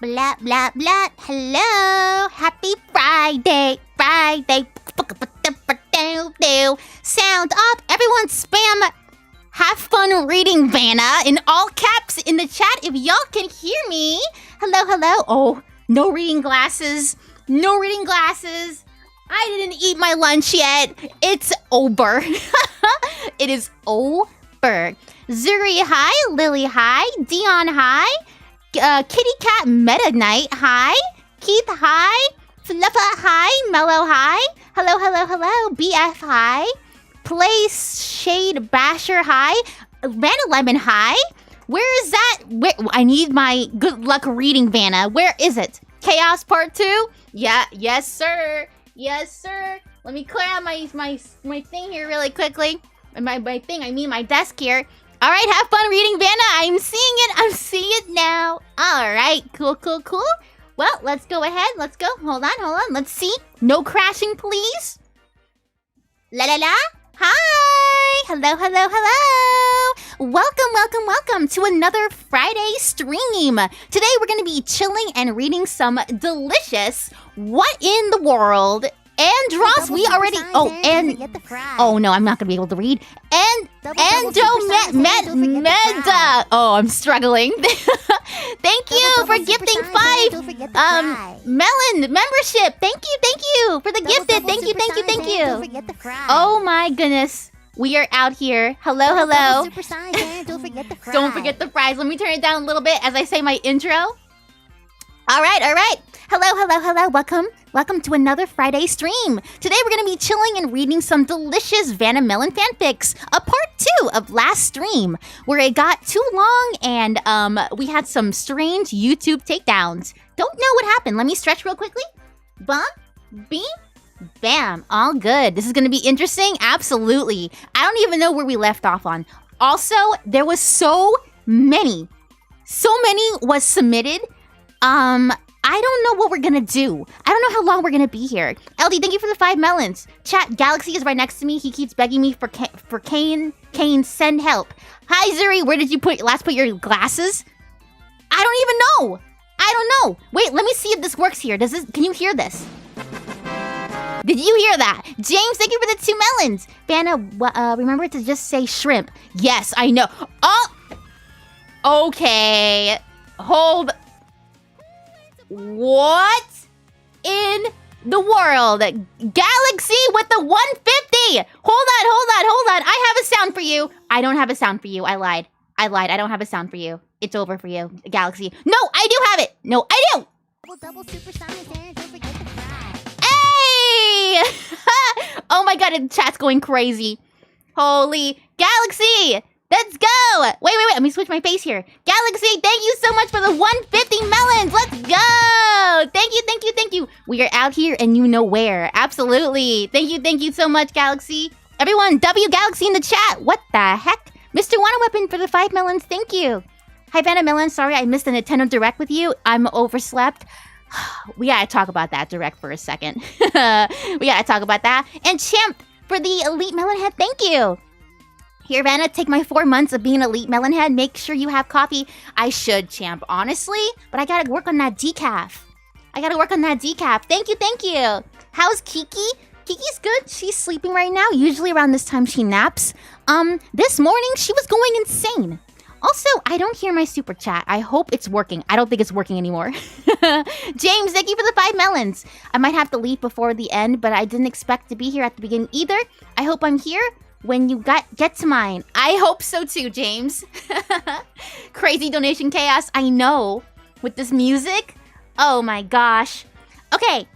Blah, blah, blah. Hello. Happy Friday. Friday. Sound up. Everyone spam. Have fun reading Vanna in all caps in the chat if y'all can hear me. Hello, hello. Oh, no reading glasses. No reading glasses. I didn't eat my lunch yet. It's over. It is over. Zuri, hi. Lily, hi. Dion, hi. Kitty Cat Meta Knight, hi. Keith, hi. Fluffa, hi. Mellow, hi. Hello, hello, hello. BF, hi. Play Shade Basher, hi. Vannamelon, hi. Where is that? Where, I need my good luck reading Vanna. Where is it? Chaos Part 2? Yeah, yes, sir. Yes, sir. Let me clear out my thing here really quickly. My thing, I mean my desk here. All right, have fun reading Vanna. I'm seeing it. I'm seeing it now. All right, cool, cool, cool. Well, let's go ahead. Let's go. Hold on. Let's see. No crashing, please. La la la. Hi. Hello, hello, hello. Welcome to another Friday stream. Today we're going to be chilling and reading some delicious What in the World. And Ross, we already. Oh no, I'm not gonna be able to read. And Meda. Oh, I'm struggling. Thank you for gifting 5 Melon membership. Thank you for the gifted. Thank you. Oh my goodness, we are out here. Hello. Don't forget the fries. Let me turn it down a little bit as I say my intro. All right. Hello. Welcome to another Friday stream. Today we're going to be chilling and reading some delicious Vannamelon fanfics, a part 2 of last stream, where it got too long and we had some strange YouTube takedowns. Don't know what happened. Let me stretch real quickly. Bump, beam, bam. All good. This is going to be interesting. Absolutely. I don't even know where we left off on. Also, there was so many was submitted. I don't know what we're gonna do. I don't know how long we're gonna be here. LD, thank you for the 5 melons. Chat, Galaxy is right next to me. He keeps begging me for Kane, send help. Hi, Zuri, where did you put your glasses? I don't even know. Wait, let me see if this works here. Can you hear this? Did you hear that? James, thank you for the 2 melons. Vanna, remember to just say shrimp. Yes, I know. Oh, okay. Hold. What in the world? Galaxy with the 150! Hold on. I have a sound for you. I don't have a sound for you. I lied. I don't have a sound for you. It's over for you, Galaxy. No, I do have it. No, I do. Double super sonic and don't forget the fry. Hey! Oh my god, the chat's going crazy. Holy Galaxy! Let's go! Wait. Let me switch my face here. Galaxy, thank you so much for the 150 melons. Let's go! Thank you. We are out here and you know where. Absolutely. Thank you so much, Galaxy. Everyone, W Galaxy in the chat. What the heck? Mr. Wanna Weapon for the 5 melons. Thank you. Hi, Vannamelon. Sorry I missed the Nintendo Direct with you. I'm overslept. We gotta talk about that Direct for a second. We gotta talk about that. And Champ for the Elite Melonhead. Thank you. Here, Vanna, take my 4 months of being Elite Melonhead. Make sure you have coffee. I should, Champ, honestly. But I gotta work on that decaf. Thank you. How's Kiki? Kiki's good. She's sleeping right now. Usually around this time she naps. This morning she was going insane. Also, I don't hear my super chat. I hope it's working. I don't think it's working anymore. James, thank you for the 5 melons. I might have to leave before the end, but I didn't expect to be here at the beginning either. I hope I'm here when you get to mine. I hope so too, James. Crazy donation chaos, I know. With this music? Oh my gosh. Okay.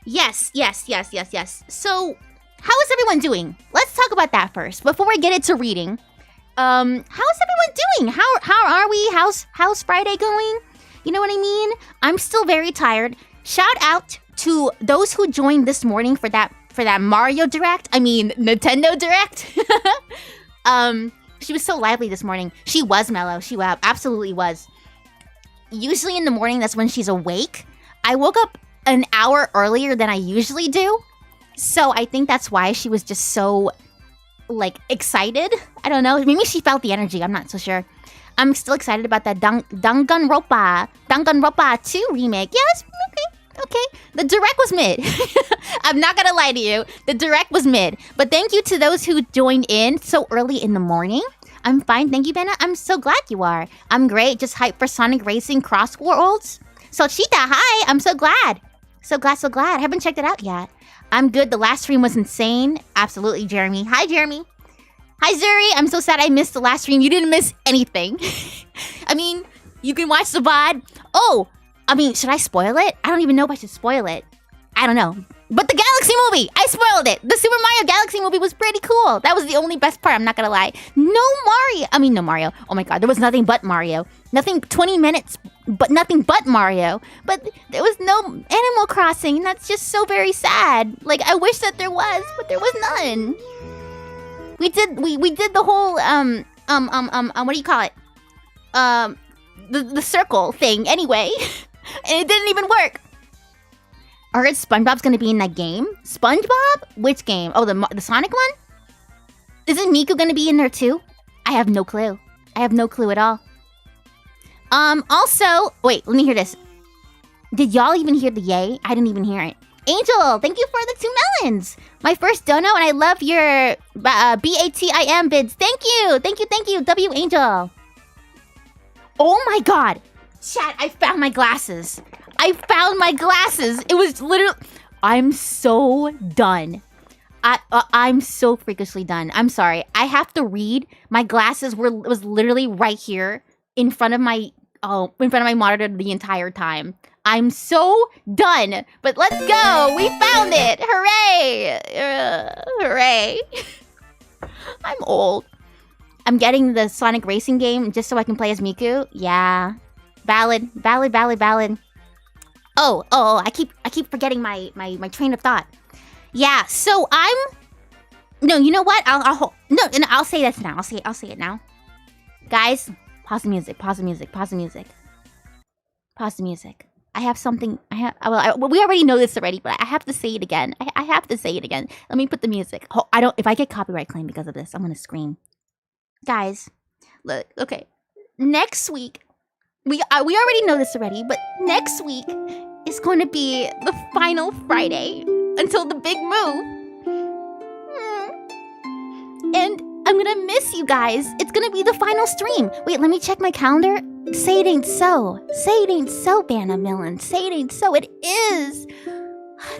Yes. So, how is everyone doing? Let's talk about that first, before we get into reading. How's everyone doing? How are we? How's Friday going? You know what I mean? I'm still very tired. Shout out to those who joined this morning for that Mario Direct. I mean, Nintendo Direct. She was so lively this morning. She was mellow. She absolutely was. Usually in the morning, that's when she's awake. I woke up an hour earlier than I usually do. So I think that's why she was just so, like, excited. I don't know. Maybe she felt the energy. I'm not so sure. I'm still excited about that Danganronpa 2 remake. Yes, okay. The direct was mid. I'm not gonna lie to you. The direct was mid. But thank you to those who joined in so early in the morning. I'm fine. Thank you, Vanna. I'm so glad you are. I'm great. Just hyped for Sonic Racing Cross Worlds. So Cheetah, hi. I'm so glad. So glad. I haven't checked it out yet. I'm good. The last stream was insane. Absolutely, Jeremy. Hi, Jeremy. Hi, Zuri. I'm so sad I missed the last stream. You didn't miss anything. I mean, you can watch the VOD. Oh, I mean, should I spoil it? I don't even know if I should spoil it. I don't know. But the Galaxy movie, I spoiled it. The Super Mario Galaxy movie was pretty cool. That was the only best part, I'm not gonna lie. No Mario. Oh my god, there was nothing but Mario. Nothing, 20 minutes, but nothing but Mario. But there was no Animal Crossing, and that's just so very sad. Like, I wish that there was, but there was none. We did the whole, what do you call it? The circle thing anyway. And it didn't even work. I heard SpongeBob's gonna be in that game. SpongeBob? Which game? Oh, the Sonic one? Isn't Miku gonna be in there too? I have no clue. I have no clue at all. Also, wait, let me hear this. Did y'all even hear the yay? I didn't even hear it. Angel, thank you for the 2 melons. My first dono, and I love your BATIM bids. Thank you, W Angel. Oh my god. Chat, I found my glasses. It was literally... I'm so done. I'm so freakishly done. I'm sorry. I have to read. My glasses was literally right here in front of my monitor the entire time. I'm so done. But let's go. We found it. Hooray. Hooray. I'm old. I'm getting the Sonic Racing game just so I can play as Miku. Yeah. Valid. Oh, I keep forgetting my train of thought. Yeah, so no, you know what? I'll say this now. I'll say it now. Guys, pause the music. I have something. We already know this already, but I have to say it again. I have to say it again. Let me put the music. Oh, if I get copyright claim because of this, I'm gonna scream. Guys, look. Okay, next week. We already know this already, but next week is going to be the final Friday until the big move. And I'm gonna miss you guys. It's gonna be the final stream. Wait, let me check my calendar. Say it ain't so. Say it ain't so, Vannamelon. Say it ain't so. It is.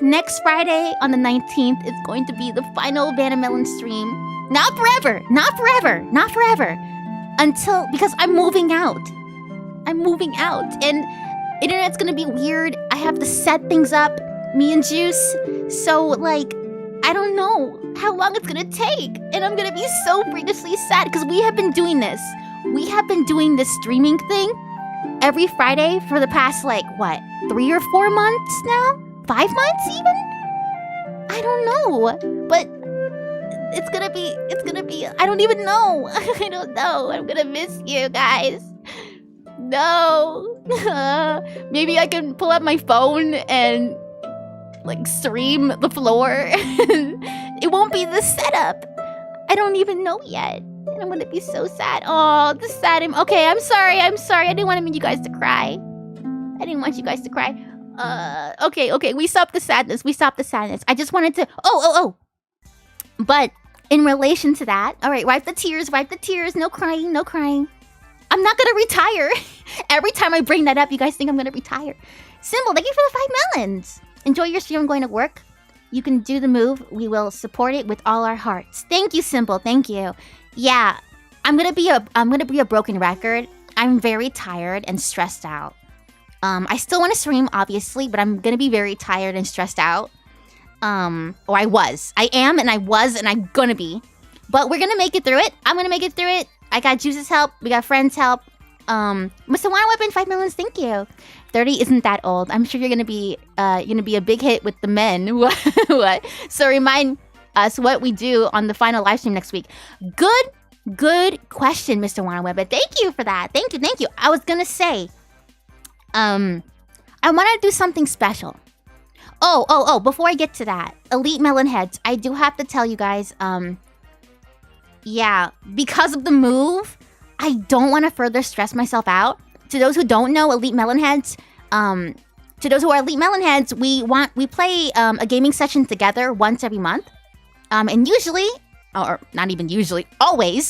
Next Friday on the 19th is going to be the final Vannamelon stream. Not forever. Because I'm moving out. And internet's gonna be weird. I have to set things up, me and Juice. So, like, I don't know how long it's gonna take. And I'm gonna be so freakishly sad because we have been doing this. We have been doing this streaming thing every Friday for the past, like, what, 3 or 4 months now? 5 months even? I don't know. But it's gonna be, I don't even know. I don't know. I'm gonna miss you guys. No. Maybe I can pull up my phone and like stream the floor. It won't be the setup. I don't even know yet. And I'm gonna be so sad. Oh, the sad. Okay, I'm sorry. I didn't want you guys to cry. Okay. We stopped the sadness. I just wanted to. Oh. But in relation to that, all right, wipe the tears. No crying. I'm not gonna retire. Every time I bring that up, you guys think I'm gonna retire. Symbol, thank you for the 5 melons. Enjoy your stream. I'm going to work. You can do the move. We will support it with all our hearts. Thank you, Symbol. Thank you. Yeah, I'm gonna be a broken record. I'm very tired and stressed out. I still want to stream, obviously, but I'm gonna be very tired and stressed out. Or I was. I am, and I was, and I'm gonna be. But we're gonna make it through it. I'm gonna make it through it. I got Juice's help. We got friends' help. Mr. Wanna Weapon, 5 melons, thank you. 30 isn't that old. I'm sure you're gonna be a big hit with the men. What? So remind us what we do on the final live stream next week. Good question, Mr. Wanna Weapon. Thank you for that. Thank you. I was gonna say, I want to do something special. Oh, before I get to that, Elite Melon Heads, I do have to tell you guys, yeah, because of the move, I don't want to further stress myself out. To those who don't know, Elite Melonheads, to those who are Elite Melonheads, we play a gaming session together once every month. And usually, or not even usually, always,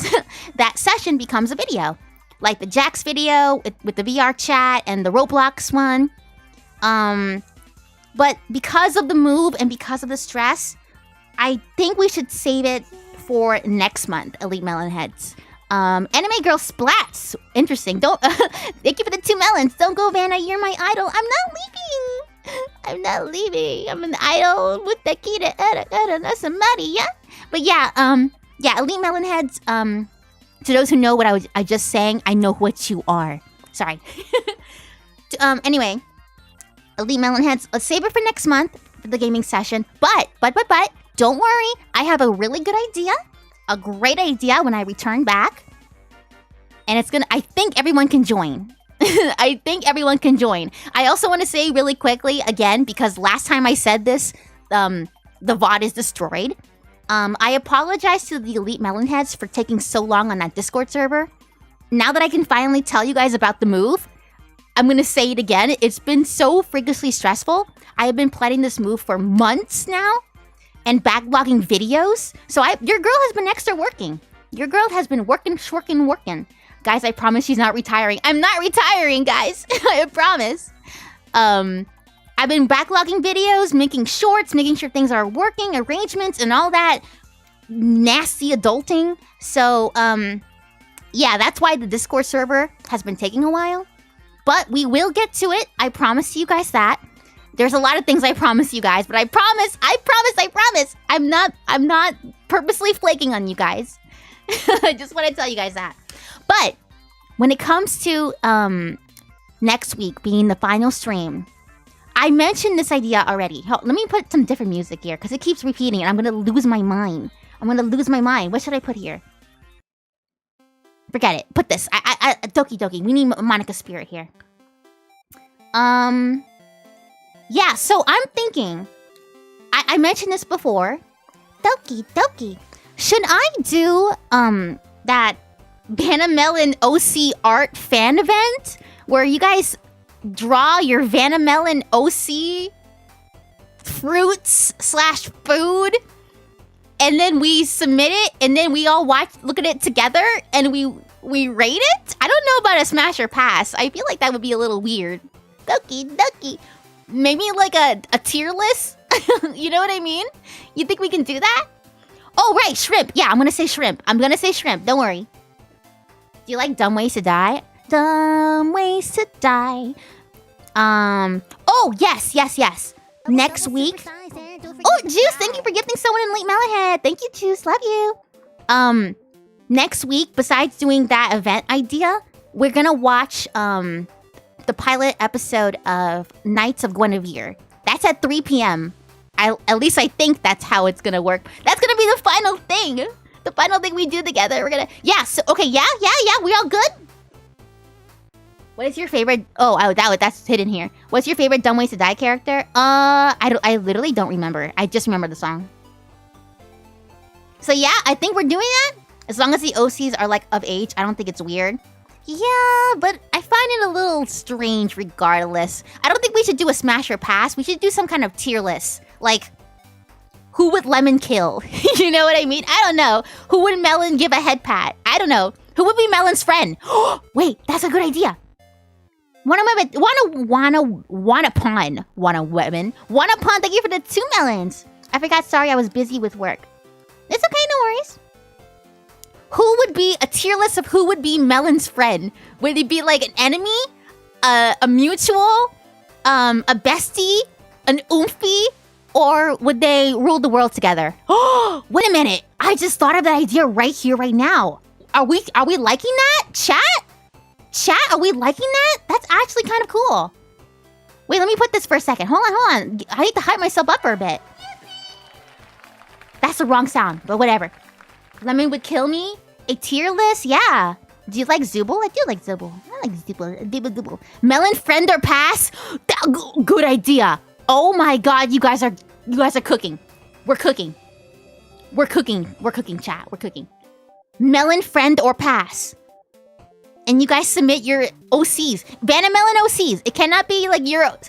that session becomes a video. Like the Jax video with the VR chat and the Roblox one. But because of the move and because of the stress, I think we should save it for next month, Elite Melonheads. Anime Girl Splats. Interesting. Don't thank you for the 2 melons. Don't go, Vanna. You're my idol. I'm not leaving. I'm not leaving. I'm an idol with the key to somebody, yeah? But yeah, Elite Melonheads, to those who know what I just sang, I know what you are. Sorry. Anyway, Elite Melonheads, let's save it for next month for the gaming session. But, don't worry. I have a really good idea. A great idea when I return back. And I think everyone can join. I think everyone can join. I also want to say really quickly, again, because last time I said this, the VOD is destroyed. I apologize to the Elite Melonheads for taking so long on that Discord server. Now that I can finally tell you guys about the move, I'm going to say it again. It's been so freakishly stressful. I have been planning this move for months now and backlogging videos. So your girl has been extra working. Your girl has been working. Guys, I promise she's not retiring. I'm not retiring, guys. I promise. I've been backlogging videos, making shorts, making sure things are working, arrangements, and all that nasty adulting. So, yeah, that's why the Discord server has been taking a while. But we will get to it. I promise you guys that. There's a lot of things I promise you guys, but I promise. I'm not purposely flaking on you guys. I just want to tell you guys that. But when it comes to next week being the final stream, I mentioned this idea already. Let me put some different music here because it keeps repeating and I'm going to lose my mind. What should I put here? Forget it. Put this. Doki. We need Monica Spirit here. Yeah, so I'm thinking, I mentioned this before. Doki. Should I do, that Vannamelon OC art fan event? Where you guys draw your Vannamelon OC fruits / food. And then we submit it, and then we all look at it together, and we rate it? I don't know about a smash or pass. I feel like that would be a little weird. Doki. Maybe like a tier list? You know what I mean? You think we can do that? Oh, right, shrimp. Yeah, I'm gonna say shrimp. Don't worry. Do you like Dumb Ways to Die? Dumb Ways to Die. Oh, yes. Next week. Oh, Juice, thank you for gifting someone in Late Melonhead. Thank you, Juice. Love you. Next week, besides doing that event idea, we're gonna watch the pilot episode of Knights of Guinevere. That's at 3 p.m. At least I think that's how it's gonna work. That's gonna be the final thing. The final thing we do together. We're gonna... Yeah, so... Okay, yeah. We all good? What is your favorite... Oh, that's hidden here. What's your favorite Dumb Ways to Die character? I literally don't remember. I just remember the song. So yeah, I think we're doing that. As long as the OCs are like of age, I don't think it's weird. Yeah, but I find it a little strange regardless. I don't think we should do a smash or pass. We should do some kind of tier list. Like, who would Lemon kill? You know what I mean? I don't know. Who would Melon give a head pat? I don't know. Who would be Melon's friend? Wait, that's a good idea. Wanna, thank you for the 2 melons. I forgot, sorry, I was busy with work. It's okay, no worries. Who would be a tier list of who would be Melon's friend? Would it be like an enemy? A mutual? A bestie? An oomphy? Or would they rule the world together? Oh, wait a minute. I just thought of that idea right here, right now. Are we liking that? Chat, are we liking that? That's actually kind of cool. Wait, let me put this for a second. Hold on. I need to hype myself up for a bit. That's the wrong sound, but whatever. Lemon would kill me? A tier list? Yeah. Do you like Zooble? I do like Zooble. I like Zooble. Melon friend or pass? Good idea. Oh my god, you guys are cooking. We're cooking, chat. We're cooking. Melon friend or pass? and you guys submit your OCs. Vannamelon OCs. It cannot be like your OC.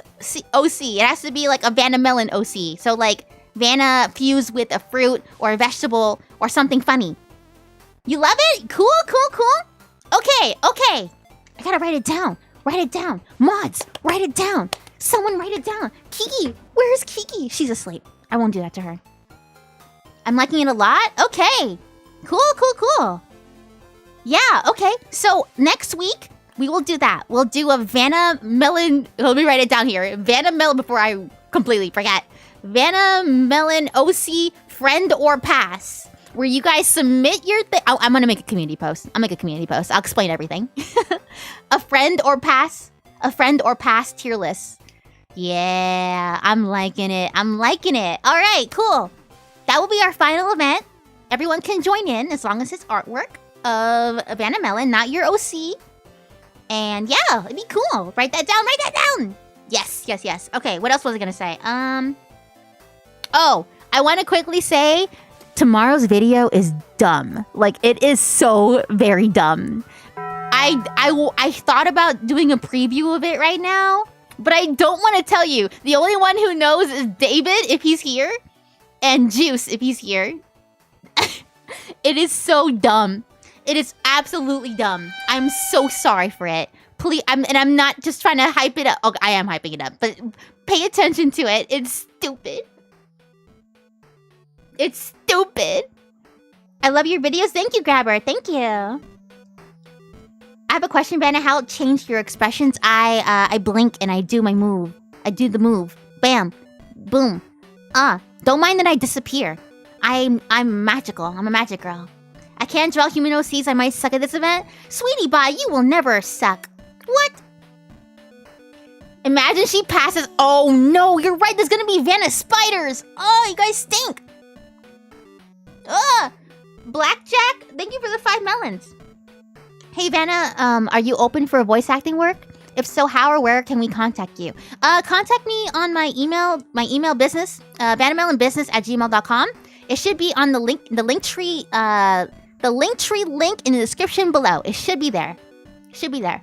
It has to be like a Vannamelon OC. So like Vanna fused with a fruit or a vegetable or something funny. You love it? Cool, cool, cool. Okay, okay. I gotta write it down. Write it down. Mods, write it down. Someone write it down. Kiki, where's Kiki? She's asleep. I won't do that to her. I'm liking it a lot? Okay. Cool, cool, cool. Yeah, okay. So next week, we will do that. We'll do a Vannamelon. Let me write it down here. Vannamelon before I completely forget. Vannamelon OC friend or pass. Where you guys submit your thing. I'm gonna make a community post. I'll make a community post. I'll explain everything. A friend or pass. A friend or pass tier list. Yeah, I'm liking it. I'm liking it. All right, cool. That will be our final event. Everyone can join in as long as it's artwork of Vannamelon, not your OC. And yeah, it'd be cool. Write that down, write that down. Yes, yes, yes. Okay, what else was I gonna say? Oh, I want to quickly say tomorrow's video is dumb. Like, it is so very dumb. I thought about doing a preview of it right now, but I don't want to tell you. The only one who knows is David, if he's here, and Juice, if he's here. It is so dumb. It is absolutely dumb. I'm so sorry for it. Please, I'm not just trying to hype it up. Oh, I am hyping it up, but pay attention to it. It's stupid. It's stupid. I love your videos. Thank you, Grabber. Thank you. I have a question, Vanna. How it changed your expressions? I blink and I do my move. I do the move. Bam. Boom. Don't mind that I disappear. I'm magical. I'm a magic girl. I can't draw human OCs. I might suck at this event. Sweetie pie, you will never suck. What? Imagine she passes. Oh no, you're right. There's gonna be Vanna spiders. Oh, you guys stink. Blackjack, thank you for the 5 melons. Hey Vanna, are you open for voice acting work? If so, how or where can we contact you? Contact me on my email business, vannamelonbusiness@gmail.com. It should be on the Linktree link in the description below. It should be there. It should be there.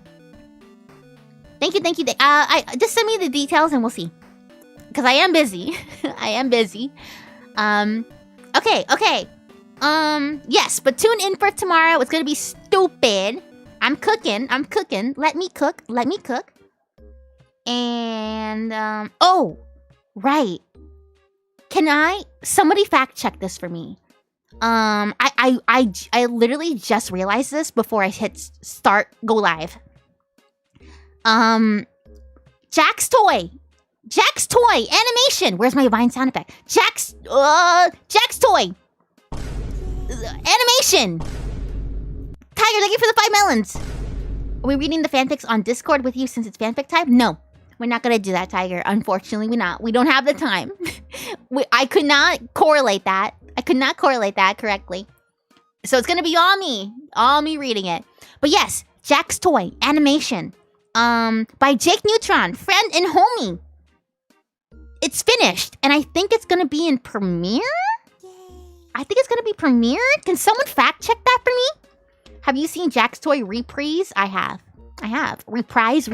Thank you, thank you. I just send me the details and we'll see. Because I am busy. I am busy. Okay, okay. Yes, but tune in for tomorrow. It's gonna be stupid. I'm cooking. Let me cook. And, oh, right. Can somebody fact check this for me? I literally just realized this before I hit go live. Jack's toy animation. Where's my Vine sound effect? Jack's toy animation. Tiger, thank you for the 5 melons. Are we reading the fanfics on Discord with you since it's fanfic time? No, we're not gonna do that, Tiger. Unfortunately, we don't have the time. I could not correlate that. Correctly. So it's gonna be all me reading it. But yes, Jack's toy animation. By Jake Neutron, friend and homie. It's finished, and I think it's gonna be in premiere. I think it's gonna be premiered. Can someone fact check that for me? Have you seen Jack's toy reprise? I have. Reprise.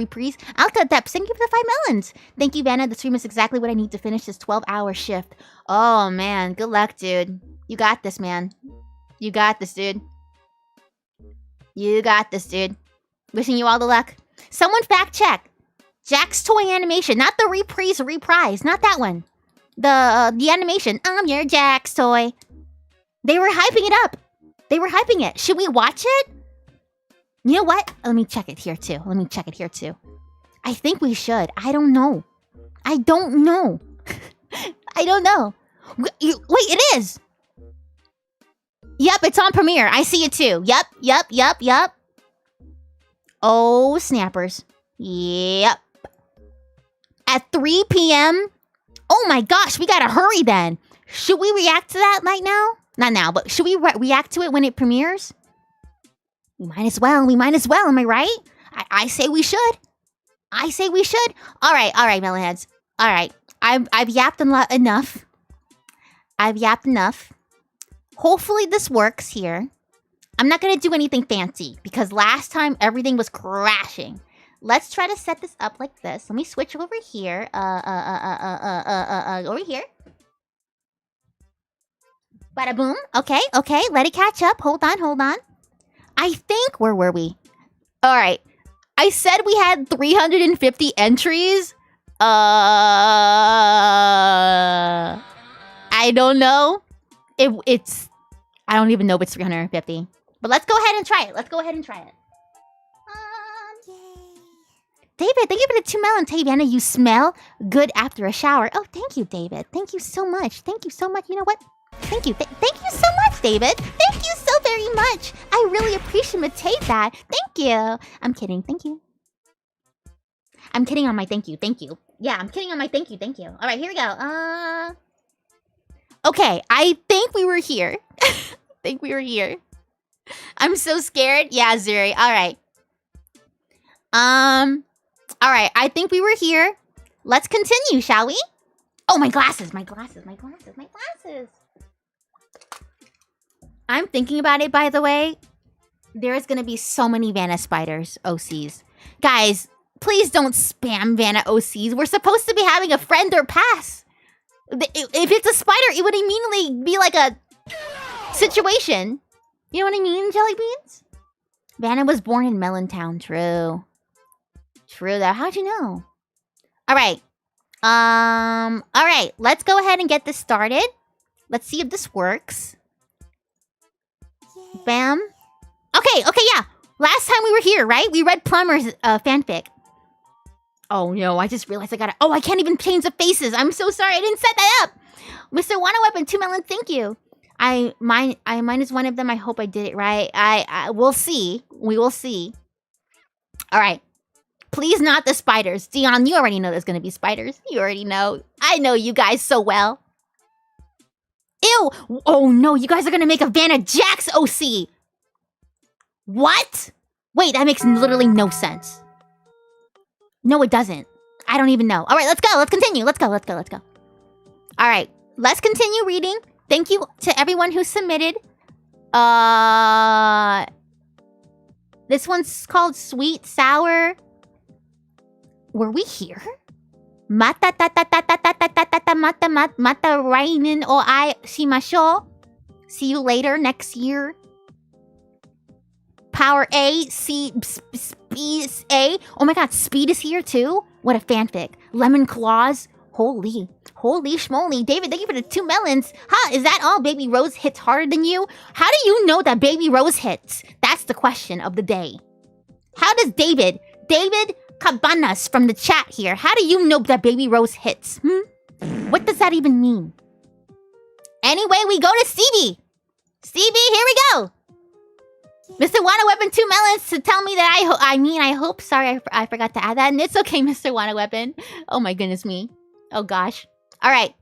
I'll cut that. Thank you for the 5 melons. Thank you, Vanna. The stream is exactly what I need to finish this 12-hour shift. Oh, man. Good luck, dude. You got this, man. You got this, dude. Wishing you all the luck. Someone fact check. Jack's toy animation. Not the reprise. Not that one. The animation. I'm your Jack's toy. They were hyping it up. Should we watch it? You know what? Let me check it here too. I think we should. I don't know. Wait, it is. Yep, it's on Premiere. I see it too. Yep. Oh, snappers. Yep. At 3 p.m. Oh my gosh, we gotta hurry then. Should we react to that right now? Not now, but should we react to it when it premieres? We might as well. Am I right? I say we should. All right, Melonheads. All right. I've yapped enough. Hopefully this works here. I'm not gonna do anything fancy because last time everything was crashing. Let's try to set this up like this. Let me switch over here. Over here. Bada boom. Okay, okay. Let it catch up. Hold on, hold on. I think, where were we? All right. I said we had 350 entries. I don't know. I don't even know if it's 350. But let's go ahead and try it. Let's go ahead and try it. Yay. David, thank you for the 2 melons. Hey, Vanna, you smell good after a shower. Oh, thank you, David. Thank you so much. Thank you so much. You know what? Thank you. Thank you so much, David. Thank you so very much. I really appreciate that. Thank you. I'm kidding. Thank you. I'm kidding on my thank you. Thank you. Yeah, I'm kidding on my thank you. Thank you. All right, here we go. Okay, I think we were here. I'm so scared. Yeah, Zuri. All right. All right. I think we were here. Let's continue, shall we? Oh, my glasses. I'm thinking about it, by the way. There's gonna be so many Vanna spiders, OCs. Guys, please don't spam Vanna OCs. We're supposed to be having a friend or pass. If it's a spider, it would immediately be like a situation. You know what I mean, Jelly Beans? Vanna was born in Melontown. True. True that. How'd you know? All right. All right. Let's go ahead and get this started. Let's see if this works. Bam. Okay, yeah. Last time we were here, right? We read Plumber's fanfic. Oh no, I just realized I gotta... Oh, I can't even change the faces. I'm so sorry. I didn't set that up. Mr. Wanna Weapon, 2 melons, thank you. Mine is one of them. I hope I did it right. We'll see. We will see. All right. Please not the spiders. Dion, you already know there's gonna be spiders. You already know. I know you guys so well. Ew! Oh no, you guys are gonna make a Vanna Jax OC! What? Wait, that makes literally no sense. No, it doesn't. I don't even know. Alright, let's go, let's continue. Let's go. Alright, let's continue reading. Thank you to everyone who submitted. This one's called Sweet Sour. Were we here? Mata rainin o ai shimasho. See you later next year. Power A, Speed A. Oh my god, Speed is here too? What a fanfic. Lemon Claws. Holy schmoly. David, thank you for the 2 melons. Huh, is that all Baby Rose hits harder than you? How do you know that Baby Rose hits? That's the question of the day. How does David Cabanas from the chat here, how do you know that Baby Rose hits? What does that even mean? Anyway, we go to Stevie. Stevie, here we go. Mr. Wanna Weapon, 2 melons to tell me that I hope. Sorry, I forgot to add that. And it's okay, Mr. Wanna Weapon. Oh my goodness me. Oh gosh. All right.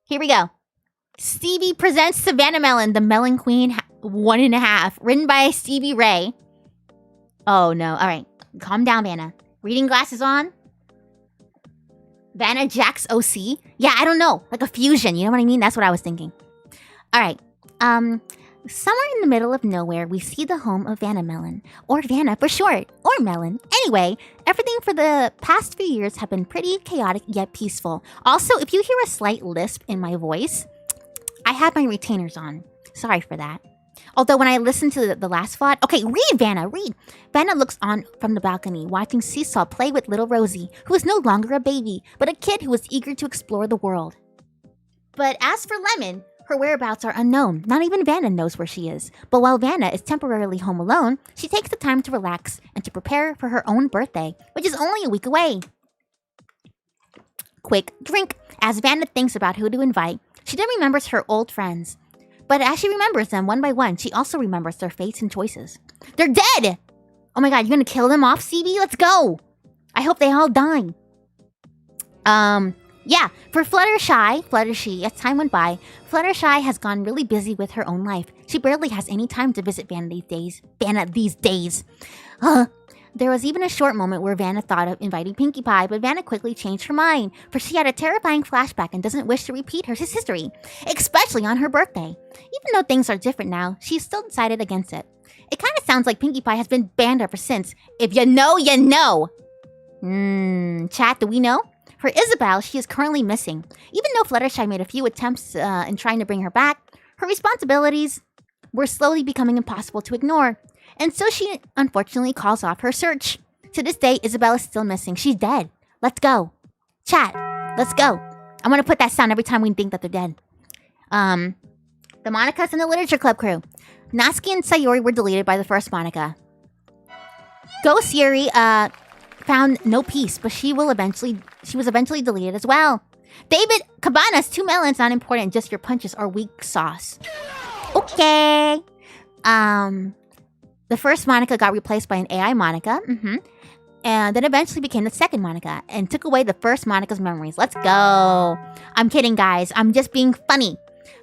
Here we go. Stevie presents to Vannamelon, the Melon Queen 1.5. Written by Stevie Ray. Oh no. All right. Calm down, Vanna. Reading glasses on. Vanna Jax OC. Yeah, I don't know. Like a fusion. You know what I mean? That's what I was thinking. All right. Somewhere in the middle of nowhere, we see the home of Vannamelon, or Vanna for short, or Melon. Anyway, everything for the past few years have been pretty chaotic yet peaceful. Also, if you hear a slight lisp in my voice, I have my retainers on. Sorry for that. Although when I listened to the last VOD... Okay, read, Vanna, read. Vanna looks on from the balcony, watching Seesaw play with little Rosie, who is no longer a baby, but a kid who is eager to explore the world. But as for Lemon... her whereabouts are unknown. Not even Vanna knows where she is. But while Vanna is temporarily home alone, she takes the time to relax and to prepare for her own birthday, which is only a week away. Quick drink. As Vanna thinks about who to invite, she then remembers her old friends. But as she remembers them one by one, she also remembers their fates and choices. They're dead! Oh my god, you're gonna kill them off, Stevie? Let's go! I hope they all die. Yeah, for Fluttershy, as time went by, Fluttershy has gone really busy with her own life. She barely has any time to visit Vanna these days. There was even a short moment where Vanna thought of inviting Pinkie Pie, but Vanna quickly changed her mind, for she had a terrifying flashback and doesn't wish to repeat her history, especially on her birthday. Even though things are different now, she's still decided against it. It kind of sounds like Pinkie Pie has been banned ever since. If you know, you know. Chat, do we know? For Isabel, she is currently missing. Even though Fluttershy made a few attempts in trying to bring her back, her responsibilities were slowly becoming impossible to ignore. And so she unfortunately calls off her search. To this day, Isabel is still missing. She's dead. Let's go. Chat, let's go. I'm going to put that sound every time we think that they're dead. The Monikas and the Literature Club crew. Natsuki and Sayori were deleted by the first Monica. Ghost Yuri found no peace, but she was eventually deleted as well. David Cabanas, 2 melons, not important, just your punches are weak sauce. Okay. The first Monica got replaced by an AI Monica. And then eventually became the second Monica and took away the first Monica's memories. Let's go. I'm kidding, guys. I'm just being funny.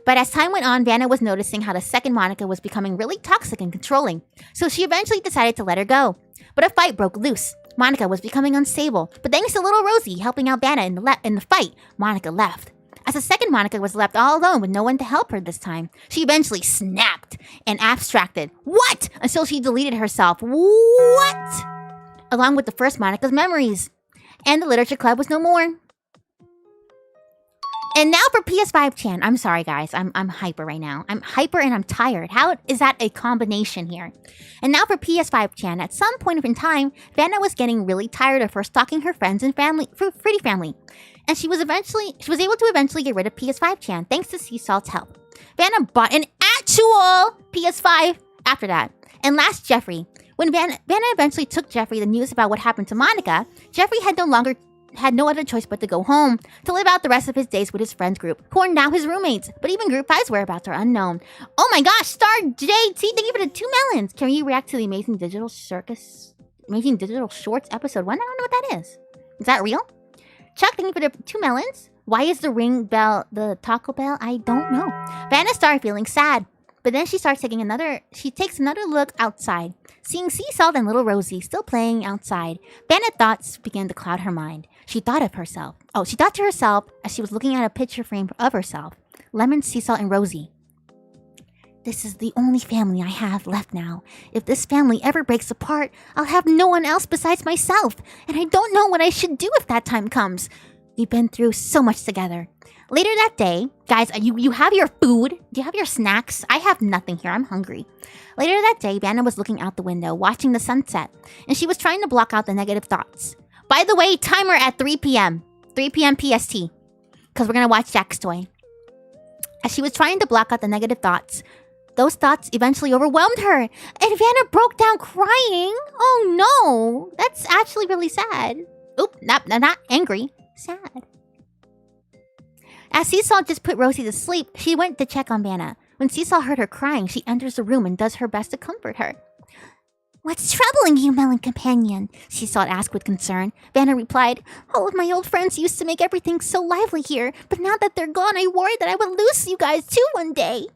But as time went on, Vanna was noticing how the second Monica was becoming really toxic and controlling. So she eventually decided to let her go. But a fight broke loose. Monica was becoming unstable. But thanks to little Rosie helping out Vanna in the fight, Monica left. As the second Monica was left all alone with no one to help her this time, she eventually snapped and abstracted. What? Until she deleted herself. What? Along with the first Monica's memories. And the Literature Club was no more. And now for PS5 Chan. I'm sorry, guys. I'm hyper right now. I'm hyper and I'm tired. How is that a combination here? And now for PS5 Chan. At some point in time, Vanna was getting really tired of her stalking her friends and family, Pretty Family. And she was able to eventually get rid of PS5 Chan thanks to Sea Salt's help. Vanna bought an actual PS5 after that. And last Jeffrey. When Vanna eventually took Jeffrey the news about what happened to Monica, Jeffrey had no other choice but to go home to live out the rest of his days with his friends group, who are now his roommates. But even Group 5's whereabouts are unknown. Oh my gosh, Star JT, thank you for the 2 melons. Can you react to the Amazing Digital Shorts episode 1? I don't know what that is. Is that real? Chuck, thank you for the 2 melons. Why is the ring bell the Taco Bell? I don't know. Vanna started feeling sad. But then she takes another look outside, seeing Sea Salt and little Rosie still playing outside. Vanna's thoughts began to cloud her mind. She thought to herself as she was looking at a picture frame of herself, Lemon, Sea Salt, and Rosie. This is the only family I have left now. If this family ever breaks apart, I'll have no one else besides myself, and I don't know what I should do if that time comes. We've been through so much together. Later that day, guys, you have your food? Do you have your snacks? I have nothing here. I'm hungry. Later that day, Vanna was looking out the window, watching the sunset, and she was trying to block out the negative thoughts. By the way, timer at 3 p.m. 3 p.m. PST, because we're going to watch Jack's Toy. As she was trying to block out the negative thoughts, those thoughts eventually overwhelmed her, and Vanna broke down crying. Oh no, that's actually really sad. Oop, not angry, sad. As Seesaw just put Rosie to sleep, she went to check on Vanna. When Seesaw heard her crying, she enters the room and does her best to comfort her. What's troubling you, Melon Companion? Seesaw asked with concern. Vanna replied, all of my old friends used to make everything so lively here, but now that they're gone, I worried that I would lose you guys too one day.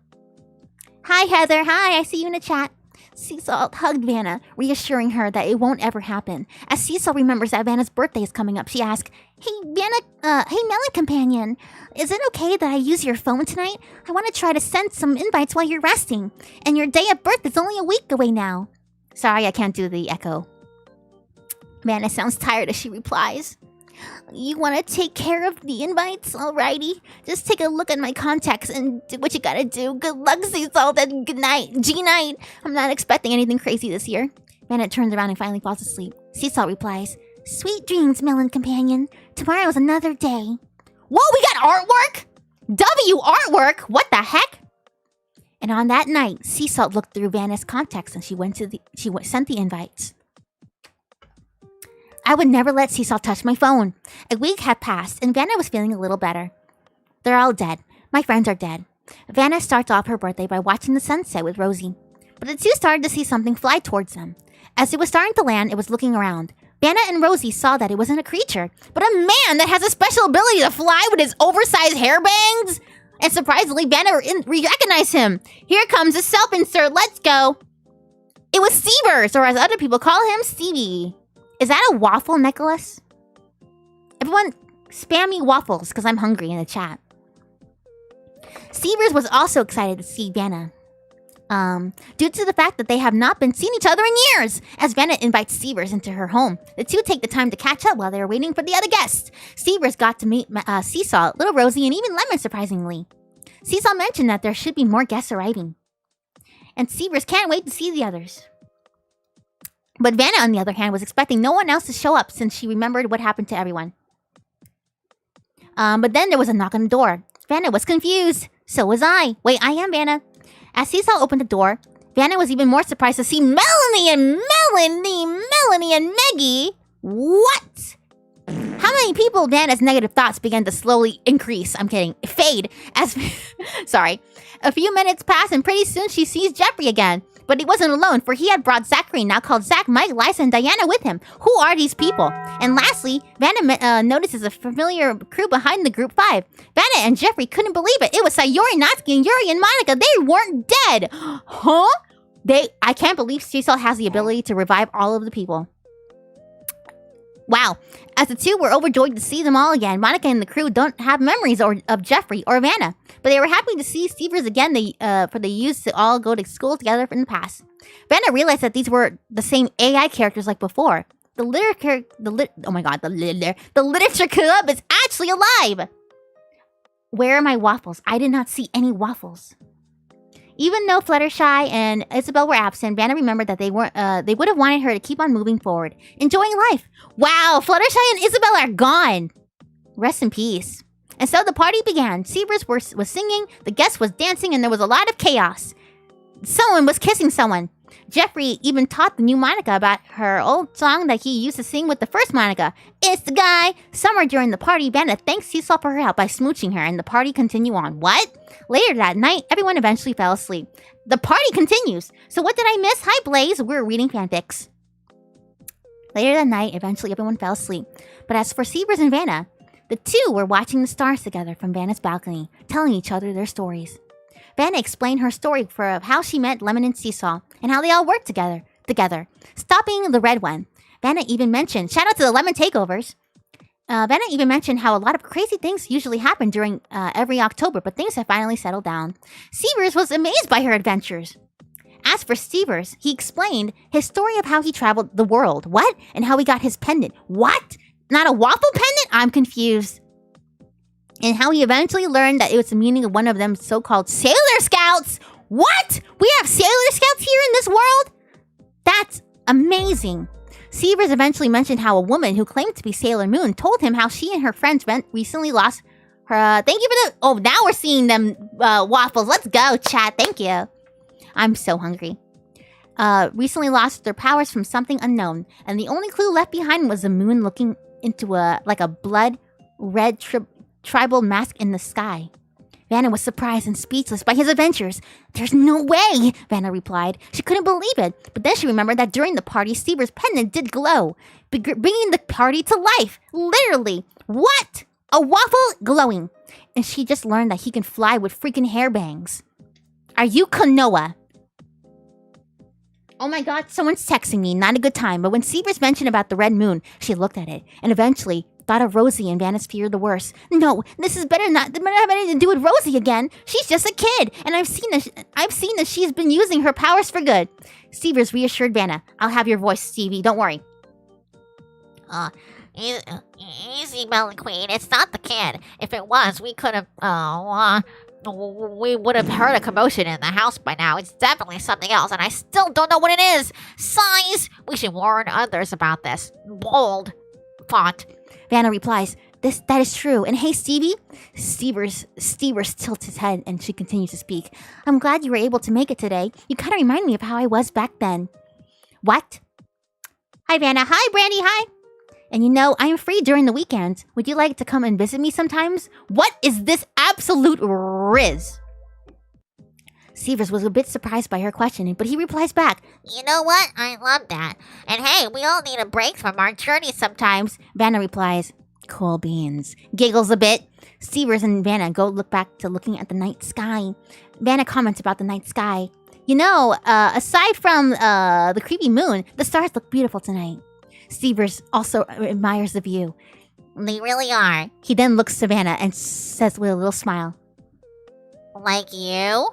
Hi, Heather. Hi, I see you in the chat. Seesaw hugged Vanna, reassuring her that it won't ever happen. As Seesaw remembers that Vanna's birthday is coming up, she asks, hey, Melon Companion, is it okay that I use your phone tonight? I want to try to send some invites while you're resting, and your day of birth is only a week away now. Sorry, I can't do the echo. Vanna sounds tired as she replies. You want to take care of the invites? Alrighty. Just take a look at my contacts and do what you gotta do. Good luck, Seesaw, and good night. G-night. I'm not expecting anything crazy this year. Vanna turns around and finally falls asleep. Seesaw replies, sweet dreams, Melon Companion. Tomorrow's another day. Whoa, we got artwork? W artwork? What the heck? And on that night, Seesaw looked through Vanna's contacts and she sent the invites. I would never let Seesaw touch my phone. A week had passed, and Vanna was feeling a little better. They're all dead. My friends are dead. Vanna starts off her birthday by watching the sunset with Rosie. But the two started to see something fly towards them. As it was starting to land, it was looking around. Vanna and Rosie saw that it wasn't a creature, but a man that has a special ability to fly with his oversized hair bangs. And surprisingly, Vanna recognized him. Here comes a self-insert. Let's go. It was Seavers, or as other people call him, Stevie. Is that a waffle, Nicholas? Everyone, spam me waffles because I'm hungry in the chat. Seavers was also excited to see Vanna. Due to the fact that they have not been seeing each other in years. As Vanna invites Stevers into her home, the two take the time to catch up while they are waiting for the other guests. Stevers got to meet Seesaw, Little Rosie, and even Lemon, surprisingly. Seesaw mentioned that there should be more guests arriving, and Stevers can't wait to see the others. But Vanna, on the other hand, was expecting no one else to show up since she remembered what happened to everyone. But then there was a knock on the door. Vanna was confused. So was I. Wait, I am Vanna. As Seesaw opened the door, Vanna was even more surprised to see Melanie and Maggie. What? How many people? Vanna's negative thoughts began to slowly increase. I'm kidding. Fade. Sorry. A few minutes pass and pretty soon she sees Jeffrey again. But he wasn't alone, for he had brought Zachary, now called Zach, Mike, Liza, and Diana with him. Who are these people? And lastly, Vanna notices a familiar crew behind the group 5. Vanna and Jeffrey couldn't believe it. It was Sayori, Natsuki, and Yuri, and Monica. They weren't dead. Huh? I can't believe Seesaw has the ability to revive all of the people. Wow. As the two were overjoyed to see them all again, Monica and the crew don't have memories of Jeffrey or Vanna, but they were happy to see Stevers again. For they used to all go to school together in the past. Vanna realized that these were the same AI characters like before. The literature club is actually alive. Where are my waffles? I did not see any waffles. Even though Fluttershy and Isabel were absent, Vanna remembered that they would have wanted her to keep on moving forward, enjoying life. Wow, Fluttershy and Isabel are gone. Rest in peace. And so the party began. Seavers was singing, the guest was dancing, and there was a lot of chaos. Someone was kissing someone. Jeffrey even taught the new Monica about her old song that he used to sing with the first Monica. It's the guy. Somewhere during the party, Vanna thanks Seesaw for her help by smooching her, and the party continued on. What? Later that night, everyone eventually fell asleep. The party continues. So what did I miss? Hi, Blaze. We're reading fanfics. Later that night, eventually everyone fell asleep. But as for Seavers and Vanna, the two were watching the stars together from Vanna's balcony, telling each other their stories. Vanna explained her story for how she met Lemon and Seesaw, and how they all worked together, stopping the red one. Vanna even mentioned, shout out to the Lemon takeovers. Vanna even mentioned how a lot of crazy things usually happen during every October, but things have finally settled down. Stevers was amazed by her adventures. As for Stevers, he explained his story of how he traveled the world. What? And how he got his pendant. What? Not a waffle pendant? I'm confused. And how he eventually learned that it was the meaning of one of them so-called Sailor Scouts. What? We have Sailor Scouts here in this world? That's amazing. Seavers eventually mentioned how a woman who claimed to be Sailor Moon told him how she and her friends recently lost her... thank you for the... Oh, now we're seeing them waffles. Let's go, chat. Thank you. I'm so hungry. Recently lost their powers from something unknown. And the only clue left behind was the moon looking into a blood red tribal mask in the sky. Vanna was surprised and speechless by his adventures. There's no way, Vanna replied. She couldn't believe it. But then she remembered that during the party, Stever's pendant did glow, bringing the party to life. Literally. What? A waffle glowing. And she just learned that he can fly with freaking hair bangs. Are you Konoha? Oh my god, someone's texting me. Not a good time. But when Seavers mentioned about the red moon, she looked at it and eventually thought of Rosie and Vanna's fear the worst. No, this is better not have anything to do with Rosie again. She's just a kid, and I've seen that she's been using her powers for good. Seavers reassured Vanna. I'll have your voice, Stevie. Don't worry. Easy, Melon Queen. It's not the kid. If it was, we could have, we would have heard a commotion in the house by now. It's definitely something else, and I still don't know what it is. Size! We should warn others about this. Bold font. Vanna replies, that is true. And hey, Stevie? Stevers tilts his head, and she continues to speak. I'm glad you were able to make it today. You kind of remind me of how I was back then. What? Hi, Vanna. Hi, Brandy. Hi. And you know, I'm free during the weekends. Would you like to come and visit me sometimes? What is this absolute riz? Stevers was a bit surprised by her question, but he replies back, You know what? I love that. And hey, we all need a break from our journey sometimes. Vanna replies, cool beans. Giggles a bit. Stevers and Vanna go looking at the night sky. Vanna comments about the night sky. You know, aside from the creepy moon, the stars look beautiful tonight. Stevers also admires the view. They really are. He then looks to Vanna and says with a little smile, Like you?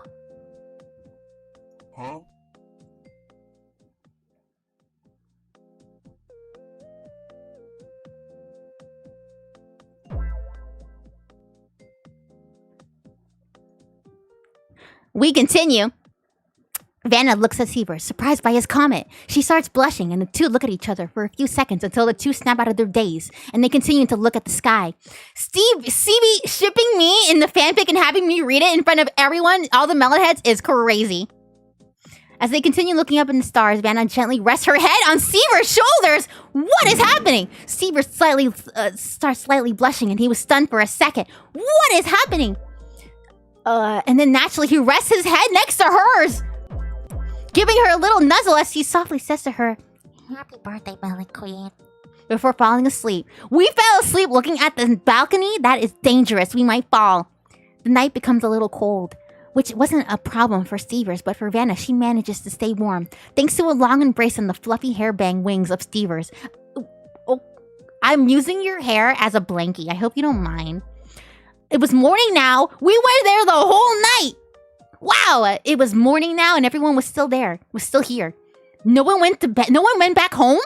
We continue. Vanna looks at Seaver, surprised by his comment. She starts blushing, and the two look at each other for a few seconds until the two snap out of their daze, and they continue to look at the sky. Stevie shipping me in the fanfic and having me read it in front of everyone, all the melonheads, is crazy. As they continue looking up in the stars, Vanna gently rests her head on Seaver's shoulders. What is happening? Seaver starts slightly blushing, and he was stunned for a second. What is happening? And then naturally he rests his head next to hers, giving her a little nuzzle as he softly says to her, Happy birthday, Melon Queen. Before falling asleep. We fell asleep looking at the balcony. That is dangerous. We might fall. The night becomes a little cold, which wasn't a problem for Stevers, but for Vanna, she manages to stay warm, thanks to a long embrace on the fluffy hairbang wings of Stevers. Oh, I'm using your hair as a blankie. I hope you don't mind. It was morning now. We were there the whole night. Wow, it was morning now and everyone was still there, was still here. No one went to bed. No one went back home.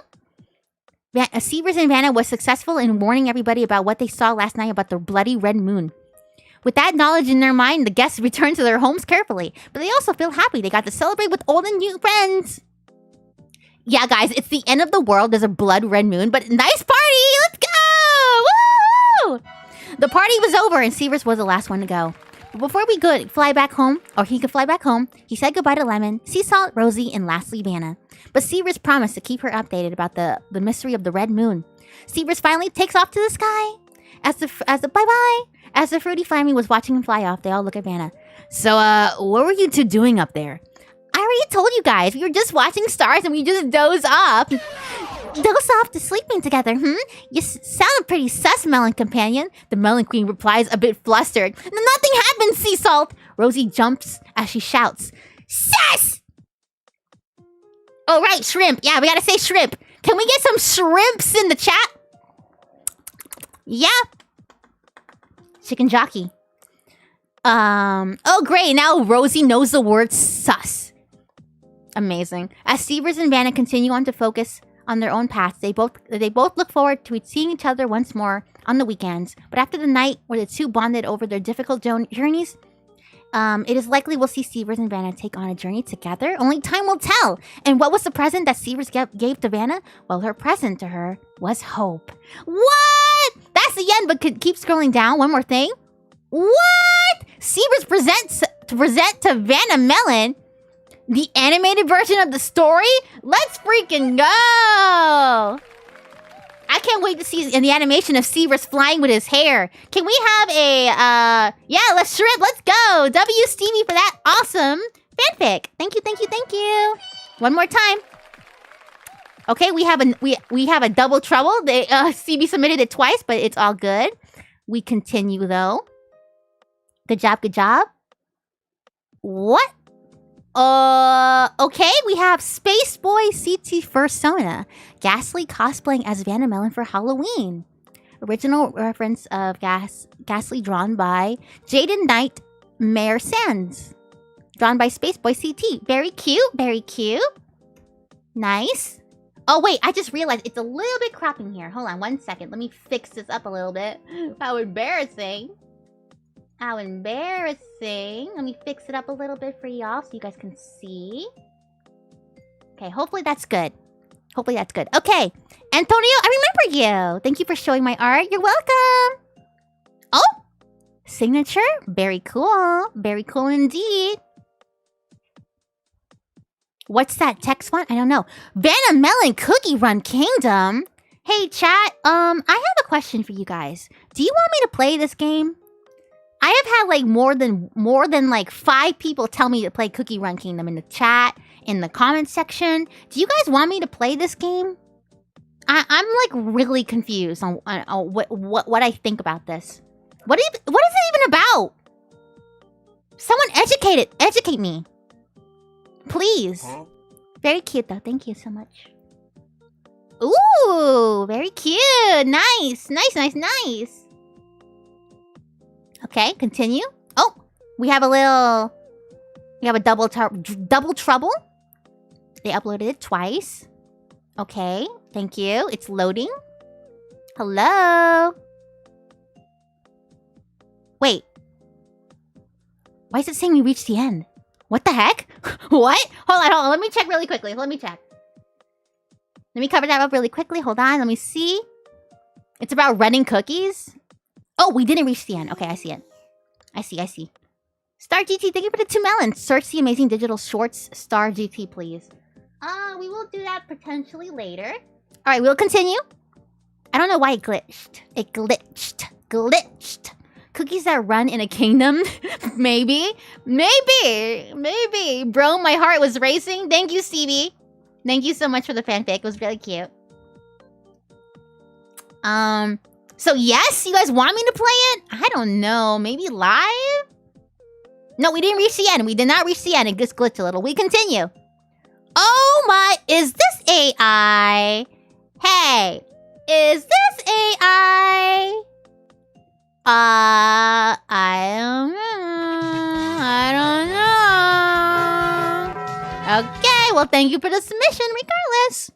Seavers and Vanna was successful in warning everybody about what they saw last night about the bloody red moon. With that knowledge in their mind, the guests returned to their homes carefully, but they also feel happy they got to celebrate with old and new friends. Yeah, guys, it's the end of the world. There's a blood red moon, but nice party. Let's go! Woo! The party was over and Seavers was the last one to go. But before we could fly back home, he said goodbye to Lemon, Sea Salt, Rosie, and lastly Vanna. But Seavers promised to keep her updated about the mystery of the red moon. Seavers finally takes off to the sky. As the fruity family was watching him fly off, they all look at Vanna. So, what were you two doing up there? I already told you guys. We were just watching stars and we just doze off. Doze off to sleeping together, You sound pretty sus, Melon Companion. The Melon Queen replies a bit flustered. Nothing happened, Sea Salt. Rosie jumps as she shouts, Sus! Oh, right, shrimp. Yeah, we gotta say shrimp. Can we get some shrimps in the chat? Yeah. Chicken jockey. Oh, great. Now Rosie knows the word sus. Amazing. As Stevers and Vanna continue on to focus on their own paths, they both look forward to seeing each other once more on the weekends. But after the night where the two bonded over their difficult journeys, it is likely we'll see Stevers and Vanna take on a journey together. Only time will tell. And what was the present that Stevers gave to Vanna? Well, her present to her was hope. What? That's the end, but keep scrolling down. One more thing. What? Stevers present to Vannamelon the animated version of the story? Let's freaking go! I can't wait to see the animation of Seavers flying with his hair. Can we have a, yeah, let's shrimp, let's go! W Stevie for that awesome fanfic. Thank you. One more time. Okay, we have a double trouble. They, CB submitted it twice, but it's all good. We continue though. Good job. What? Okay, we have Space Boy CT Fursona. Ghastly cosplaying as Vannamelon for Halloween. Original reference of Ghastly drawn by Jaden Knight Mayor Sands. Drawn by Space Boy CT. Very cute. Nice. Oh, wait, I just realized it's a little bit cropping here. Hold on 1 second. Let me fix this up a little bit. How embarrassing. Let me fix it up a little bit for y'all so you guys can see. Okay, hopefully that's good. Okay, Antonio, I remember you. Thank you for showing my art. You're welcome. Oh, signature. Very cool. Very cool indeed. What's that text font? I don't know. Vannamelon Cookie Run Kingdom. Hey, chat. I have a question for you guys. Do you want me to play this game? I have had like more than like 5 people tell me to play Cookie Run Kingdom in the chat, in the comment section. Do you guys want me to play this game? I'm like really confused on what I think about this. What is it even about? Someone educate me. Please. Very cute though. Thank you so much. Ooh, very cute. Nice. Okay, continue. Oh, we have a little We have a double trouble. They uploaded it twice. Okay, thank you. It's loading. Hello? Wait. Why is it saying we reached the end? What the heck? What? Hold on. Let me check really quickly. Let me cover that up really quickly. Hold on. Let me see. It's about running cookies. Oh, we didn't reach the end. Okay, I see it. I see. Star GT, thank you for the 2 melons. Search the amazing digital shorts. Star GT, please. We will do that potentially later. All right, we'll continue. I don't know why it glitched. Glitched. Cookies that run in a kingdom? Maybe. Bro, my heart was racing. Thank you, Stevie. Thank you so much for the fanfic. It was really cute. So yes, you guys want me to play it? I don't know. Maybe live? No, we didn't reach the end. We did not reach the end. It just glitched a little. We continue. Oh my, is this AI? Hey, is this AI? I don't know. Okay, well, thank you for the submission regardless.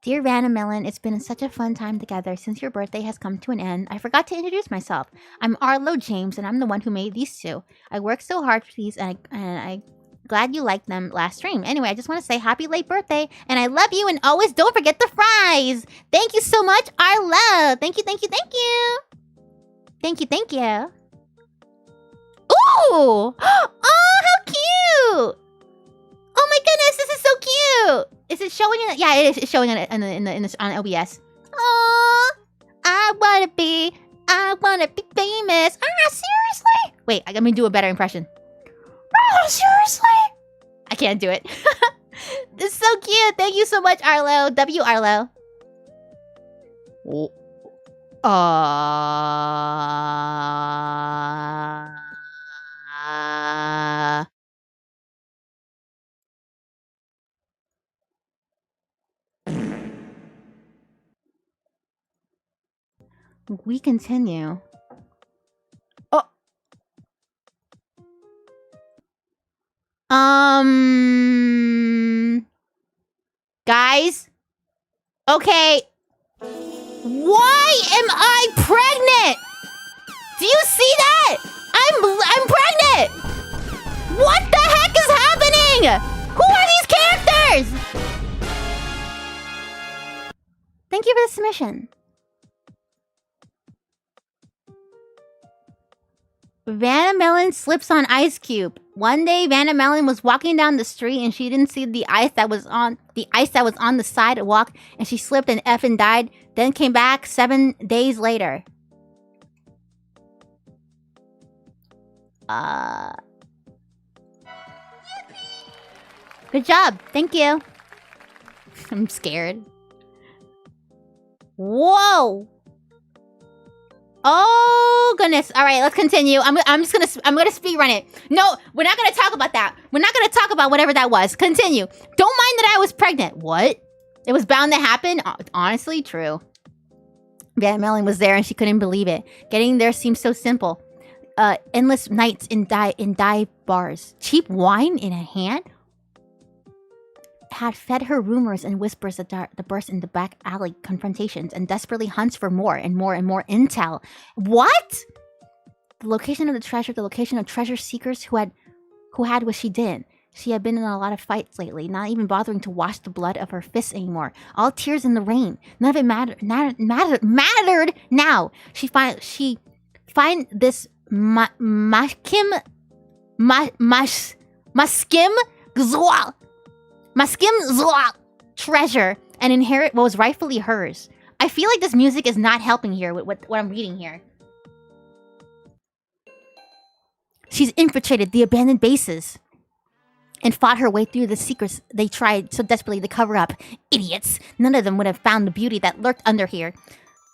Dear Vannamelon, it's been such a fun time together since your birthday has come to an end. I forgot to introduce myself. I'm Arlo James, and I'm the one who made these two. I worked so hard for these, and I glad you liked them last stream. Anyway, I just want to say happy late birthday, and I love you, and always don't forget the fries. Thank you so much, Arlo. Thank you. Thank you. Ooh! Oh, how cute! Oh my goodness, this is so cute! Is it showing it? Yeah, it is. It's showing it on OBS. Oh, I wanna be famous. Seriously? Wait, let me do a better impression. Oh, seriously? I can't do it. This is so cute. Thank you so much, Arlo. W Arlo. Oh. We continue. Oh. Guys. Okay. Why am I pregnant? Do you see that? I'm pregnant. What the heck is happening? Who are these characters? Thank you for the submission. Vannamelon slips on ice cube. One day, Vannamelon was walking down the street and she didn't see the ice that was on the sidewalk, and she slipped and effing died. Then came back 7 days later. Good job. Thank you. I'm scared. Whoa. Oh goodness! All right, let's continue. I'm gonna speed run it. No, we're not gonna talk about that. We're not gonna talk about whatever that was. Continue. Don't mind that I was pregnant. What? It was bound to happen. Honestly, true. Vannamelon was there and she couldn't believe it. Getting there seemed so simple. Endless nights in dive bars. Cheap wine in a hand had fed her rumors and whispers that burst into back alley confrontations and desperately hunts for more and more and more intel. What? The location of the treasure, the location of treasure seekers who had what she didn't. She had been in a lot of fights lately, not even bothering to wash the blood of her fists anymore. All tears in the rain. None of it mattered now. She find this Maskim Xul treasure and inherit what was rightfully hers. I feel like this music is not helping here with what I'm reading here. She's infiltrated the abandoned bases and fought her way through the secrets they tried so desperately to cover up. Idiots. None of them would have found the beauty that lurked under here.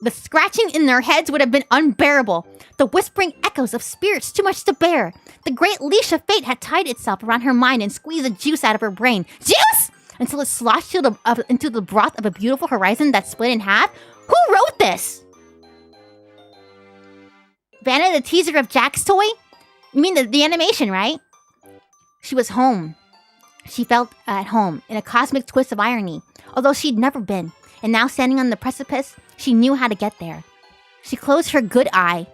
The scratching in their heads would have been unbearable. The whispering echoes of spirits too much to bear. The great leash of fate had tied itself around her mind and squeezed the juice out of her brain. Juice! Until it sloshed into the broth of a beautiful horizon that split in half. Who wrote this? Vanna, the teaser of Jack's toy? You mean the animation, right? She was home. She felt at home in a cosmic twist of irony, although she'd never been. And now standing on the precipice, she knew how to get there. She closed her good eye.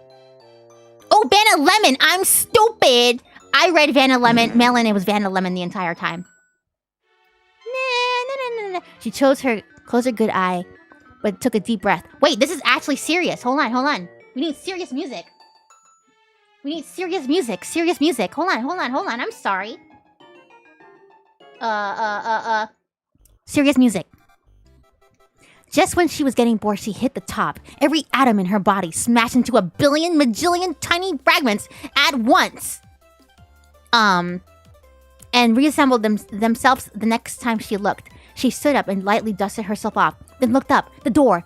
Oh, Vannamelon! I'm stupid! I read Vannamelon. It was Vannamelon the entire time. Nah. She closed her good eye, but took a deep breath. Wait, this is actually serious. Hold on. We need serious music. Serious music. Hold on. I'm sorry. Serious music. Just when she was getting bored, she hit the top. Every atom in her body smashed into a billion, majillion tiny fragments at once. And reassembled themselves the next time she looked. She stood up and lightly dusted herself off, then looked up. The door.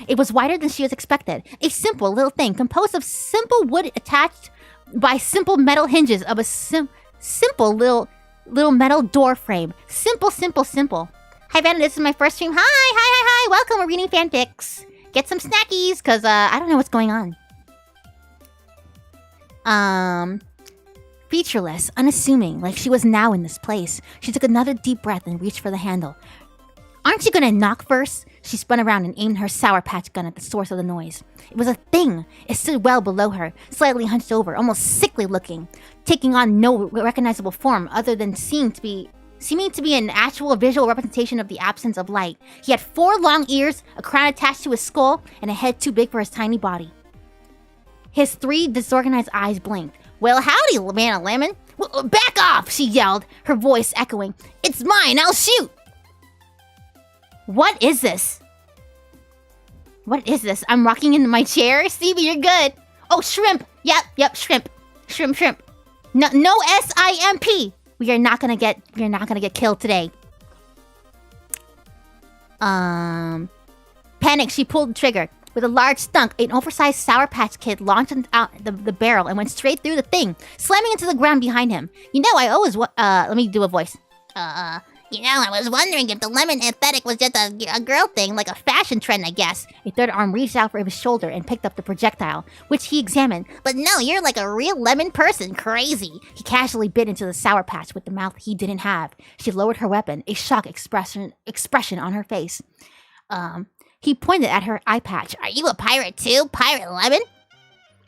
It was wider than she was expected. A simple little thing composed of simple wood attached by simple metal hinges of a simple little metal door frame. Simple. Hi, Vanna, this is my first stream. Hi. Welcome, we're reading fanfics. Get some snackies, because I don't know what's going on. Featureless, unassuming, like she was now in this place. She took another deep breath and reached for the handle. Aren't you gonna knock first? She spun around and aimed her Sour Patch gun at the source of the noise. It was a thing. It stood well below her, slightly hunched over, almost sickly looking, taking on no recognizable form other than seeming to be an actual visual representation of the absence of light. He had 4 long ears, a crown attached to his skull, and a head too big for his tiny body. His 3 disorganized eyes blinked. Well, howdy, Vannamelon. Back off, she yelled, her voice echoing. It's mine, I'll shoot. What is this? I'm rocking in my chair. Stevie, you're good. Oh, shrimp. Yep, shrimp. Shrimp. No S-I-M-P. You're not gonna get killed today. Panicked, she pulled the trigger. With a large thunk, an oversized Sour Patch Kid launched out the barrel and went straight through the thing, slamming into the ground behind him. I always let me do a voice. I was wondering if the lemon aesthetic was just a girl thing, like a fashion trend, I guess. A third arm reached out for his shoulder and picked up the projectile, which he examined. But no, you're like a real lemon person, crazy. He casually bit into the Sour Patch with the mouth he didn't have. She lowered her weapon, a shocked expression on her face. He pointed at her eye patch. Are you a pirate too, Pirate Lemon?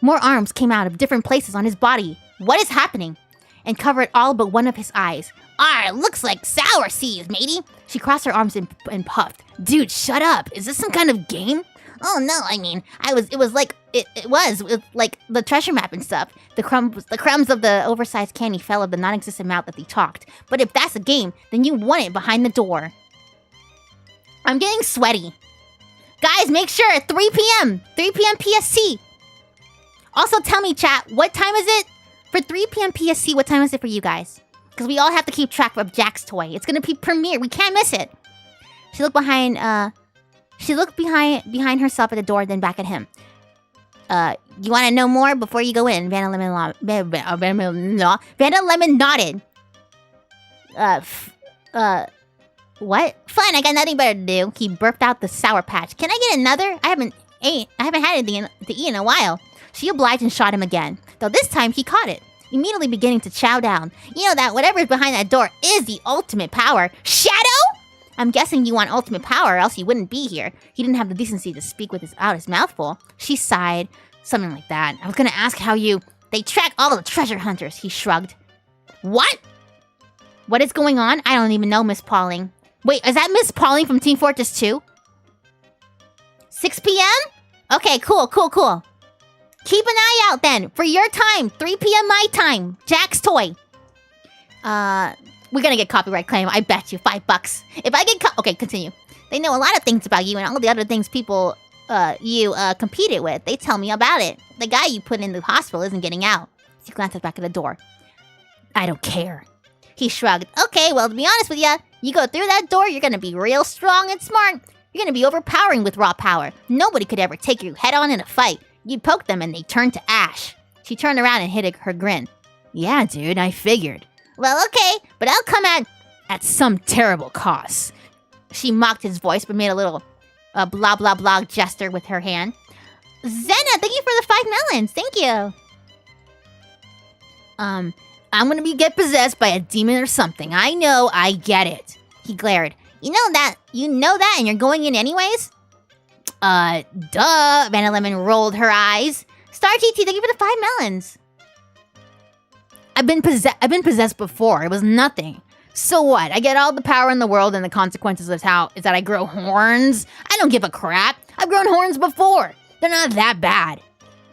More arms came out of different places on his body. What is happening? And covered all but one of his eyes. Looks like sour seas, matey. She crossed her arms and puffed. Dude, shut up. Is this some kind of game? Oh no, it was like the treasure map and stuff. The crumbs of the oversized candy fell of the non-existent mouth that they talked. But if that's a game, then you won it behind the door. I'm getting sweaty. Guys, make sure 3 p.m. PST. Also, tell me, chat, what time is it? For 3 p.m. PST, what time is it for you guys? Because we all have to keep track of Jack's toy. It's gonna be premiere. We can't miss it. She looked behind herself at the door, then back at him. You want to know more before you go in? Vannamelon nodded. What? Fine, I got nothing better to do. He burped out the Sour Patch. Can I get another? I haven't had anything to eat in a while. She obliged and shot him again, though this time he caught it, immediately beginning to chow down. You know that whatever's behind that door is the ultimate power. Shadow? I'm guessing you want ultimate power, or else you wouldn't be here. He didn't have the decency to speak with his mouth full. She sighed. Something like that. I was gonna ask how you... They track all the treasure hunters, he shrugged. What? What is going on? I don't even know, Miss Pauling. Wait, is that Miss Pauling from Team Fortress 2? 6 p.m.? Okay, cool. Keep an eye out then, for your time, 3 p.m. my time. Jack's toy. We're gonna get copyright claim, I bet you, $5. If I get okay, continue. They know a lot of things about you and all the other things people, you competed with. They tell me about it. The guy you put in the hospital isn't getting out. She glanced back at the door. I don't care. He shrugged. Okay, well, to be honest with ya, you go through that door, you're gonna be real strong and smart. You're gonna be overpowering with raw power. Nobody could ever take you head on in a fight. You'd poke them and they turn to ash. She turned around and hid her grin. Yeah, dude, I figured. Well, okay, but I'll come at some terrible cost. She mocked his voice, but made a little blah blah blah gesture with her hand. Zenna, thank you for the 5 melons. Thank you. I'm gonna get possessed by a demon or something. I know, I get it. He glared. You know that, and you're going in anyways? Duh. Vannamelon rolled her eyes. Starchy Thank you for the 5 melons. I've been possessed before. It was nothing. So what? I get all the power in the world, and the consequences is that I grow horns. I don't give a crap. I've grown horns before. They're not that bad.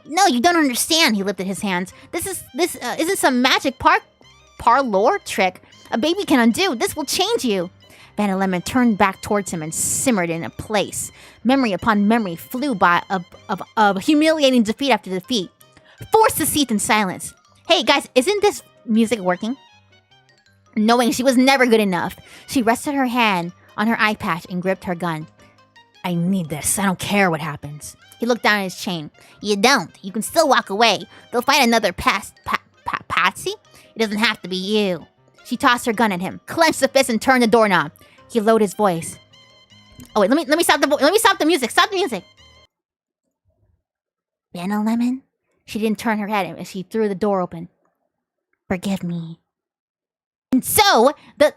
No, you don't understand. He lifted his hands. This isn't some magic parlor trick a baby can undo. This will change you. Vannamelon turned back towards him and simmered in a place. Memory upon memory flew by of humiliating defeat after defeat. Forced to seat in silence. Hey guys, isn't this music working? Knowing she was never good enough, she rested her hand on her eye patch and gripped her gun. I need this. I don't care what happens. He looked down at his chain. You don't. You can still walk away. They'll find another patsy. It doesn't have to be you. She tossed her gun at him, clenched the fist, and turned the doorknob. He lowered his voice. Oh wait, let me stop the music. Stop the music. Vannamelon? She didn't turn her head as she threw the door open. Forgive me. And so, the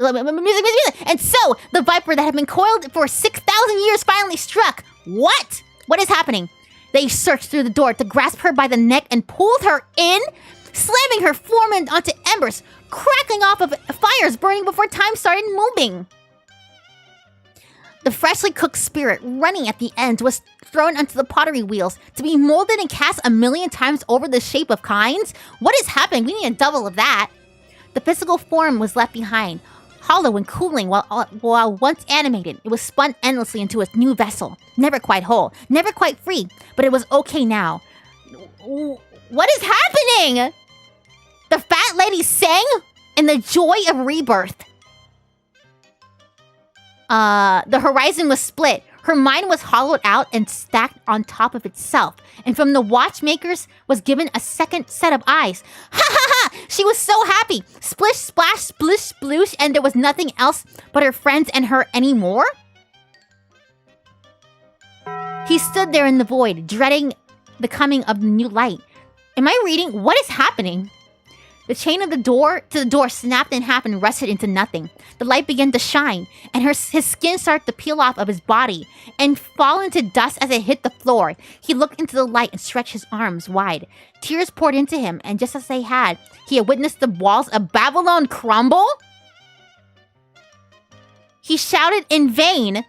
viper that had been coiled for 6,000 years finally struck. What? What is happening? They searched through the door to grasp her by the neck and pulled her in, slamming her form onto embers, crackling off of fires burning before time started moving. The freshly cooked spirit running at the ends was thrown onto the pottery wheels to be molded and cast 1,000,000 times over the shape of kinds. What is happening? We need a double of that. The physical form was left behind, hollow and cooling while once animated. It was spun endlessly into its new vessel. Never quite whole, never quite free, but it was okay now. What is happening? The fat lady sang in the joy of rebirth. The horizon was split. Her mind was hollowed out and stacked on top of itself. And from the watchmakers was given a second set of eyes. Ha ha ha! She was so happy. Splish, splash, splish, sploosh, and there was nothing else but her friends and her anymore. He stood there in the void, dreading the coming of the new light. Am I reading? What is happening? The chain of the door snapped in half and rusted into nothing. The light began to shine, and his skin started to peel off of his body and fall into dust as it hit the floor. He looked into the light and stretched his arms wide. Tears poured into him, and just as he had witnessed the walls of Babylon crumble. He shouted in vain,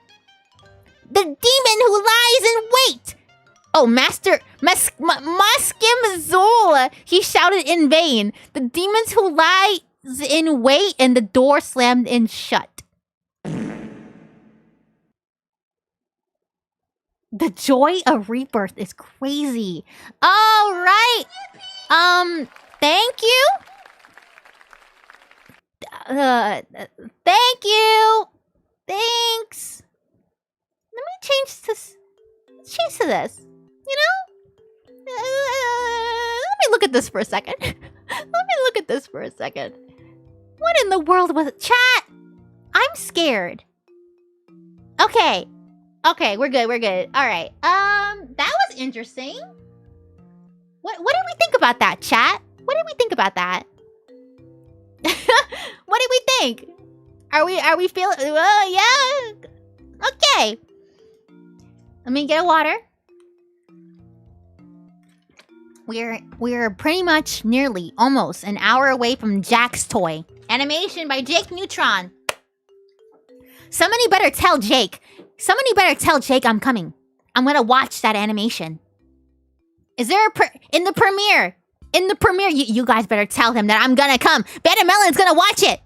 "The demon who lies in wait!" Oh, Maskim Xul! He shouted in vain. The demons who lie in wait, and the door slammed in shut. The joy of rebirth is crazy. All right. Thank you. Thank you. Thanks. Let me change this. Let's change to this. You know? Let me look at this for a second. What in the world was it? Chat! I'm scared. Okay. Okay, we're good. Alright. That was interesting. What did we think about that, chat? What did we think about that? What did we think? Are we feeling... yeah. Okay. Let me get a water. We're pretty much nearly almost an hour away from Jack's toy. Animation by Jake Neutron. Somebody better tell Jake I'm coming. I'm gonna watch that animation. Is there in the premiere, you guys better tell him that I'm gonna come. Vannamelon's gonna watch it.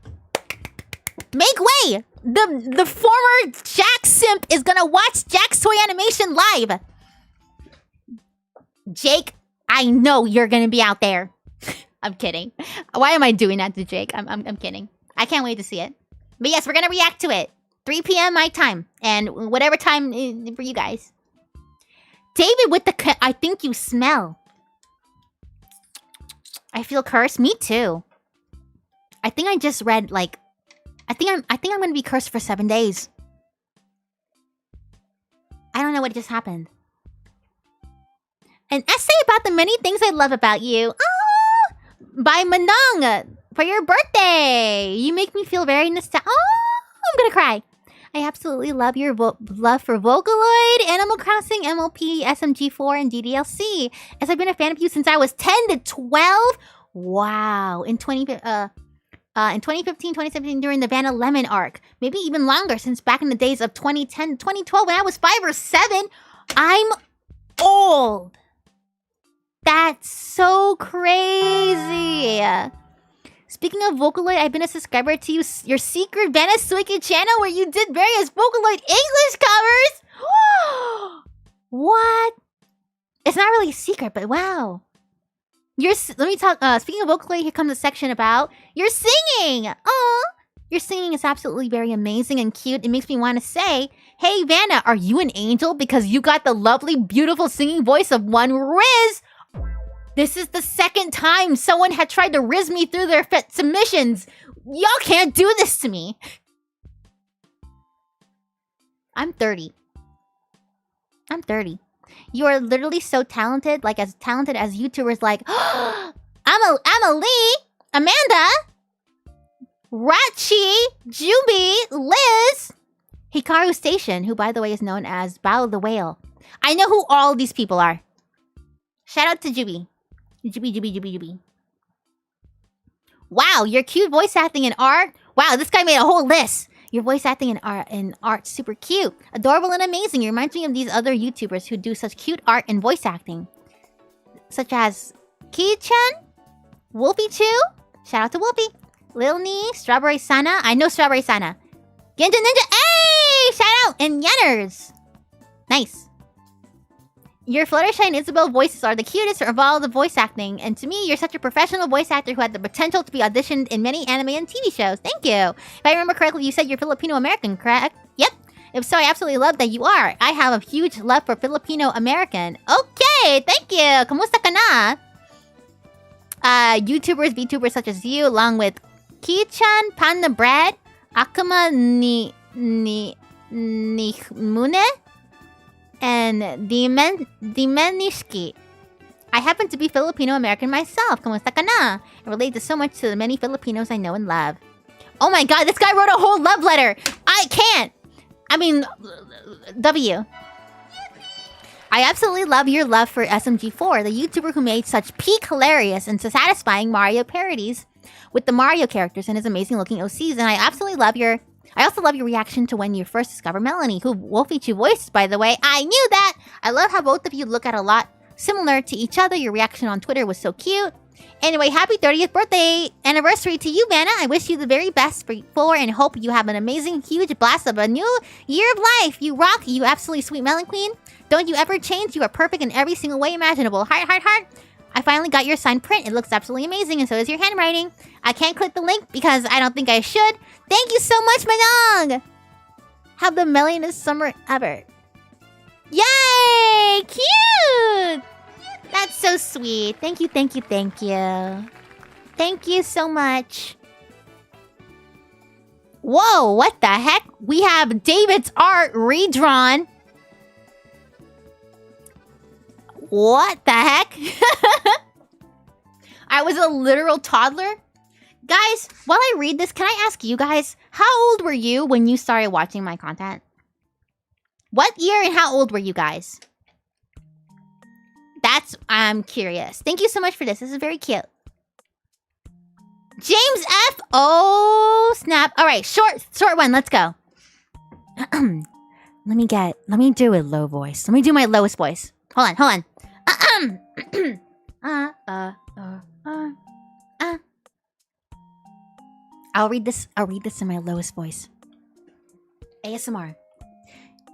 Make way. The former Jack simp is gonna watch Jack's toy animation live. Jake, I know you're gonna be out there. I'm kidding. Why am I doing that to Jake? I'm kidding. I can't wait to see it. But yes, we're gonna react to it. 3 p.m. my time. And whatever time for you guys. David with the I think you smell. I feel cursed. Me too. I think I just read like I think I'm gonna be cursed for 7 days. I don't know what just happened. An essay about the many things I love about you. Oh, by Manong. for your birthday. You make me feel very nostalgic. Oh, I'm gonna cry. I absolutely love your love for Vocaloid, Animal Crossing, MLP, SMG4, and DDLC. As I've been a fan of you since I was 10 to 12. Wow. In 2015, 2017, during the Vannamelon arc. Maybe even longer, since back in the days of 2010, 2012, when I was 5 or 7. I'm old. That's so crazy. Speaking of Vocaloid, I've been a subscriber to your secret Vanna Wicked channel where you did various Vocaloid English covers. What? It's not really a secret, but wow. Let me talk. Speaking of Vocaloid, here comes a section about your singing. Oh, your singing is absolutely very amazing and cute. It makes me want to say, hey, Vanna, are you an angel? Because you got the lovely, beautiful singing voice of one Riz. This is the second time someone had tried to Riz me through their submissions. Y'all can't do this to me. I'm 30. I'm 30. You are literally so talented, like as talented as YouTubers like Emily, Amanda, Ratchi, Juby, Liz, Hikaru Station, who by the way is known as Bow the Whale. I know who all these people are. Shout out to Juby. Juby. Wow, your cute voice acting in art. Wow, this guy made a whole list. Your voice acting in art, super cute, adorable, and amazing. You remind me of these other YouTubers who do such cute art and voice acting, such as Ki-chan, Wolfie Chew. Shout out to Wolfie, Lil Nee, Strawberry Sana. I know Strawberry Sana. Genja Ninja. Hey, shout out, and Yenners. Nice. Your Fluttershy and Isabel voices are the cutest of all the voice acting, and to me, you're such a professional voice actor who had the potential to be auditioned in many anime and TV shows. Thank you. If I remember correctly, you said you're Filipino-American, correct? Yep. If so, I absolutely love that you are. I have a huge love for Filipino-American. Okay, thank you. Kamusta ka na? YouTubers, VTubers such as you, along with Ki-chan, Panda Bread, Akuma Mune, and Dimenishki. I happen to be Filipino-American myself. Kamusta ka na? I relate to so much to the many Filipinos I know and love. Oh my god, this guy wrote a whole love letter! I can't! I mean, W. I absolutely love your love for SMG4, the YouTuber who made such peak hilarious and satisfying Mario parodies with the Mario characters and his amazing looking OCs, and I also love your reaction to when you first discovered Melanie, who Wolfie Chu voiced, by the way. I knew that! I love how both of you look at a lot similar to each other. Your reaction on Twitter was so cute. Anyway, happy 30th birthday anniversary to you, Vanna. I wish you the very best for and hope you have an amazing, huge blast of a new year of life. You rock, you absolutely sweet Melon Queen. Don't you ever change. You are perfect in every single way imaginable. Heart, heart, heart. I finally got your signed print. It looks absolutely amazing, and so is your handwriting. I can't click the link because I don't think I should. Thank you so much, my dog! Have the melliest summer ever. Yay! Cute! That's so sweet. Thank you, thank you, thank you. Thank you so much. Whoa, what the heck? We have David's art redrawn. What the heck? I was a literal toddler. Guys, while I read this, can I ask you guys, how old were you when you started watching my content? What year and how old were you guys? I'm curious. Thank you so much for this. This is very cute. James F. Oh, snap. All right, short one. Let's go. Let me do a low voice. Let me do my lowest voice. Hold on. I'll read this in my lowest voice. ASMR.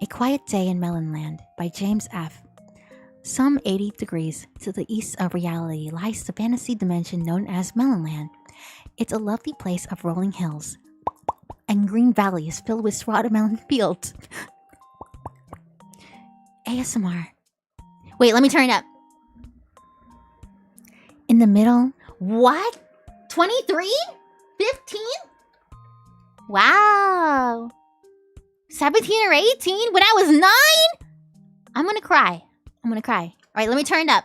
A Quiet Day in Melonland by James F. Some 80 degrees to the east of reality lies the fantasy dimension known as Melonland. It's a lovely place of rolling hills and green valleys filled with watermelon fields. ASMR. Wait, let me turn it up. In the middle. What? 23? 15? Wow. 17 or 18? When I was 9? I'm gonna cry. Alright, let me turn it up.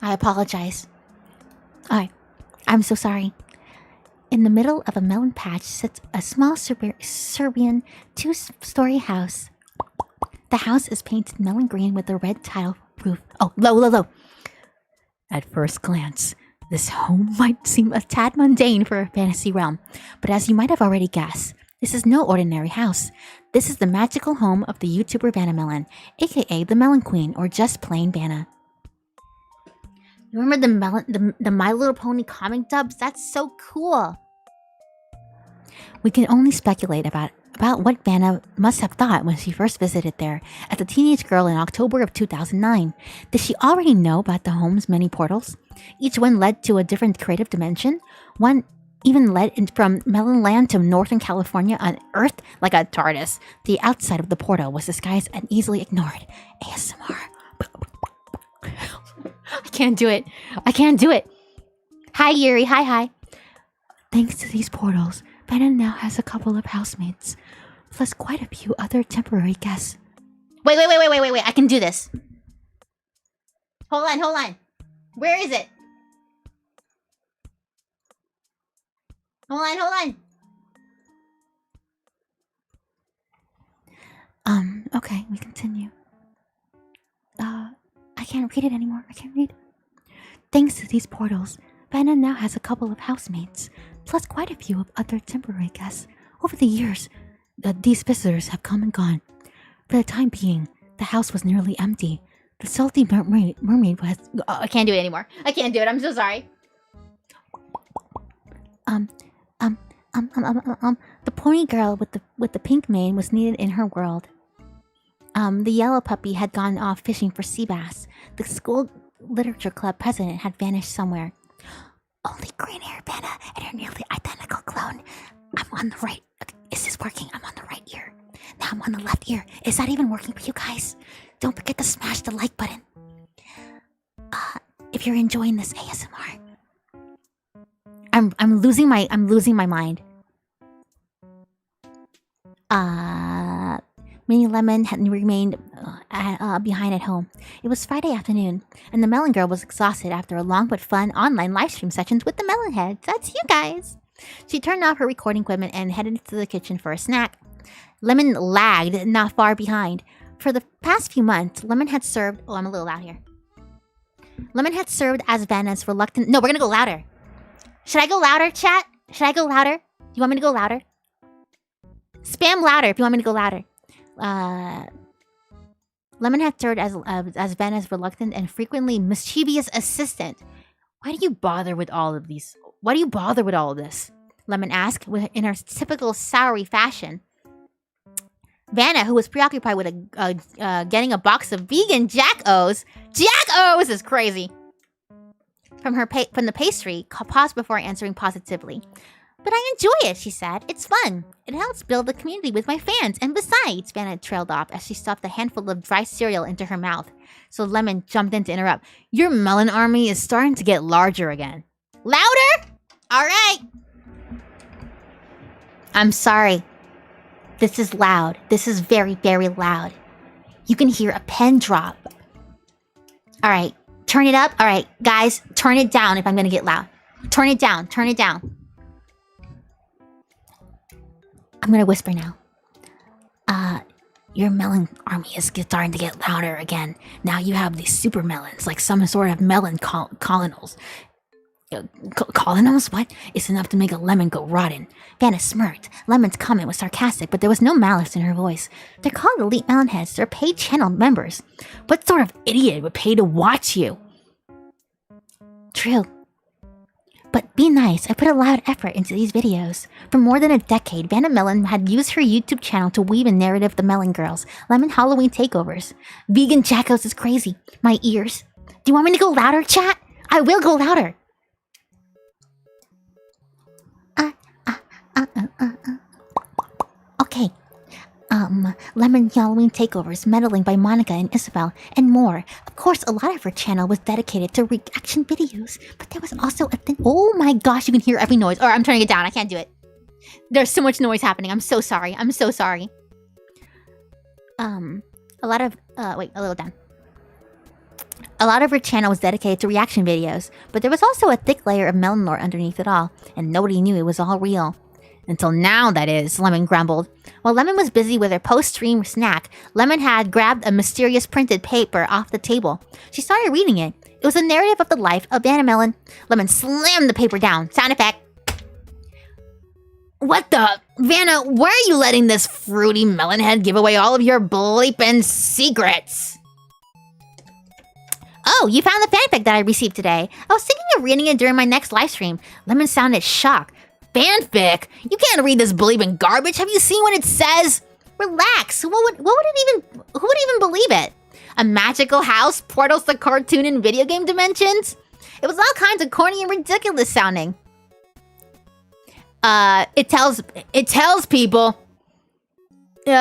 I apologize. Alright. I'm so sorry. In the middle of a melon patch sits a small Serbian two-story house. The house is painted melon green with a red tile roof. Oh, low. At first glance, this home might seem a tad mundane for a fantasy realm, but as you might have already guessed, this is no ordinary house. This is the magical home of the YouTuber Vannamelon, aka the Melon Queen, or just plain Vanna. You remember the My Little Pony comic dubs? That's so cool. We can only speculate about what Vanna must have thought when she first visited there as a teenage girl in October of 2009. Did she already know about the home's many portals? Each one led to a different creative dimension. One even led from Melonland to Northern California on Earth like a TARDIS. The outside of the portal was disguised and easily ignored. ASMR. I can't do it. Hi, Yuri. Hi. Thanks to these portals, Vanna now has a couple of housemates, plus quite a few other temporary guests. Wait. I can do this. Hold on. Where is it? Hold on. Okay, we continue. I can't read it anymore. Thanks to these portals, Vanna now has a couple of housemates, plus quite a few of other temporary guests. Over the years, these visitors have come and gone. For the time being, the house was nearly empty. The salty mermaid was... Oh, I can't do it anymore. I can't do it. I'm so sorry. The pony girl with the pink mane was needed in her world. The yellow puppy had gone off fishing for sea bass. The school literature club president had vanished somewhere. Only green-haired Vanna and her nearly identical clone. I'm on the right. Is this working? I'm on the right ear. Now I'm on the left ear. Is that even working for you guys? Don't forget to smash the like button. If you're enjoying this ASMR, I'm losing my mind. Minnie Lemon had remained behind at home. It was Friday afternoon, and the Melon Girl was exhausted after a long but fun online livestream sessions with the Melon Heads. That's you guys. She turned off her recording equipment and headed to the kitchen for a snack. Lemon lagged not far behind. For the past few months, Lemon had served... Oh, I'm a little loud here. Lemon had served as Vanna's reluctant... No, we're gonna go louder. Should I go louder, chat? Should I go louder? You want me to go louder? Spam louder if you want me to go louder. Lemon had served as Vanna's reluctant and frequently mischievous assistant. Why do you bother with all of these? Why do you bother with all of this? Lemon asked in her typical soury fashion. Vanna, who was preoccupied with getting a box of vegan Jack-O's. Jack-O's is crazy. From the pastry, paused before answering positively. But I enjoy it, she said. It's fun. It helps build the community with my fans. And besides, Vanna trailed off as she stuffed a handful of dry cereal into her mouth. So Lemon jumped in to interrupt. Your melon army is starting to get larger again. Louder? All right. I'm sorry. This is loud. This is very, very loud. You can hear a pen drop. All right. Turn it up. All right, guys, turn it down if I'm going to get loud. Turn it down. Turn it down. I'm going to whisper now. Your melon army is starting to get louder again. Now you have these super melons, like some sort of melon colonels. Colonels? What? It's enough to make a lemon go rotten. Vanna smirked. Lemon's comment was sarcastic, but there was no malice in her voice. They're called Elite Melon Heads. They're paid channel members. What sort of idiot would pay to watch you? True. But be nice. I put a lot of effort into these videos. For more than a decade, Vannamelon had used her YouTube channel to weave a narrative of the Melon Girls, Lemon Halloween takeovers. Vegan Jackos is crazy. My ears. Do you want me to go louder, chat? I will go louder. Okay. Lemon Halloween takeovers, meddling by Monica and Isabel, and more. Of course, a lot of her channel was dedicated to reaction videos, but there was also a thing. Oh my gosh, you can hear every noise. Or I'm turning it down. I can't do it. There's so much noise happening. I'm so sorry. I'm so sorry. A little down. A lot of her channel was dedicated to reaction videos, but there was also a thick layer of melon lore underneath it all, and nobody knew it was all real. Until now, that is, Lemon grumbled. While Lemon was busy with her post-stream snack, Lemon had grabbed a mysterious printed paper off the table. She started reading it. It was a narrative of the life of Vannamelon. Lemon slammed the paper down. Sound effect. What the? Vanna, why are you letting this fruity melon head give away all of your bleeping secrets? Oh, you found the fanfic that I received today. I was thinking of reading it during my next livestream. Lemon sounded shocked. Fanfic? You can't read this bleeping garbage. Have you seen what it says? Relax. Who would even believe it? A magical house, portals to cartoon and video game dimensions? It was all kinds of corny and ridiculous sounding. It tells people. Where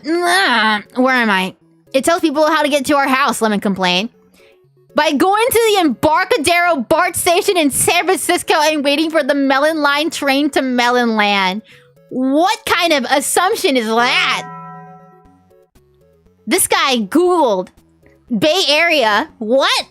am I? It tells people how to get to our house, Lemon complained. By going to the Embarcadero BART station in San Francisco and waiting for the Melon Line train to Melonland. What kind of assumption is that? This guy Googled Bay Area. What?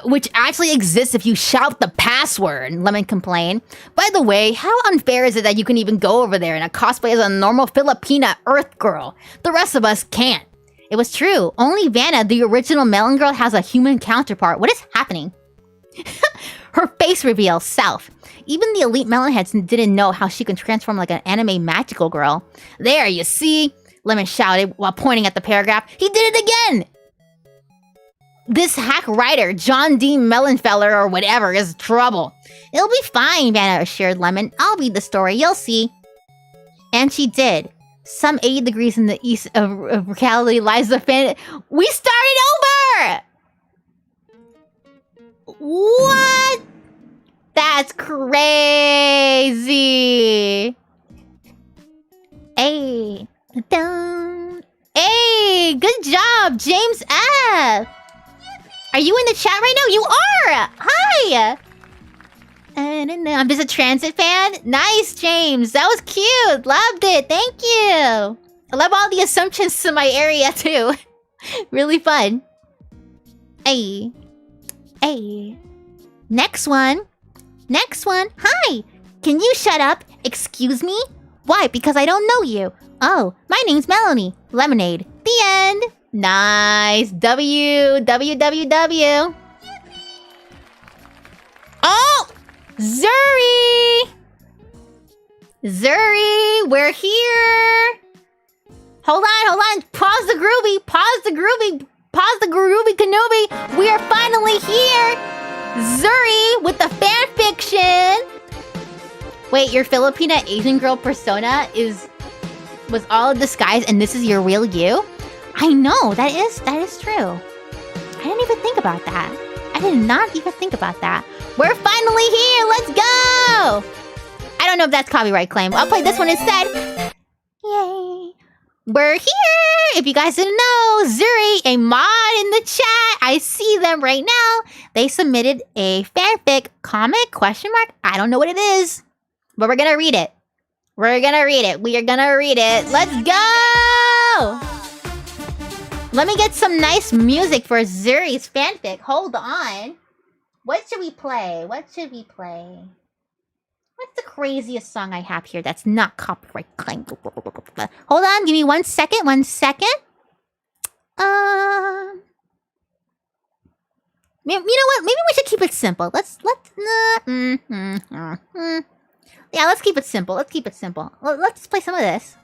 Which actually exists if you shout the password, Lemon complained. By the way, how unfair is it that you can even go over there in a cosplay as a normal Filipina Earth girl? The rest of us can't. It was true. Only Vanna, the original Melon girl, has a human counterpart. What is happening? Her face reveal, self. Even the elite melonheads didn't know how she can transform like an anime magical girl. There, you see? Lemon shouted while pointing at the paragraph. He did it again! This hack writer, John D. Melonfeller or whatever, is trouble. It'll be fine, Vanna assured Lemon. I'll read the story, you'll see. And she did. Some 80 degrees in the east of reality lies the fan. We started over! What? That's crazy. Hey, down. Hey, good job, James F. Are you in the chat right now? You are. Hi. I'm just a transit fan. Nice, James. That was cute. Loved it. Thank you. I love all the assumptions to my area too. Really fun. Hey. Hey. Next one. Next one. Hi. Can you shut up? Excuse me? Why? Because I don't know you. Oh, my name's Melanie. Lemonade. The end. Nice. W. Oh! Zuri! Zuri, we're here! Hold on. Pause the groovy Kenobi. We are finally here! Zuri with the fanfiction! Wait, your Filipina Asian girl persona was all a disguise and this is your real you? I know, that is true. I didn't even think about that. I did not even think about that. We're finally here! Let's go! I don't know if that's copyright claim. I'll play this one instead. Yay. We're here! If you guys didn't know, Zuri, a mod in the chat. I see them right now. They submitted a fanfic comic question mark. I don't know what it is, but we're gonna read it. We are gonna read it. Let's go! Let me get some nice music for Zuri's fanfic. Hold on. What should we play? What's the craziest song I have here that's not copyright claimed? Hold on, give me 1 second. Maybe you know what? Maybe we should keep it simple. Let's keep it simple. Let's play some of this.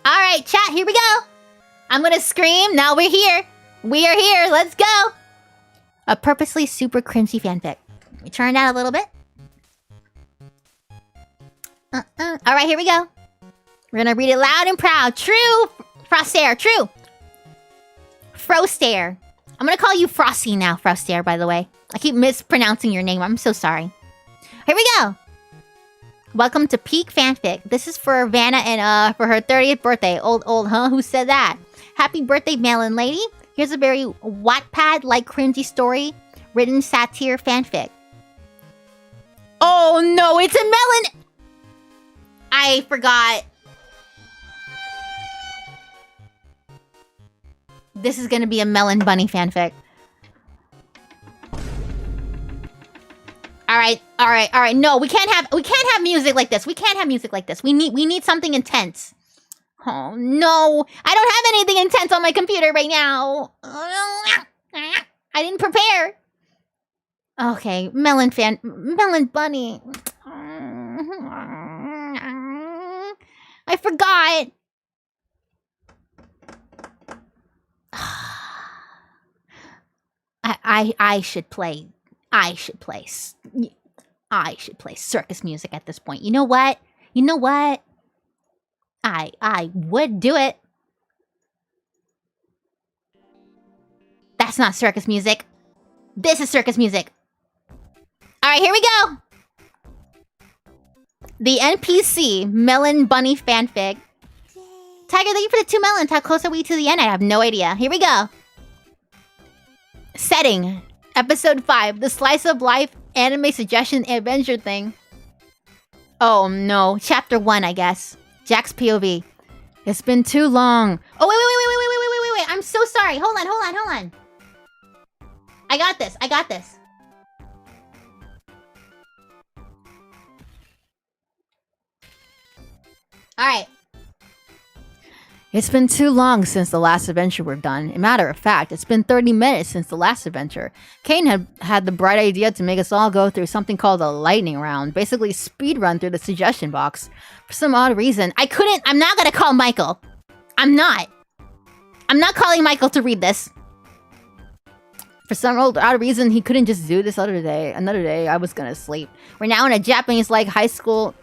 All right, chat, here we go. I'm gonna scream. Now we're here. We are here. Let's go. A purposely super cringy fanfic. Let me turn it down a little bit. All right, here we go. We're gonna read it loud and proud. True, Frostair. True. Frostair. I'm gonna call you Frosty now, Frostair, by the way. I keep mispronouncing your name. I'm so sorry. Here we go. Welcome to Peak Fanfic. This is for Vanna and for her 30th birthday. Old, huh? Who said that? Happy birthday, Melon Lady. Here's a very Wattpad-like cringy story, written satire fanfic. Oh no, it's a melon! I forgot. This is gonna be a Melonbunny fanfic. All right. No, we can't have music like this. We can't have music like this. We need something intense. Oh no, I don't have anything intense on my computer right now. I didn't prepare. Okay, Melonbunny. I forgot. I should play circus music at this point. You know what? I would do it. That's not circus music. This is circus music. All right, here we go. The NPC Melonbunny fanfic. Tiger, thank you for the 2 melons. How close are we to the end? I have no idea. Here we go. Setting. Episode 5. The slice of life anime suggestion adventure thing. Oh no. Chapter 1, I guess. Jack's POV. It's been too long. Oh, wait. I'm so sorry. Hold on. I got this. All right. It's been too long since the last adventure we've done. A matter of fact, it's been 30 minutes since the last adventure. Kane had the bright idea to make us all go through something called a lightning round. Basically, speed run through the suggestion box. For some odd reason, I'm not gonna call Michael. I'm not calling Michael to read this. For some odd reason, he couldn't just do this another day. I was gonna sleep. We're now in a Japanese-like high school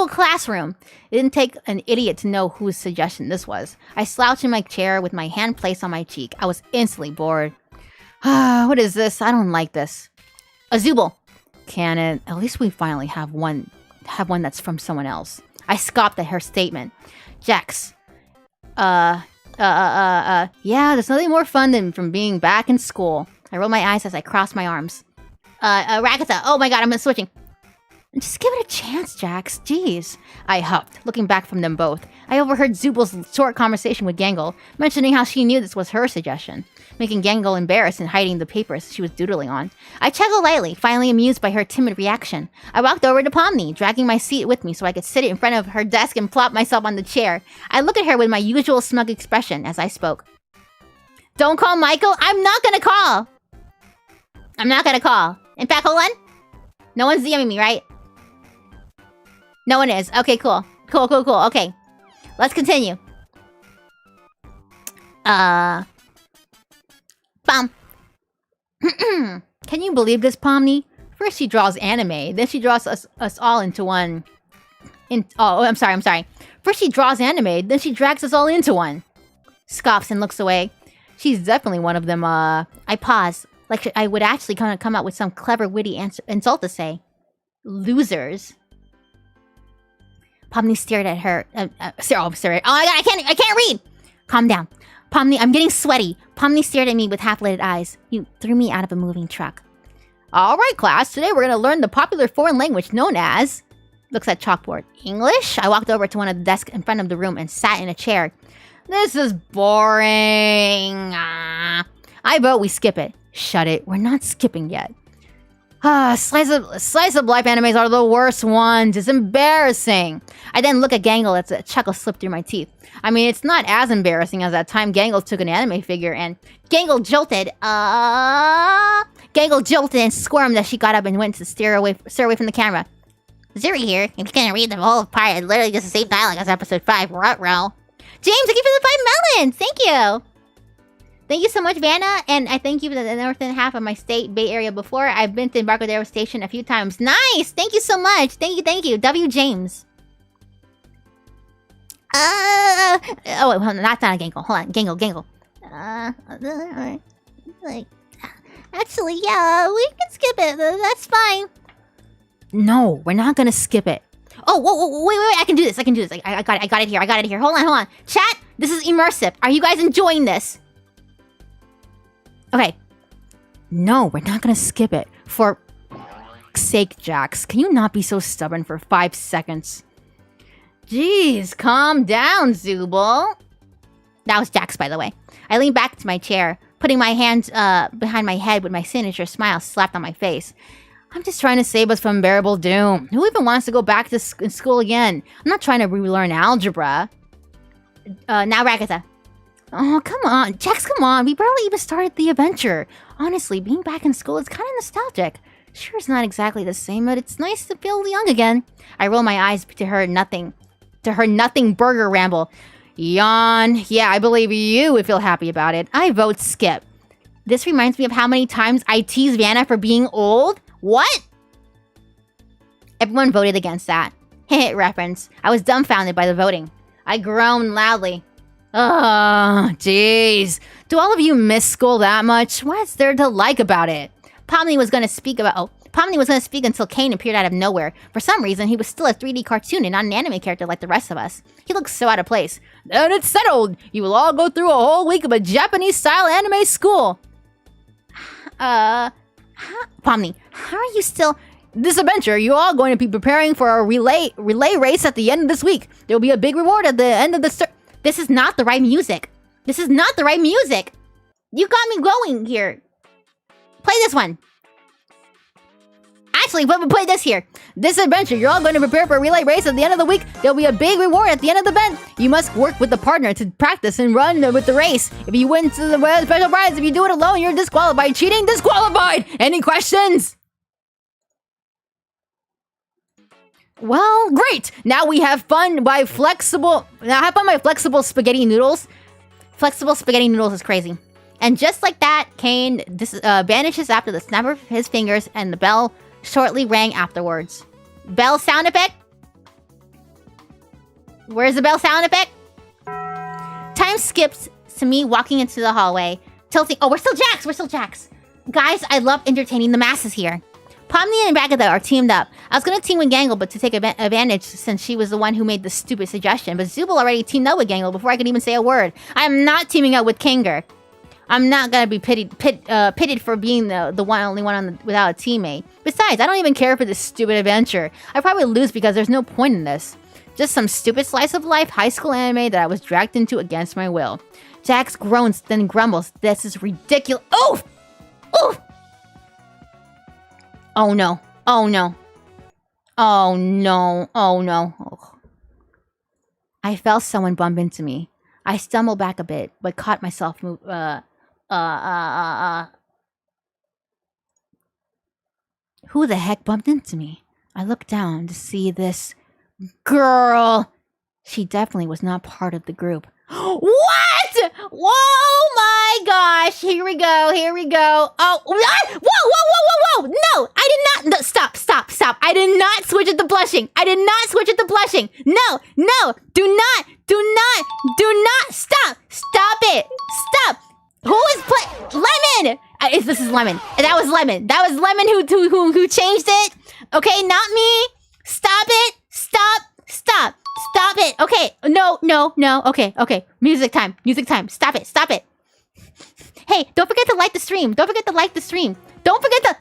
classroom. It didn't take an idiot to know whose suggestion this was. I slouched in my chair with my hand placed on my cheek. I was instantly bored. What is this? I don't like this. Azubal. Can it? At least we finally have one that's from someone else. I scoffed at her statement. Jax. Yeah, there's nothing more fun than from being back in school. I rolled my eyes as I crossed my arms. Rakata. Oh my god, I'm switching. Just give it a chance, Jax. Jeez. I huffed, looking back from them both. I overheard Zubal's short conversation with Gangle, mentioning how she knew this was her suggestion, making Gangle embarrassed and hiding the papers she was doodling on. I chuckled lightly, finally amused by her timid reaction. I walked over to Pomni, dragging my seat with me so I could sit in front of her desk and plop myself on the chair. I looked at her with my usual smug expression as I spoke. Don't call Michael. I'm not gonna call. In fact, hold on. No one's DMing me, right? No one is. Okay, cool. Okay. Let's continue. Bum. Can you believe this, Pomni? First she draws anime, then she draws us all into one. I'm sorry. First she draws anime, then she drags us all into one. Scoffs and looks away. She's definitely one of them. I pause, like I would actually come up with some clever, witty insult to say. Losers. Pomni stared at her. Sorry. Oh my god, I can't read! Calm down. Pomni, I'm getting sweaty. Pomni stared at me with half-lidded eyes. You threw me out of a moving truck. Alright, class. Today we're gonna learn the popular foreign language known as... Looks at chalkboard. English? I walked over to one of the desks in front of the room and sat in a chair. This is boring. I vote we skip it. Shut it. We're not skipping yet. Slice of life animes are the worst ones. It's embarrassing. I then look at Gangle as a chuckle slipped through my teeth. I mean, it's not as embarrassing as that time Gangle took an anime figure and Gangle jolted and squirmed as she got up and went to stare away from the camera. Zuri here. If you can't read the whole part, it's literally just the same dialogue as episode 5. Ruh-roh. James, thank you for the 5 melons. Thank you. Thank you so much, Vanna, and I thank you for the northern half of my state, Bay Area, before. I've been to Embarcadero Station a few times. Nice! Thank you so much. Thank you. W. James. Oh, wait, hold on. That's not a Gangle. Hold on. Gangle. Actually, yeah, we can skip it. That's fine. No, we're not gonna skip it. Oh, whoa, wait. I can do this. I got it here. Hold on. Chat, this is immersive. Are you guys enjoying this? Okay. No, we're not gonna skip it. For sake, Jax, can you not be so stubborn for 5 seconds? Jeez, calm down, Zubal. That was Jax, by the way. I leaned back to my chair, putting my hands behind my head with my signature smile slapped on my face. I'm just trying to save us from unbearable doom. Who even wants to go back to school again? I'm not trying to relearn algebra. Now Ragatha. Oh, come on. Jax, come on. We barely even started the adventure. Honestly, being back in school is kind of nostalgic. Sure, it's not exactly the same, but it's nice to feel young again. I roll my eyes to her nothing burger ramble. Yawn. Yeah, I believe you would feel happy about it. I vote skip. This reminds me of how many times I tease Vanna for being old. What? Everyone voted against that. Heh, reference. I was dumbfounded by the voting. I groaned loudly. Oh, jeez. Do all of you miss school that much? What's there to like about it? Pomni was going to speak until Kane appeared out of nowhere. For some reason, he was still a 3D cartoon and not an anime character like the rest of us. He looked so out of place. Then it's settled. You will all go through a whole week of a Japanese-style anime school. Pomni, how are you still... This adventure, you're all going to be preparing for a relay race at the end of this week. There will be a big reward at the end of the... This is not the right music. This is not the right music. You got me going here. Play this one. Actually, play this here. This adventure, you're all going to prepare for a relay race at the end of the week. There'll be a big reward at the end of the event. You must work with a partner to practice and run with the race. If you win to the special prize, if you do it alone, you're disqualified. Cheating, disqualified. Any questions? Well, great. Now we have fun by flexible spaghetti noodles. Flexible spaghetti noodles is crazy. And just like that, Kane vanishes after the snap of his fingers, and the bell shortly rang afterwards. Bell sound effect? Where's the bell sound effect? Time skips to me walking into the hallway, tilting. Oh, we're still Jax. Guys, I love entertaining the masses here. Pomni and Ragatha are teamed up. I was gonna team with Gangle, but to take advantage since she was the one who made the stupid suggestion. But Zubul already teamed up with Gangle before I could even say a word. I am not teaming up with Kanger. I'm not gonna be pitted for being the only one without a teammate. Besides, I don't even care for this stupid adventure. I probably lose because there's no point in this. Just some stupid slice of life high school anime that I was dragged into against my will. Jax groans, then grumbles. This is ridiculous. Oof! Oof! Oh no. Oh no. Oh no. Oh no. Oh. I felt someone bump into me. I stumbled back a bit, but caught myself Who the heck bumped into me? I looked down to see this girl. She definitely was not part of the group. What? Whoa, my gosh. Here we go. Oh, whoa. No, I did not. No, stop. I did not switch it to blushing. No. Do not. Stop it. Stop. Who is Lemon? This is Lemon. That was Lemon. Who changed it. Okay, not me. Stop it. Stop it. Okay. No. Okay. Music time. Stop it. Hey, don't forget to like the stream. Don't forget to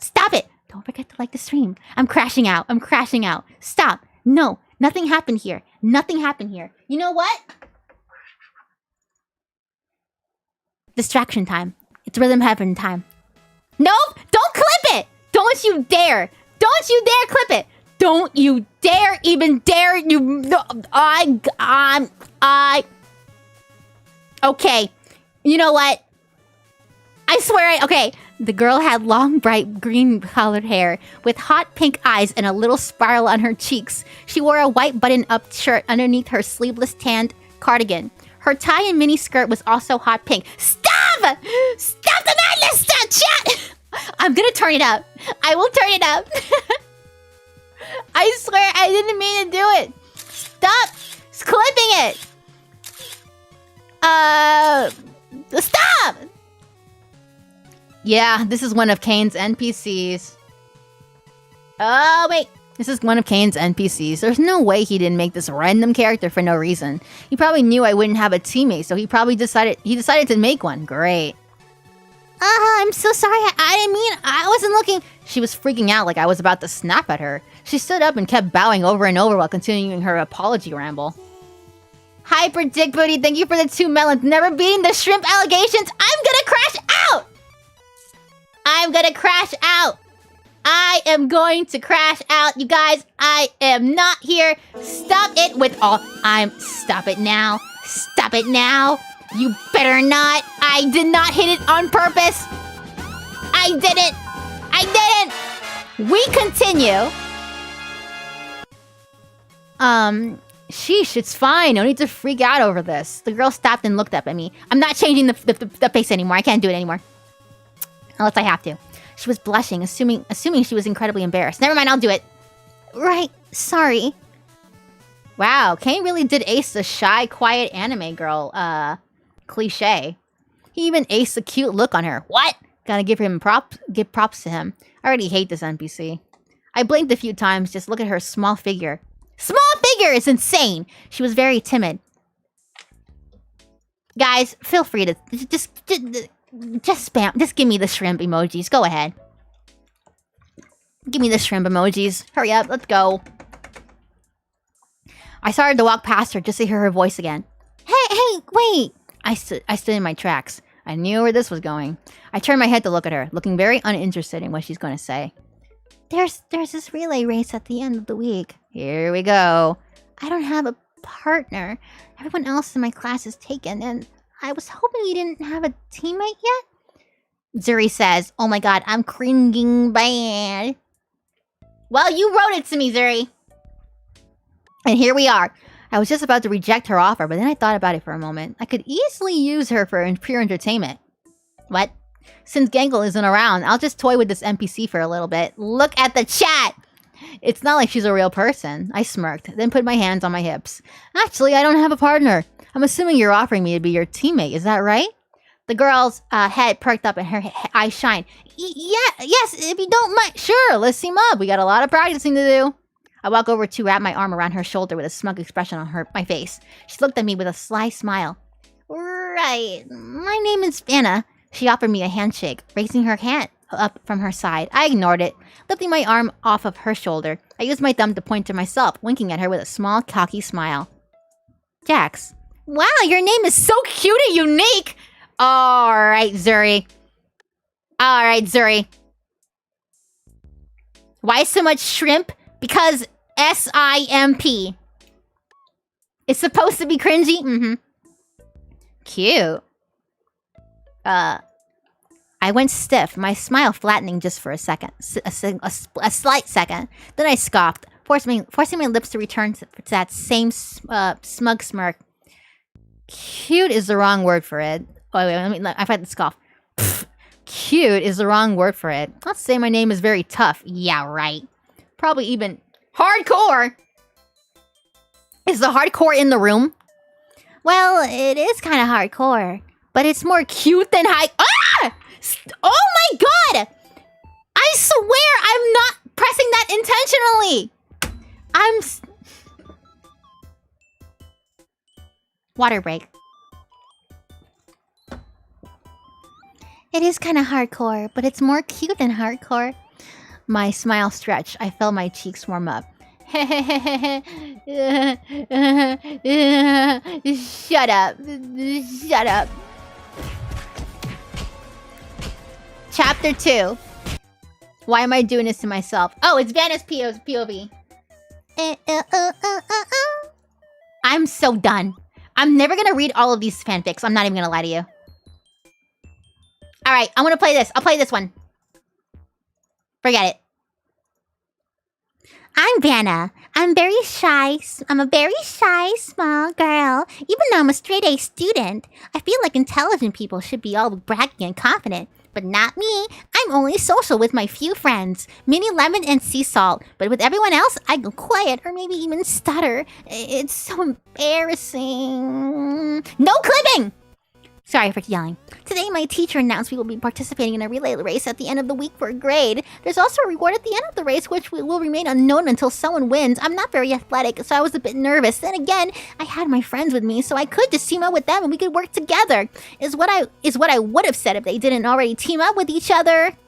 stop it. Don't forget to like the stream. I'm crashing out. Stop. No. Nothing happened here. You know what? Distraction time. It's rhythm heaven time. No, don't clip it. Don't you dare clip it. Don't you dare even dare you. Okay. You know what? I swear okay. The girl had long, bright, green-colored hair with hot pink eyes and a little spiral on her cheeks. She wore a white button-up shirt underneath her sleeveless tanned cardigan. Her tie and mini skirt was also hot pink. Stop! Stop the madness! Stop, chat! I'm gonna turn it up. I will turn it up. I swear I didn't mean to do it. Stop clipping it. Stop! Yeah, this is one of Kane's NPCs. Oh, wait. This is one of Kane's NPCs. There's no way he didn't make this random character for no reason. He probably knew I wouldn't have a teammate, so he probably decided to make one. Great. I'm so sorry. I didn't mean... I wasn't looking... She was freaking out like I was about to snap at her. She stood up and kept bowing over and over while continuing her apology ramble. Hyper Dick Booty, thank you for the 2 melons. Never beating the shrimp allegations. I'm gonna crash out. I'm gonna crash out. I am going to crash out, you guys. I am not here. Stop it with all. Stop it now. Stop it now. You better not. I did not hit it on purpose. I didn't. I didn't. We continue. Sheesh, it's fine. No need to freak out over this. The girl stopped and looked up at me. I'm not changing the face anymore. I can't do it anymore. Unless I have to. She was blushing, assuming she was incredibly embarrassed. Never mind, I'll do it. Right, sorry. Wow, Kane really did ace the shy, quiet anime girl, cliche. He even aced the cute look on her. What? Gotta give props to him. I already hate this NPC. I blinked a few times, just look at her small figure. Small figure is insane! She was very timid. Guys, feel free to just spam. Just give me the shrimp emojis. Go ahead. Give me the shrimp emojis. Hurry up. Let's go. I started to walk past her just to hear her voice again. Hey, wait. I stood in my tracks. I knew where this was going. I turned my head to look at her, looking very uninterested in what she's going to say. There's this relay race at the end of the week. Here we go. I don't have a partner. Everyone else in my class is taken, and I was hoping you didn't have a teammate yet? Zuri says, oh my god, I'm cringing bad. Well, you wrote it to me, Zuri. And here we are. I was just about to reject her offer, but then I thought about it for a moment. I could easily use her for pure entertainment. What? Since Gangle isn't around, I'll just toy with this NPC for a little bit. Look at the chat! It's not like she's a real person. I smirked, then put my hands on my hips. Actually, I don't have a partner. I'm assuming you're offering me to be your teammate, is that right? The girl's head perked up and her eyes shined. Yes, if you don't mind. Sure, let's team up. We got a lot of practicing to do. I walk over to wrap my arm around her shoulder with a smug expression on my face. She looked at me with a sly smile. Right, my name is Vanna. She offered me a handshake, raising her hand up from her side. I ignored it, lifting my arm off of her shoulder. I used my thumb to point to myself, winking at her with a small, cocky smile. Jax. Wow, your name is so cute and unique! Alright, Zuri. Alright, Zuri. Why so much shrimp? Because S-I-M-P. It's supposed to be cringy? Mm-hmm. Cute. I went stiff, my smile flattening just for a second. A slight second. Then I scoffed, forcing my lips to return to that same smug smirk. Cute is the wrong word for it. Oh, wait, I've had to scoff. Pfft, cute is the wrong word for it. Let's say my name is very tough. Yeah, right. Probably even hardcore. Is the hardcore in the room? Well, it is kind of hardcore. But it's more cute than high. Ah! Oh my god! I swear I'm not pressing that intentionally! Water break. It is kind of hardcore, but it's more cute than hardcore. My smile stretched. I felt my cheeks warm up. Shut up. Shut up. Chapter 2. Why am I doing this to myself? Oh, it's Vanna's POV. I'm so done. I'm never gonna read all of these fanfics. I'm not even gonna lie to you. Alright, I'm gonna play this. I'll play this one. Forget it. I'm Vanna. I'm a very shy, small girl. Even though I'm a straight-A student, I feel like intelligent people should be all braggy and confident. But not me. I'm only social with my few friends, Mini Lemon and Sea Salt. But with everyone else, I go quiet or maybe even stutter. It's so embarrassing. No clipping! Sorry for yelling. Today, my teacher announced we will be participating in a relay race at the end of the week for a grade. There's also a reward at the end of the race, which will remain unknown until someone wins. I'm not very athletic, so I was a bit nervous. Then again, I had my friends with me, so I could just team up with them and we could work together. Is what I would have said if they didn't already team up with each other.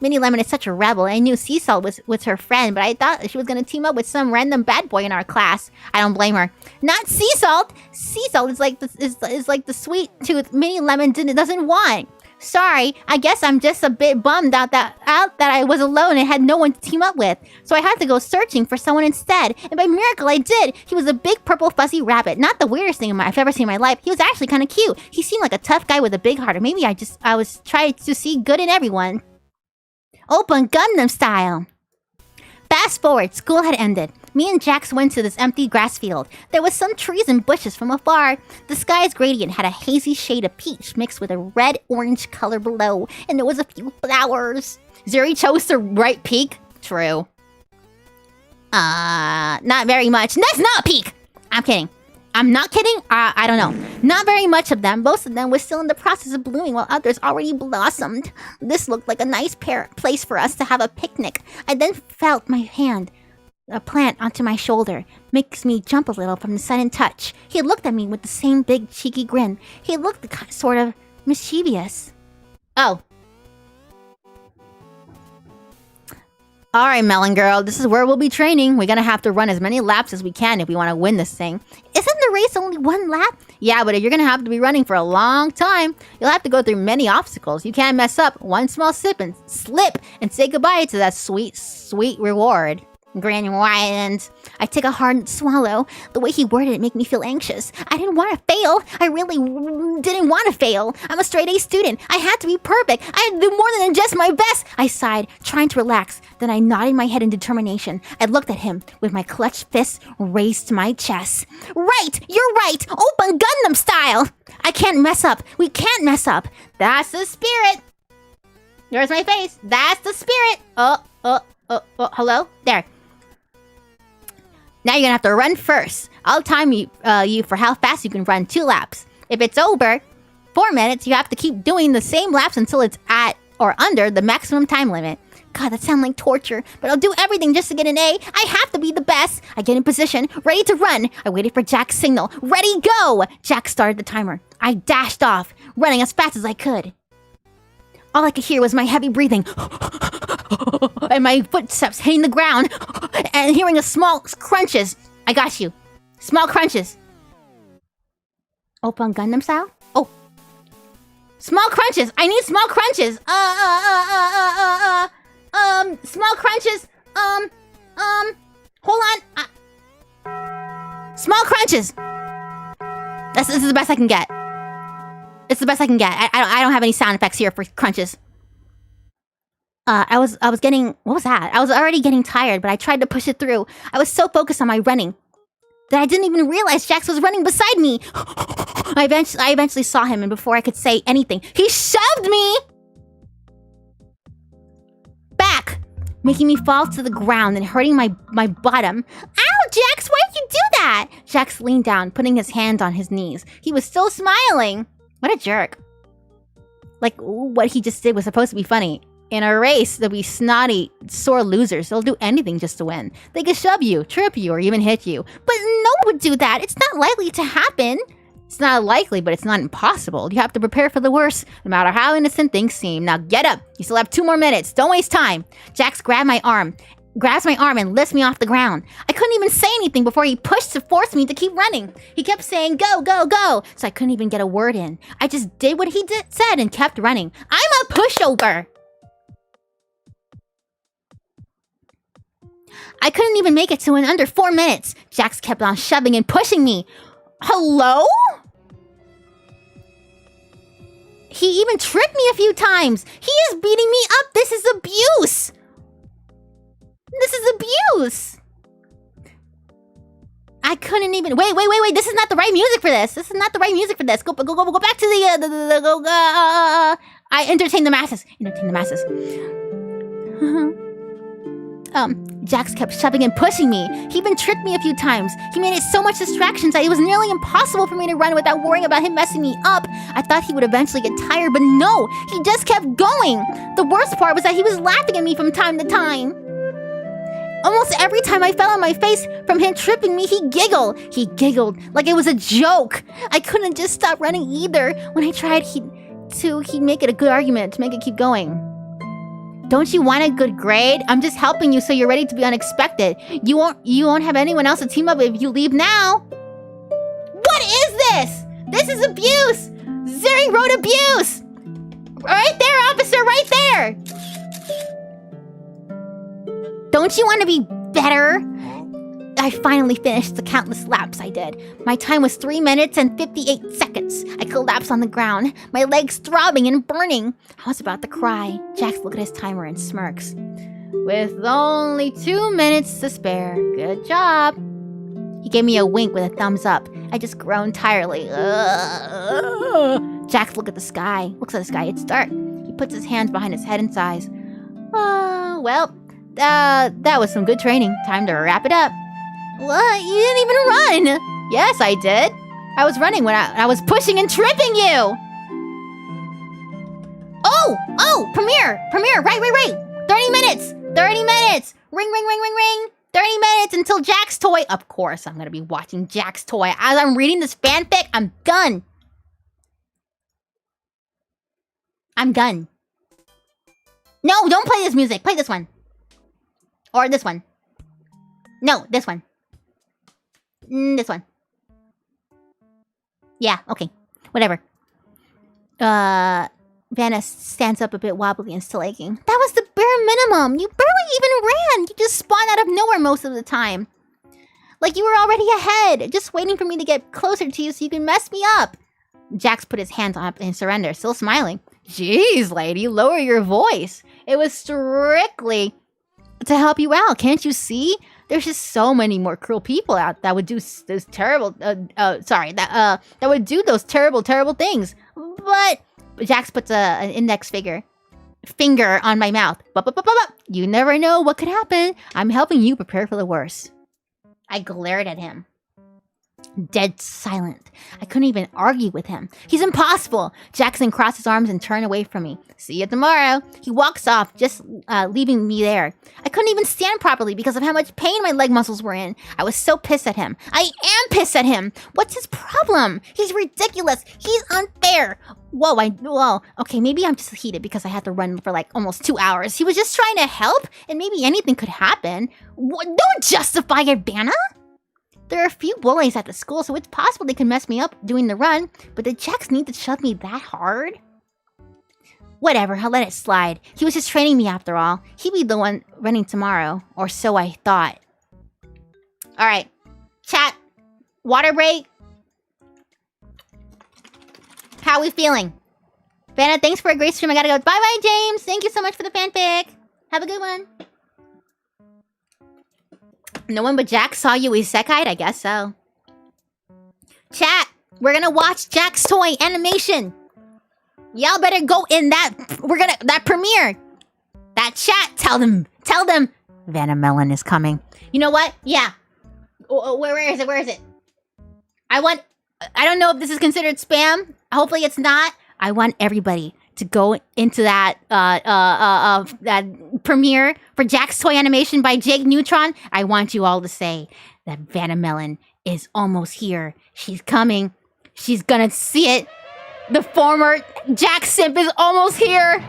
Minnie Lemon is such a rebel. I knew Sea Salt was her friend, but I thought she was gonna team up with some random bad boy in our class. I don't blame her. Not Sea Salt. Sea Salt is like the sweet tooth Minnie Lemon doesn't want. Sorry, I guess I'm just a bit bummed out that I was alone and had no one to team up with. So I had to go searching for someone instead. And by miracle, I did. He was a big purple fuzzy rabbit. Not the weirdest thing I've ever seen in my life. He was actually kind of cute. He seemed like a tough guy with a big heart. Or maybe I was trying to see good in everyone. Open Gundam style. Fast forward, school had ended. Me and Jax went to this empty grass field. There was some trees and bushes from afar. The sky's gradient had a hazy shade of peach mixed with a red-orange color below, and there was a few flowers. Zuri chose the right peak? True. Not very much. That's not peak! I'm kidding. I'm not kidding? I don't know. Not very much of them. Most of them were still in the process of blooming while others already blossomed. This looked like a nice place for us to have a picnic. I then felt my hand, a plant onto my shoulder. Makes me jump a little from the sudden touch. He looked at me with the same big cheeky grin. He looked sort of mischievous. Oh. Alright, Melon Girl, this is where we'll be training. We're gonna have to run as many laps as we can if we want to win this thing. Isn't the race only one lap? Yeah, but you're gonna have to be running for a long time. You'll have to go through many obstacles. You can't mess up one small slip and say goodbye to that sweet, sweet reward. Granulant. I take a hard swallow. The way he worded it made me feel anxious. I didn't want to fail. I really didn't want to fail. I'm a straight A student. I had to be perfect. I had to do more than just my best. I sighed, trying to relax. Then I nodded my head in determination. I looked at him with my clutched fists raised to my chest. Right! You're right! Open Gundam style! I can't mess up. We can't mess up. That's the spirit. There's my face. That's the spirit. Hello? There. Now you're gonna have to run first. I'll time you for how fast you can run 2 laps. If it's over 4 minutes, you have to keep doing the same laps until it's at or under the maximum time limit. God, that sounds like torture, but I'll do everything just to get an A. I have to be the best. I get in position, ready to run. I waited for Jack's signal. Ready, go! Jack started the timer. I dashed off, running as fast as I could. All I could hear was my heavy breathing and my footsteps hitting the ground and hearing a small crunches. I got you. Small crunches. Open Gundam style? Oh. Small crunches. I need small crunches. Small crunches. Hold on. Small crunches. This is the best I can get. It's the best I can get. I don't have any sound effects here for crunches. I was getting... What was that? I was already getting tired, but I tried to push it through. I was so focused on my running that I didn't even realize Jax was running beside me. I eventually saw him, and before I could say anything, he shoved me back, making me fall to the ground and hurting my bottom. Ow, Jax, why'd you do that? Jax leaned down, putting his hand on his knees. He was still smiling. What a jerk. Like, what he just did was supposed to be funny. In a race, they'll be snotty, sore losers. They'll do anything just to win. They could shove you, trip you, or even hit you. But no one would do that. It's not likely to happen. It's not likely, but it's not impossible. You have to prepare for the worst, no matter how innocent things seem. Now get up. You still have 2 more minutes. Don't waste time. Jax grabs my arm and lifts me off the ground. I couldn't even say anything before he pushed to force me to keep running. He kept saying, go, go, go, so I couldn't even get a word in. I just did what he said and kept running. I'm a pushover. I couldn't even make it to in under 4 minutes. Jax kept on shoving and pushing me. Hello? He even tripped me a few times. He is beating me up. This is abuse. This is abuse. I couldn't even... Wait. This is not the right music for this. This is not the right music for this. Go back to the... I entertain the masses. Jax kept shoving and pushing me. He even tricked me a few times. He made it so much distractions that it was nearly impossible for me to run without worrying about him messing me up. I thought he would eventually get tired, but no, he just kept going. The worst part was that he was laughing at me from time to time. Almost every time I fell on my face from him tripping me, he giggled. He giggled like it was a joke. I couldn't just stop running either. When I tried, he'd make it a good argument to make it keep going. Don't you want a good grade? I'm just helping you so you're ready to be unexpected. You won't have anyone else to team up with if you leave now. What is this? This is abuse! Zuri wrote abuse! Right there, officer, right there! Don't you want to be better? I finally finished the countless laps I did. My time was 3 minutes and 58 seconds. I collapsed on the ground, my legs throbbing and burning. I was about to cry. Jax looked at his timer and smirks. With only 2 minutes to spare. Good job. He gave me a wink with a thumbs up. I just groaned tiredly. Jax looks at the sky. It's dark. He puts his hands behind his head and sighs. Well, that was some good training. Time to wrap it up. What? You didn't even run! Yes, I did. I was running when I was pushing and tripping you! Oh! Premiere! Right! 30 minutes! 30 minutes! Ring! 30 minutes until Jack's toy. Of course, I'm gonna be watching Jack's toy. As I'm reading this fanfic, I'm done. No, don't play this music. Play this one. Or this one. No, this one. This one. Yeah, okay. Whatever. Vanna stands up a bit wobbly and still aching. That was the bare minimum. You barely even ran. You just spawned out of nowhere most of the time. Like you were already ahead, just waiting for me to get closer to you so you can mess me up. Jax put his hands up in surrender, still smiling. Jeez, lady, lower your voice. It was strictly to help you out. Can't you see? There's just so many more cruel people out that would do those terrible, that would do those terrible things. But Jax puts an index finger on my mouth. You never know what could happen. I'm helping you prepare for the worst. I glared at him. Dead silent. I couldn't even argue with him. He's impossible. Jackson crossed his arms and turned away from me. See you tomorrow. He walks off, just leaving me there. I couldn't even stand properly because of how much pain my leg muscles were in. I was so pissed at him. I am pissed at him. What's his problem? He's ridiculous. He's unfair. Whoa, okay, maybe I'm just heated because I had to run for like almost 2 hours. He was just trying to help, and maybe anything could happen. Don't justify it, Vanna. There are a few bullies at the school, so it's possible they could mess me up doing the run, but did Jax need to shove me that hard? Whatever, I'll let it slide. He was just training me after all. He'd be the one running tomorrow, or so I thought. Alright, chat, water break. How we feeling? Vanna, thanks for a great stream. I gotta go. Bye-bye, James. Thank you so much for the fanfic. Have a good one. No one but Jack saw you isekai'd? I guess so. Chat, we're gonna watch Jack's toy animation. Y'all better go in that premiere. That chat, tell them, Vannamelon is coming. You know what? Yeah. Where is it? I don't know if this is considered spam. Hopefully it's not. I want everybody to go into that premiere for Jack's toy animation by Jake Neutron. I want you all to say that Vannamelon is almost here. She's coming. She's gonna see it. The former Jack simp is almost here.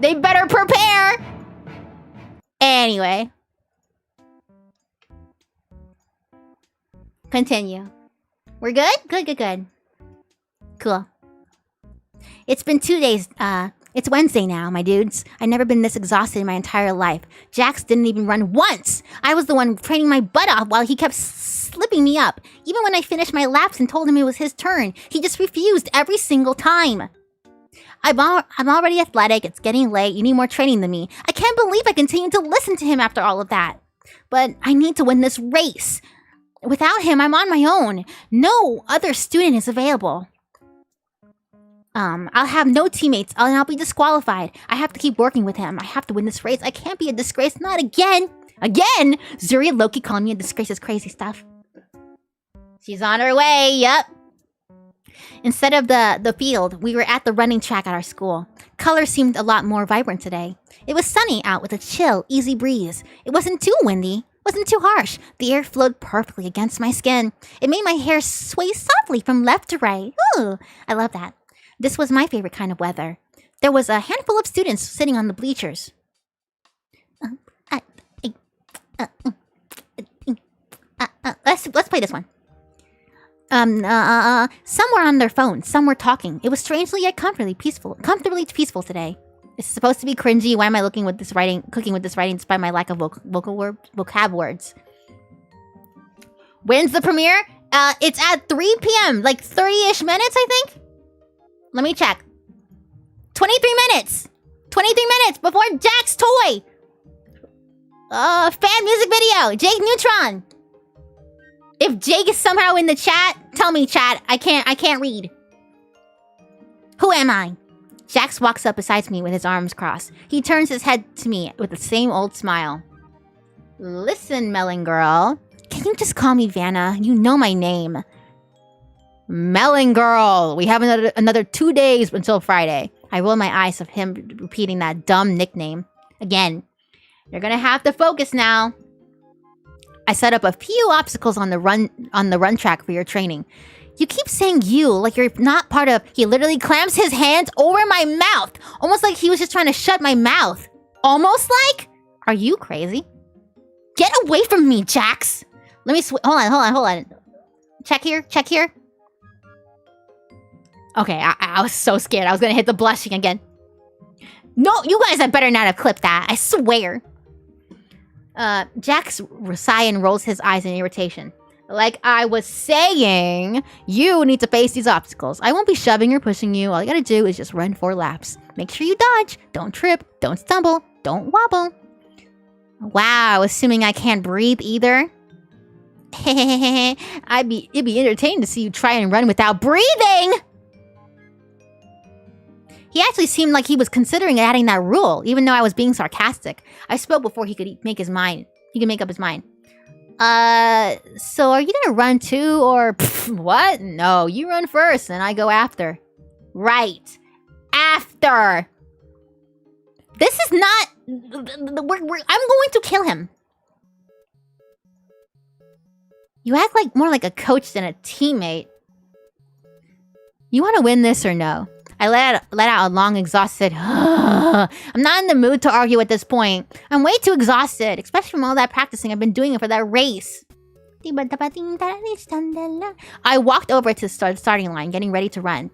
They better prepare. Anyway. Continue. We're good? Good. Cool. It's been 2 days. It's Wednesday now, my dudes. I've never been this exhausted in my entire life. Jax didn't even run once. I was the one training my butt off while he kept slipping me up. Even when I finished my laps and told him it was his turn, he just refused every single time. I'm already athletic. It's getting late. You need more training than me. I can't believe I continued to listen to him after all of that. But I need to win this race. Without him, I'm on my own. No other student is available. I'll have no teammates, and I'll be disqualified. I have to keep working with him. I have to win this race. I can't be a disgrace. Not again. Again? Zuri and Loki calling me a disgrace is crazy stuff. She's on her way. Yep. Instead of the field, we were at the running track at our school. Colors seemed a lot more vibrant today. It was sunny out with a chill, easy breeze. It wasn't too windy. Wasn't too harsh. The air flowed perfectly against my skin. It made my hair sway softly from left to right. Ooh, I love that. This was my favorite kind of weather. There was a handful of students sitting on the bleachers. Let's play this one. Some were on their phones, some were talking. It was strangely yet comfortably peaceful today. It's supposed to be cringy. Why am I cooking with this writing despite my lack of vocab words? When's the premiere? It's at 3 p.m. Like 30-ish minutes, I think. Let me check. 23 minutes. 23 minutes before Jack's toy. Fan music video. Jake Neutron. If Jake is somehow in the chat, tell me, chat. I can't read. Who am I? Jax walks up beside me with his arms crossed. He turns his head to me with the same old smile. Listen, Melon Girl. Can you just call me Vanna? You know my name. Melon Girl. We have another 2 days until Friday. I roll my eyes of him repeating that dumb nickname. Again. You're gonna have to focus now. I set up a few obstacles on the run track for your training. You keep saying you like you're not part of... He literally clamps his hands over my mouth. Almost like he was just trying to shut my mouth. Almost like? Are you crazy? Get away from me, Jax. Let me hold on. Check here. Okay, I was so scared. I was gonna hit the blushing again. No, you guys had better not have clipped that. I swear. Jax sigh and rolls his eyes in irritation. Like I was saying, you need to face these obstacles. I won't be shoving or pushing you. All you gotta do is just run 4 laps. Make sure you dodge. Don't trip. Don't stumble. Don't wobble. Wow, assuming I can't breathe either. It'd be entertaining to see you try and run without breathing. He actually seemed like he was considering adding that rule, even though I was being sarcastic. I spoke before he could make his mind. He could make up his mind. So are you gonna run too, or what? No, you run first, and I go after. Right. After. This is not... I'm going to kill him. You act like more like a coach than a teammate. You want to win this or no? I let out a long, exhausted... I'm not in the mood to argue at this point. I'm way too exhausted, especially from all that practicing I've been doing for that race. I walked over to the starting line, getting ready to run.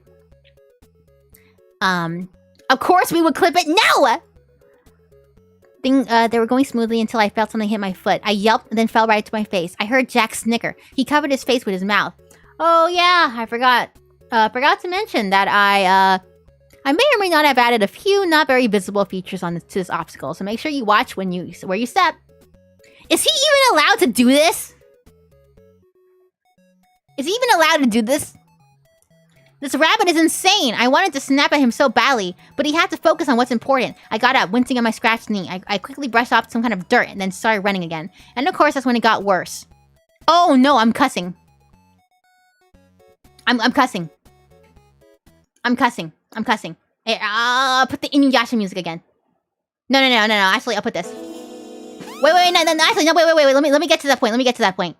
Of course we would clip it. No! They were going smoothly until I felt something hit my foot. I yelped and then fell right to my face. I heard Jack snicker. He covered his face with his mouth. Oh yeah, I forgot to mention that I may or may not have added a few not very visible features to this obstacle, so make sure you watch where you step. Is he even allowed to do this? Is he even allowed to do this? This rabbit is insane. I wanted to snap at him so badly, but he had to focus on what's important. I got up, wincing on my scratched knee. I quickly brushed off some kind of dirt and then started running again. And of course, that's when it got worse. Oh no, I'm cussing. I'm cussing. Hey, I'll put the Inuyasha music again. No. Actually, I'll put this. Wait. No. Actually, no. Wait. Let me get to that point.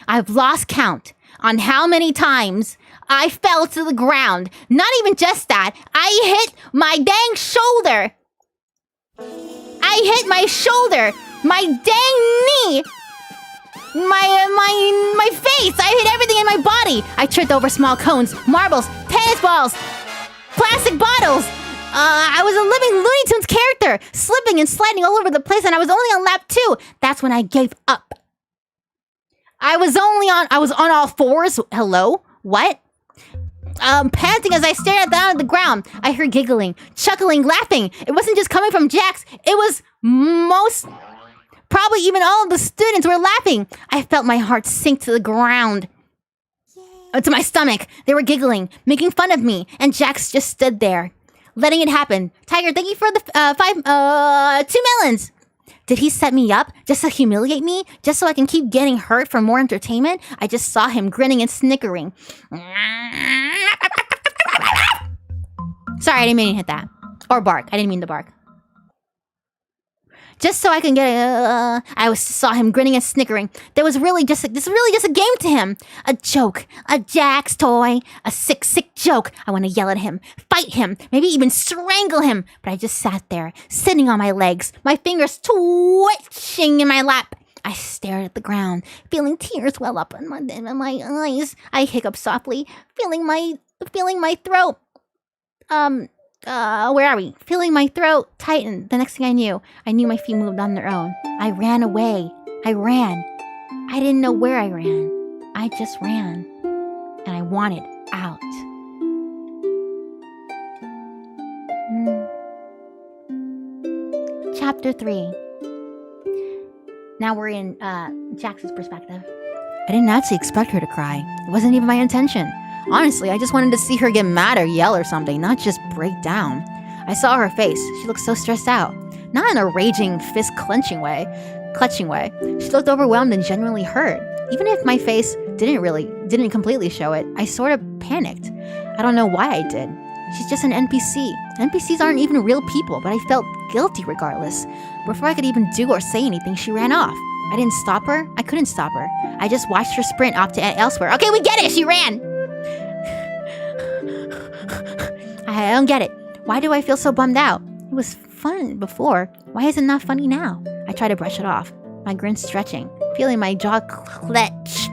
I've lost count on how many times I fell to the ground. Not even just that. I hit my dang shoulder. I hit my shoulder. My dang knee. My face! I hit everything in my body! I tripped over small cones, marbles, tennis balls, plastic bottles! I was a living Looney Tunes character, slipping and sliding all over the place, and I was only on lap 2. That's when I gave up. I was on all fours. Hello? What? Panting as I stared down at the ground. I heard giggling, chuckling, laughing. It wasn't just coming from Jax. It was probably even all of the students were laughing. I felt my heart sink to the ground. To my stomach. They were giggling, making fun of me, and Jax just stood there, letting it happen. Tiger, thank you for the 2 melons. Did he set me up just to humiliate me? Just so I can keep getting hurt for more entertainment? I just saw him grinning and snickering. Sorry, I didn't mean to hit that. Or bark. I didn't mean to bark. just so I can get saw him grinning and snickering. This was really just a game to him. A joke. A Jack's toy. A sick joke. I want to yell at him, fight him, maybe even strangle him. But I just sat there, sitting on my legs, my fingers twitching in my lap. I stared at the ground, feeling tears well up in my eyes. I hiccuped softly, feeling my throat. Where are we? Feeling my throat tighten. The next thing I knew my feet moved on their own. I ran away. I ran. I didn't know where I ran. I just ran. And I wanted out. Chapter 3. Now we're in Jax's perspective. I didn't actually expect her to cry. It wasn't even my intention. Honestly, I just wanted to see her get mad or yell or something, not just break down. I saw her face. She looked so stressed out. Not in a raging, fist-clutching way. She looked overwhelmed and genuinely hurt. Even if my face didn't completely show it, I sort of panicked. I don't know why I did. She's just an NPC. NPCs aren't even real people, but I felt guilty regardless. Before I could even do or say anything, she ran off. I didn't stop her. I couldn't stop her. I just watched her sprint off to elsewhere. Okay, we get it! She ran! I don't get it. Why do I feel so bummed out? It was fun before. Why is it not funny now? I try to brush it off. My grin stretching, feeling my jaw clench.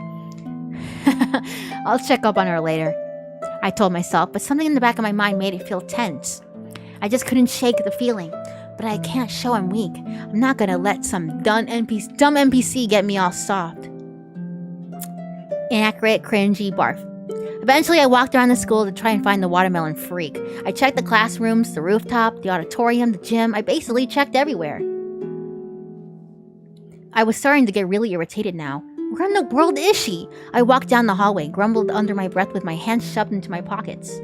I'll check up on her later, I told myself, but something in the back of my mind made it feel tense. I just couldn't shake the feeling. But I can't show I'm weak. I'm not gonna let some dumb NPC get me all soft. Inaccurate, cringy barf. Eventually, I walked around the school to try and find the watermelon freak. I checked the classrooms, the rooftop, the auditorium, the gym. I basically checked everywhere. I was starting to get really irritated now. Where in the world is she? I walked down the hallway, grumbled under my breath with my hands shoved into my pockets.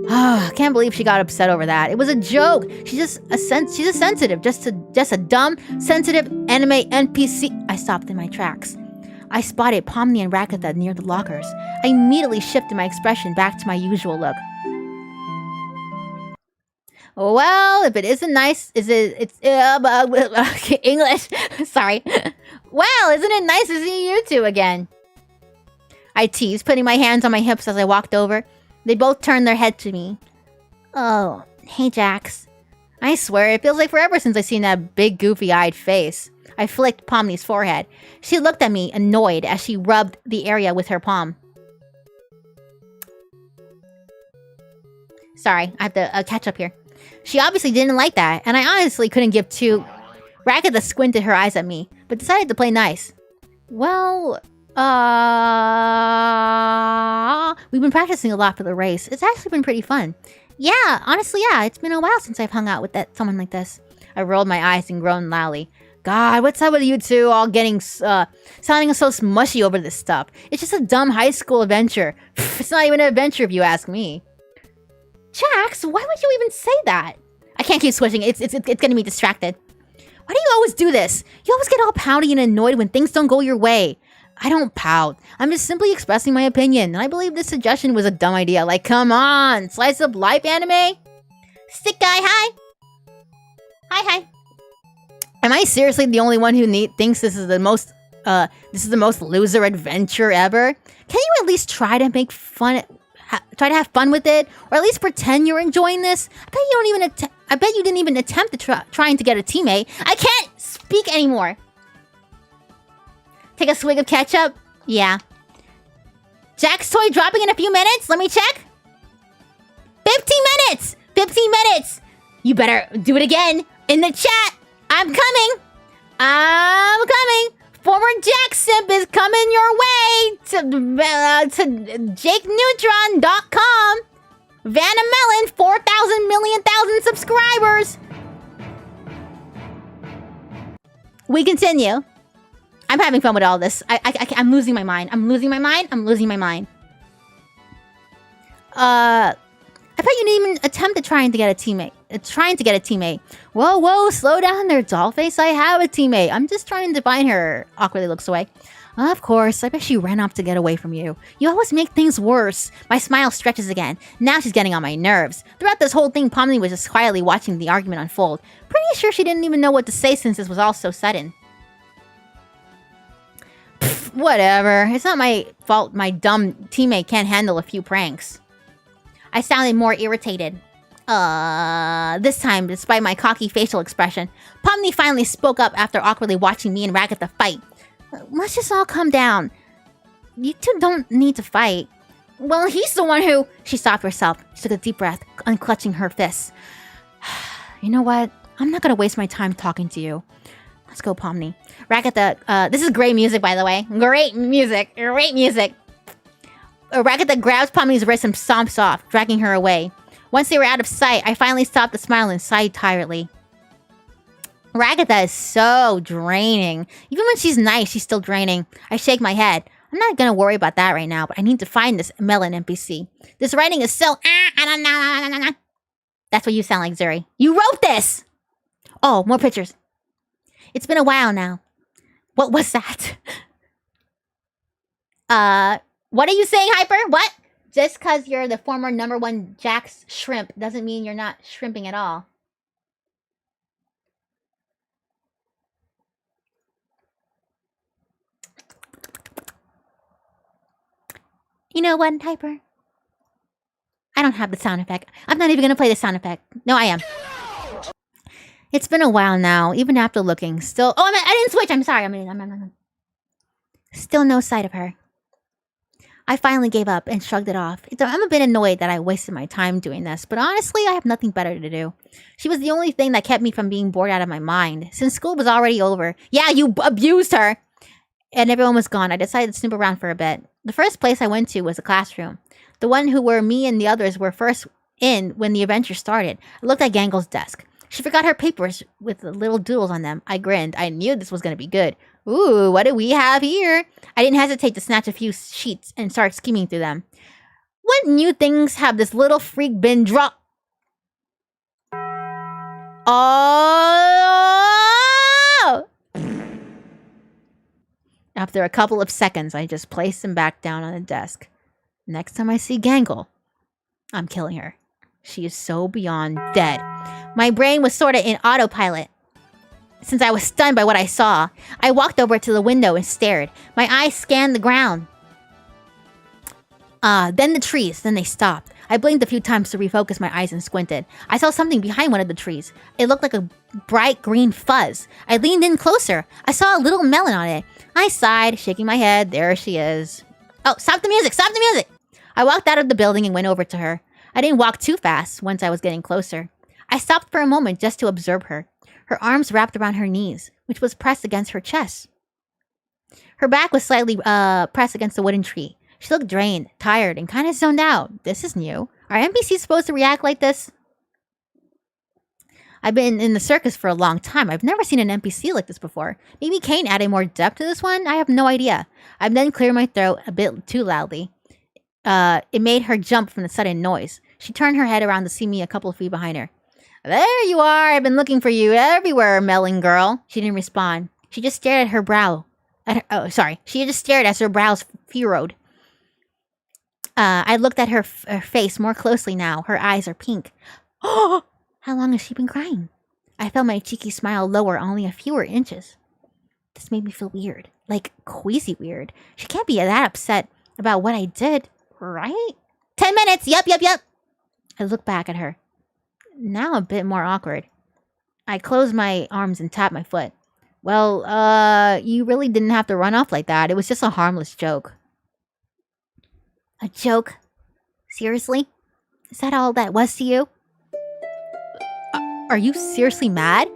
I can't believe she got upset over that. It was a joke. She's a sensitive, just a dumb, sensitive anime NPC. I stopped in my tracks. I spotted Pomni and Rakatha near the lockers. I immediately shifted my expression back to my usual look. Well, if it isn't nice, English. Sorry. Well, isn't it nice to see you two again? I teased, putting my hands on my hips as I walked over. They both turned their head to me. Oh, hey Jax. I swear, it feels like forever since I've seen that big goofy-eyed face. I flicked Pomni's forehead. She looked at me, annoyed, as she rubbed the area with her palm. Sorry, I have to catch up here. She obviously didn't like that, and I honestly couldn't give two. Rakatha squinted her eyes at me, but decided to play nice. Well, we've been practicing a lot for the race. It's actually been pretty fun. Yeah, honestly, yeah, it's been a while since I've hung out with someone like this. I rolled my eyes and groaned loudly. God, what's up with you two all getting, sounding so smushy over this stuff? It's just a dumb high school adventure. It's not even an adventure if you ask me. Jax, why would you even say that? I can't keep switching. It's getting me distracted. Why do you always do this? You always get all pouty and annoyed when things don't go your way. I don't pout. I'm just simply expressing my opinion, and I believe this suggestion was a dumb idea. Like, come on, slice of life anime? Stick guy, hi. Hi. Am I seriously the only one who thinks this is the most loser adventure ever? Can you at least try to make fun? Try to have fun with it, or at least pretend you're enjoying this. I bet you didn't even attempt to trying to get a teammate. I can't speak anymore. Take a swig of ketchup. Yeah. Jack's toy dropping in a few minutes. Let me check. 15 minutes. 15 minutes. You better do it again in the chat. I'm coming. Former Jack Simp is coming your way to JakeNeutron.com. Vannamelon, 4,000,000,000 subscribers. We continue. I'm having fun with all this. I'm losing my mind. I'm losing my mind. I bet you didn't even attempt trying to get a teammate. Whoa, slow down there, dollface. I have a teammate. I'm just trying to find her. Awkwardly looks away. Of course, I bet she ran off to get away from you. You always make things worse. My smile stretches again. Now she's getting on my nerves. Throughout this whole thing, Pomni was just quietly watching the argument unfold. Pretty sure she didn't even know what to say since this was all so sudden. Pfft, whatever. It's not my fault my dumb teammate can't handle a few pranks. I sounded more irritated. This time, despite my cocky facial expression, Pomni finally spoke up after awkwardly watching me and Ragatha fight. Let's just all calm down. You two don't need to fight. Well, he's the one who... She stopped herself. She took a deep breath, unclutching her fists. You know what? I'm not gonna waste my time talking to you. Let's go, Pomni. Ragatha, this is great music, by the way. Great music. Great music. Ragatha grabs Pomni's wrist and stomps off, dragging her away. Once they were out of sight, I finally stopped to smile and sighed tiredly. Ragatha is so draining. Even when she's nice, she's still draining. I shake my head. I'm not gonna worry about that right now, but I need to find this Melon NPC. This writing is so... That's what you sound like, Zuri. You wrote this! Oh, more pictures. It's been a while now. What was that? What are you saying, Hyper? What? Just because you're the former #1 Jack's shrimp doesn't mean you're not shrimping at all. You know what, Hyper? I don't have the sound effect. I'm not even going to play the sound effect. No, I am. It's been a while now, even after looking. Still... Oh, I didn't switch. I'm sorry. I'm still no sight of her. I finally gave up and shrugged it off. I'm a bit annoyed that I wasted my time doing this, but honestly, I have nothing better to do. She was the only thing that kept me from being bored out of my mind. Since school was already over. Yeah, you abused her! And everyone was gone. I decided to snoop around for a bit. The first place I went to was a classroom. The one where me and the others were first in when the adventure started. I looked at Gangle's desk. She forgot her papers with the little doodles on them. I grinned. I knew this was going to be good. Ooh, what do we have here? I didn't hesitate to snatch a few sheets and start skimming through them. What new things have this little freak been dropped? Oh! After a couple of seconds, I just placed them back down on the desk. Next time I see Gangle, I'm killing her. She is so beyond dead. My brain was sort of in autopilot. Since I was stunned by what I saw, I walked over to the window and stared. My eyes scanned the ground. Then the trees. Then they stopped. I blinked a few times to refocus my eyes and squinted. I saw something behind one of the trees. It looked like a bright green fuzz. I leaned in closer. I saw a little melon on it. I sighed, shaking my head. There she is. Oh, stop the music! Stop the music! I walked out of the building and went over to her. I didn't walk too fast once I was getting closer. I stopped for a moment just to observe her. Her arms wrapped around her knees, which was pressed against her chest. Her back was slightly pressed against the wooden tree. She looked drained, tired, and kind of zoned out. This is new. Are NPCs supposed to react like this? I've been in the circus for a long time. I've never seen an NPC like this before. Maybe Kane added more depth to this one? I have no idea. I then cleared my throat a bit too loudly. It made her jump from the sudden noise. She turned her head around to see me a couple of feet behind her. There you are. I've been looking for you everywhere, Melon girl. She didn't respond. She just stared at her brow. She just stared as her brows furrowed. I looked at her face more closely now. Her eyes are pink. Oh! How long has she been crying? I felt my cheeky smile lower only a few inches. This made me feel weird. Like, queasy weird. She can't be that upset about what I did, right? 10 minutes! Yup. I looked back at her. Now a bit more awkward. I closed my arms and tapped my foot. Well, you really didn't have to run off like that. It was just a harmless joke. A joke? Seriously? Is that all that was to you? Are you seriously mad?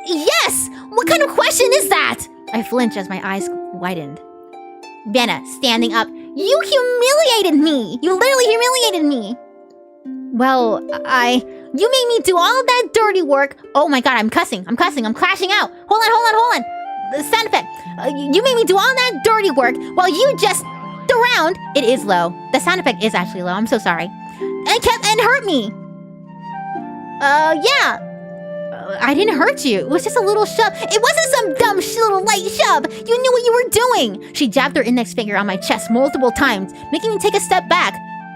Yes! What kind of question is that? I flinched as my eyes widened. Vanna, standing up. You humiliated me! You literally humiliated me! Well, You made me do all that dirty work. Oh my god, I'm cussing. I'm crashing out. Hold on. The sound effect. You made me do all that dirty work while you just around. It is low. The sound effect is actually low. I'm so sorry. And hurt me. Yeah. I didn't hurt you. It was just a little shove. It wasn't some dumb little light shove. You knew what you were doing. She jabbed her index finger on my chest multiple times, making me take a step back.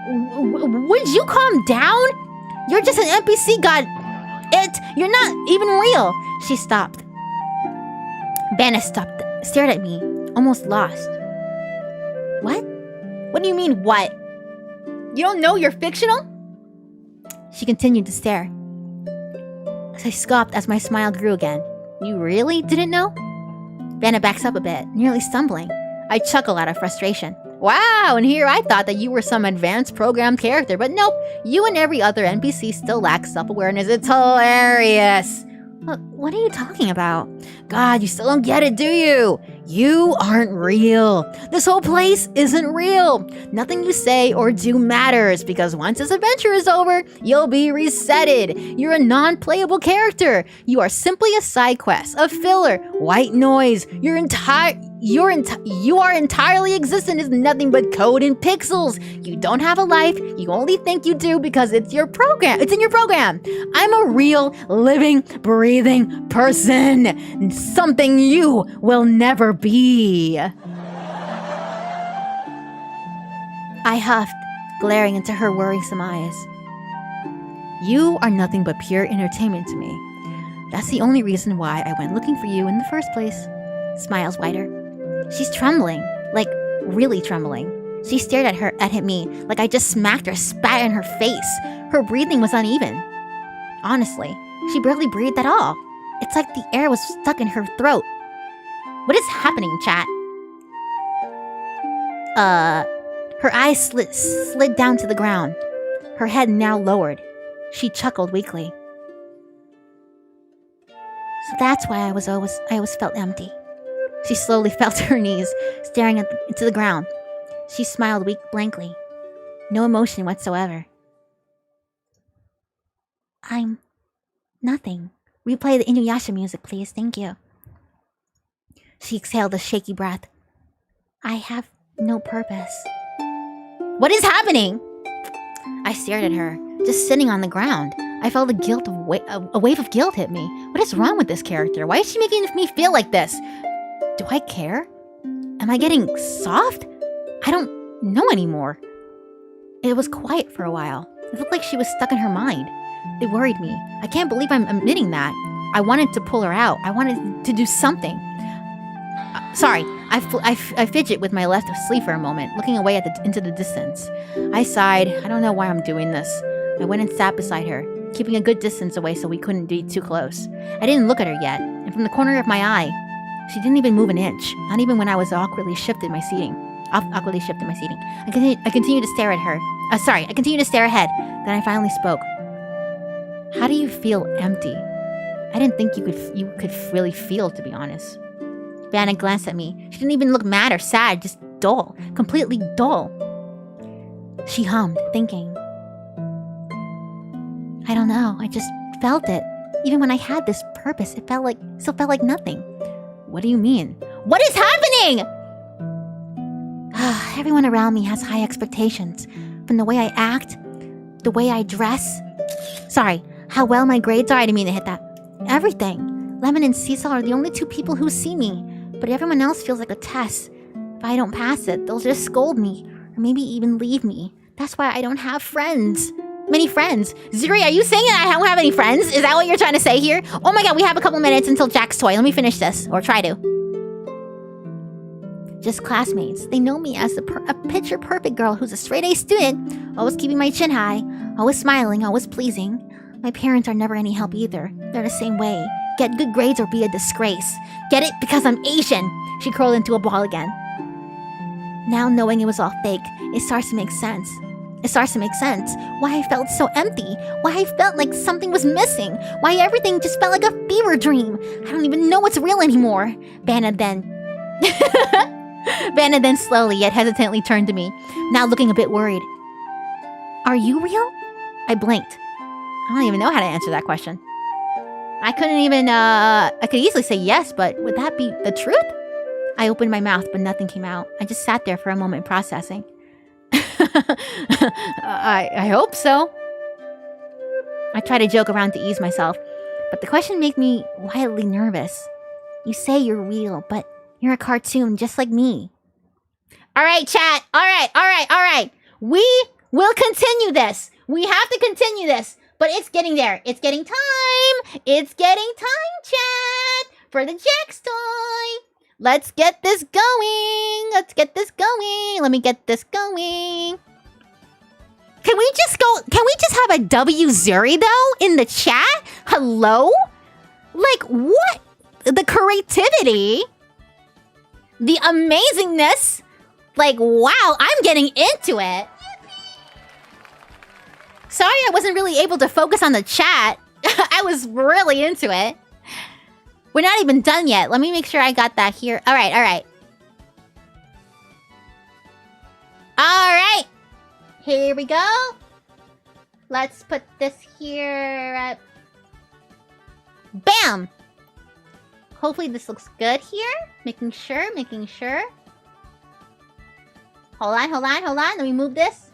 Would you calm down? You're just an NPC, you're not even real. She stopped. Vanna stopped, stared at me, almost lost. What? What do you mean, what? You don't know you're fictional? She continued to stare. I scoffed as my smile grew again. You really didn't know? Vanna backs up a bit, nearly stumbling. I chuckle out of frustration. Wow, and here I thought that you were some advanced programmed character, but nope, you and every other NPC still lack self-awareness. It's hilarious. What are you talking about? God, you still don't get it, do you? You aren't real. This whole place isn't real. Nothing you say or do matters, because once this adventure is over, you'll be resetted. You're a non-playable character. You are simply a side quest, a filler, white noise. You are entirely existent is nothing but code and pixels. You don't have a life. You only think you do because it's your program. It's in your program. I'm a real, living, breathing person. Something you will never be. I huffed, glaring into her worrisome eyes. You are nothing but pure entertainment to me. That's the only reason why I went looking for you in the first place. Smiles wider. She's trembling, like really trembling. She stared at me like I just smacked her, spat in her face. Her breathing was uneven. Honestly, she barely breathed at all. It's like the air was stuck in her throat. What is happening, chat? Her eyes slid down to the ground. Her head now lowered. She chuckled weakly. So that's why I always felt empty. She slowly fell to her knees, staring into the ground. She smiled blankly. No emotion whatsoever. I'm nothing. Replay the Inuyasha music, please. Thank you. She exhaled a shaky breath. I have no purpose. What is happening? I stared at her, just sitting on the ground. I felt a wave of guilt hit me. What is wrong with this character? Why is she making me feel like this? Do I care? Am I getting soft? I don't know anymore. It was quiet for a while. It looked like she was stuck in her mind. It worried me. I can't believe I'm admitting that. I wanted to pull her out. I wanted to do something. Sorry, I fidget with my left sleeve for a moment, looking away into the distance. I sighed. I don't know why I'm doing this. I went and sat beside her, keeping a good distance away so we couldn't be too close. I didn't look at her yet, and from the corner of my eye, she didn't even move an inch, not even when I was awkwardly shifted my seating. I continued to stare at her. I continued to stare ahead. Then I finally spoke. How do you feel empty? I didn't think you could really feel, to be honest. Vanna glanced at me. She didn't even look mad or sad, just dull, completely dull. She hummed, thinking. I don't know, I just felt it. Even when I had this purpose, it still felt like nothing. What do you mean? What is happening? Everyone around me has high expectations. From the way I act, the way I dress. Sorry, how well my grades are, I didn't mean to hit that. Everything. Lemon and Cecil are the only two people who see me. But everyone else feels like a test. If I don't pass it, they'll just scold me. Or maybe even leave me. That's why I don't have friends. Many friends. Zuri, are you saying that I don't have any friends? Is that what you're trying to say here? Oh my god, we have a couple minutes until Jack's toy. Let me finish this. Or try to. Just classmates. They know me as a picture-perfect girl who's a straight-A student, always keeping my chin high, always smiling, always pleasing. My parents are never any help either. They're the same way. Get good grades or be a disgrace. Get it? Because I'm Asian. She curled into a ball again. Now knowing it was all fake, it starts to make sense. Why I felt so empty. Why I felt like something was missing. Why everything just felt like a fever dream. I don't even know what's real anymore. Vanna then slowly yet hesitantly turned to me, now looking a bit worried. Are you real? I blinked. I don't even know how to answer that question. I could easily say yes, but would that be the truth? I opened my mouth, but nothing came out. I just sat there for a moment processing. I hope so. I tried to joke around to ease myself, But the question makes me wildly nervous. You say you're real, but you're a cartoon just like me. All right, chat. All right. We will continue this. We have to continue this. But it's getting there. It's getting time. It's getting time, chat, for the Jax toy. Let's get this going. Let's get this going. Let me get this going. Can we just have a W Zuri though in the chat? Hello? Like what? The creativity, the amazingness. Like wow, I'm getting into it. Sorry I wasn't really able to focus on the chat. I was really into it. We're not even done yet. Let me make sure I got that here. All right. Here we go. Let's put this here. Bam! Hopefully this looks good here. Making sure. Hold on. Let me move this.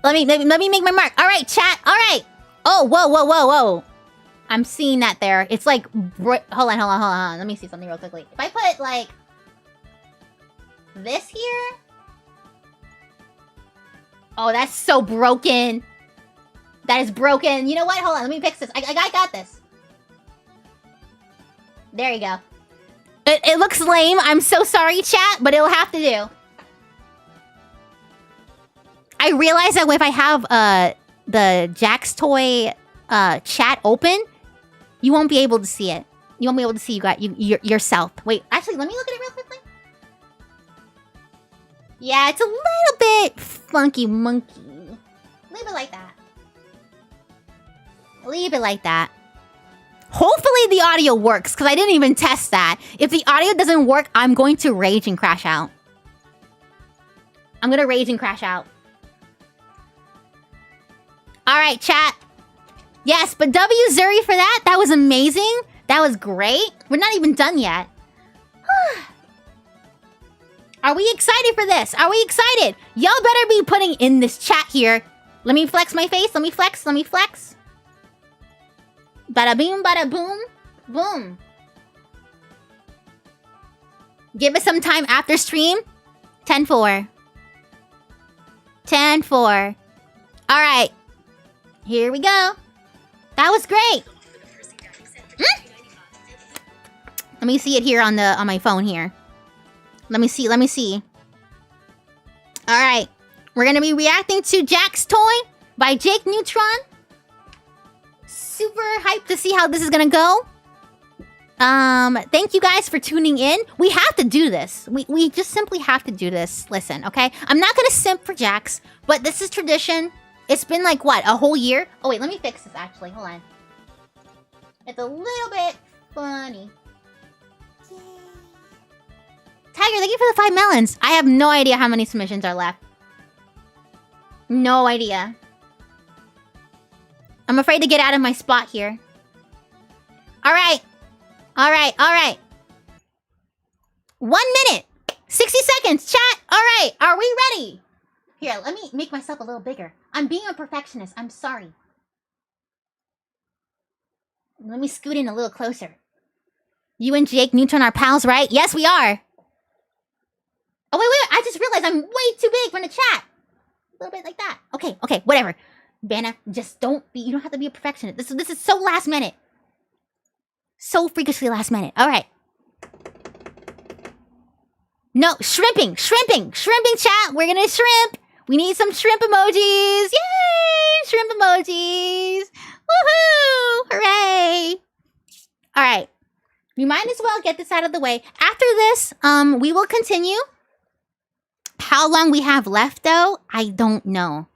Let me make my mark. All right, chat. All right. Oh, whoa. I'm seeing that there. It's like... Hold on. Let me see something real quickly. If I put, like... this here... Oh, that's so broken. That is broken. You know what? Hold on. Let me fix this. I got this. There you go. It looks lame. I'm so sorry, chat, but it'll have to do. I realize that if I have the Jax toy chat open, you won't be able to see it. You won't be able to see yourself. Wait, actually, let me look at it real quickly. Yeah, it's a little bit funky monkey. Leave it like that. Leave it like that. Hopefully the audio works, because I didn't even test that. If the audio doesn't work, I'm going to rage and crash out. I'm going to rage and crash out. Alright, chat. Yes, but W Zuri for that. That was amazing. That was great. We're not even done yet. Are we excited for this? Are we excited? Y'all better be putting in this chat here. Let me flex my face. Let me flex. Bada boom, bada boom. Boom. Give us some time after stream. 10-4. 10-4. Alright. Here we go. That was great. Let me see it here on my phone here. Let me see. Alright. We're gonna be reacting to Jax Toy by Jake Neutron. Super hyped to see how this is gonna go. Thank you guys for tuning in. We have to do this. We just simply have to do this. Listen, okay? I'm not gonna simp for Jax, but this is tradition. It's been like, what, a whole year? Oh, wait, let me fix this, actually. Hold on. It's a little bit funny. Yay. Tiger, thank you for the 5 melons. I have no idea how many submissions are left. No idea. I'm afraid to get out of my spot here. Alright. 1 minute. 60 seconds, chat. Alright, are we ready? Here, let me make myself a little bigger. I'm being a perfectionist. I'm sorry. Let me scoot in a little closer. You and Jake Neutron are pals, right? Yes, we are. Oh, wait. I just realized I'm way too big for the chat. A little bit like that. Okay, whatever. Vanna, just don't be... You don't have to be a perfectionist. This is so last minute. So freakishly last minute. All right. No, shrimping, chat. We're gonna shrimp. We need some shrimp emojis. Yay! Shrimp emojis. Woohoo! Hooray! All right. We might as well get this out of the way. After this, we will continue. How long we have left, though, I don't know.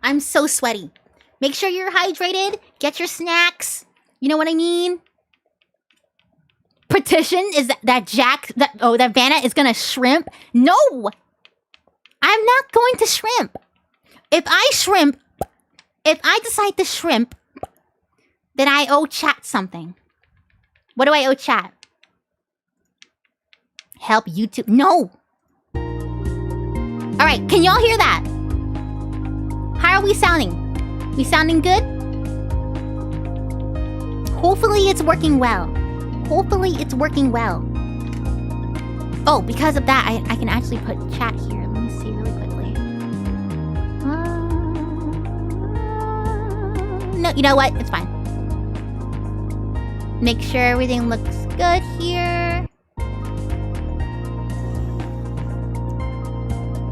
I'm so sweaty. Make sure you're hydrated. Get your snacks. You know what I mean? Petition is that Vanna is gonna shrimp. No! I'm not going to shrimp. If I decide to shrimp, then I owe chat something. What do I owe chat? Help YouTube. No! Alright, can y'all hear that? How are we sounding? We sounding good? Hopefully it's working well. Hopefully it's working well. Oh, because of that, I can actually put chat here. Let me see really quickly. No, you know what? It's fine. Make sure everything looks good here.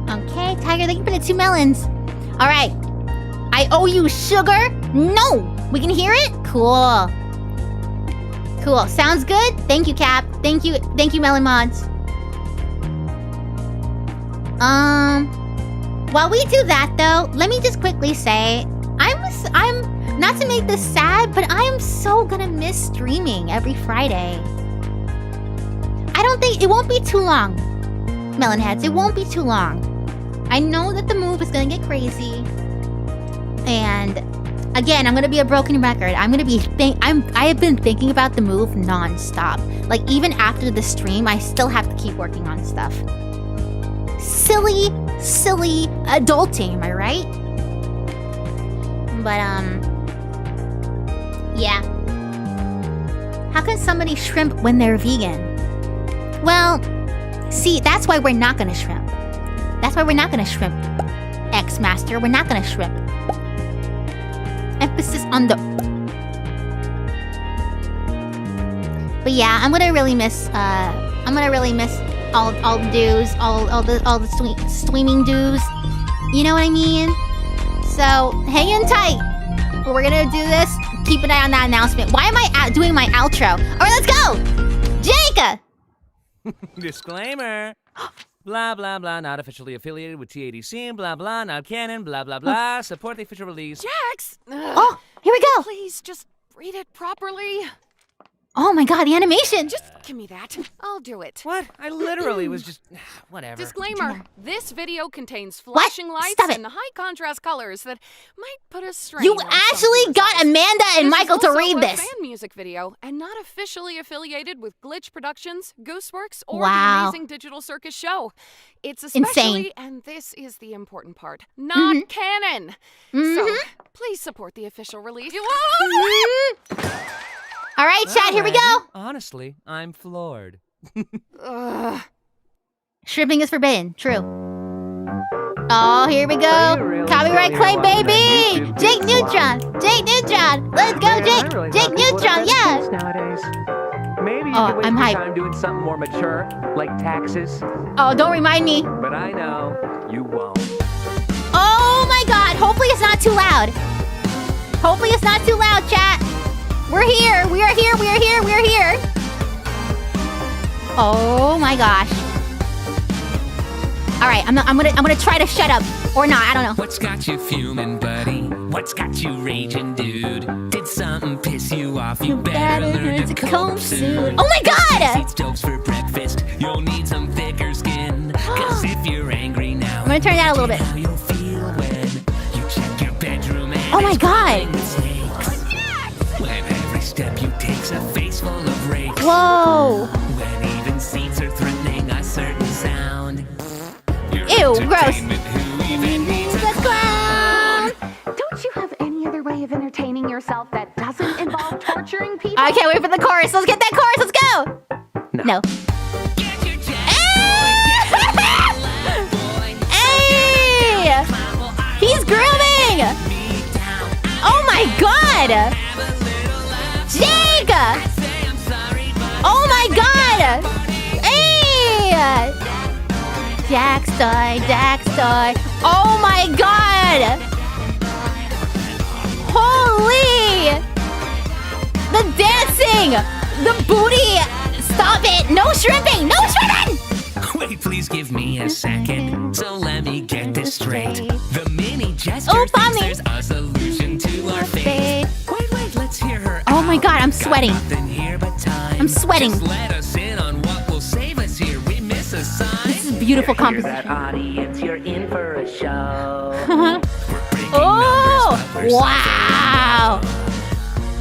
Okay, Tiger, thank you for the 2 melons. All right. I owe you sugar? No! We can hear it? Cool. Cool. Sounds good? Thank you, Cap. Thank you, Melon Mods. While we do that though, let me just quickly say, I'm not to make this sad, but I am so gonna miss streaming every Friday. I don't think it won't be too long, Melonheads. It won't be too long. I know that the move is gonna get crazy, and again, I'm gonna be a broken record. I have been thinking about the move non-stop. Like even after the stream, I still have to keep working on stuff. Silly adulting, am I right? But yeah. How can somebody shrimp when they're vegan? Well, see, that's why we're not gonna shrimp. That's why we're not gonna shrimp. X-Master, we're not gonna shrimp. Emphasis on the. But yeah, I'm gonna really miss all the dues, all the streaming dues. You know what I mean? So hang in tight. We're gonna do this. Keep an eye on that announcement. Why am I doing my outro? All right, let's go, Jake. Disclaimer. Blah, blah, blah, not officially affiliated with TADC, blah, blah, not canon, blah, blah, blah. Support the official release. Jax! Oh, here we go. Please, just read it properly. Oh my god, the animation. Just give me that. I'll do it. What? I literally was just... whatever. Disclaimer. This video contains flashing lights Stop it. and high contrast colors that might put a strain You on some actually got viewers' eyes. Amanda and This Michael is to also read a this. fan music video and not officially affiliated with Glitch Productions, Gooseworks, or Wow. the Amazing Digital Circus show. It's Insane. especially, and this is the important part, not canon. So please support the official release. All right, chat, here we go. Honestly, I'm floored. Ugh. Shrimping is forbidden. True. Oh, here we go. Copyright claim, baby. Jake Neutron. Jake Neutron. Let's go, Jake. Jake Neutron. Yeah. Nowadays. Maybe you Oh, could waste I'm your hyped. time doing something more mature, like taxes. Oh, don't remind me. But I know you won't. Oh my god. Hopefully it's not too loud. Hopefully it's not too loud, chat. We're here. We are here. We are here. We are here. Oh my gosh. All right, I'm gonna try to shut up or not. I don't know. What's got you fuming, buddy? What's got you raging, dude? Did something piss you off? You better learn to comb soon. Oh my god! Eat stoves for breakfast. You'll need some thicker skin. Cause if you're angry now, I'm gonna turn it down a little bit. how you'll feel when you check your bedroom and Oh my it's god! crawling with snakes. When every step you take's a face full of rakes. Whoa! When even seats are threatening a certain sound. Your Ew, gross. entertainment, who even needs a The clown! Don't you have any other way of entertaining yourself that doesn't involve torturing people? I can't wait for the chorus. Let's get that chorus. Let's go. No. Get your jack Hey! He's grooming! Oh my god! Jake! Oh my god! Hey! Jackstoy. Oh my god! Holy! The dancing! The booty! Stop it! No shrimping! No shrimping! Wait, please give me a second. So let me get this straight. The mini jester Oh, thinks Pomni. there's a solution to our fate. Wait, let's hear her Oh my out. god, I'm Got sweating. nothing here but time. I'm sweating. Just let us in on what will save us here. We miss a sign. This is beautiful Hear that, composition. audience? You're in for a show. We're breaking Oh! numbers, but we're Wow!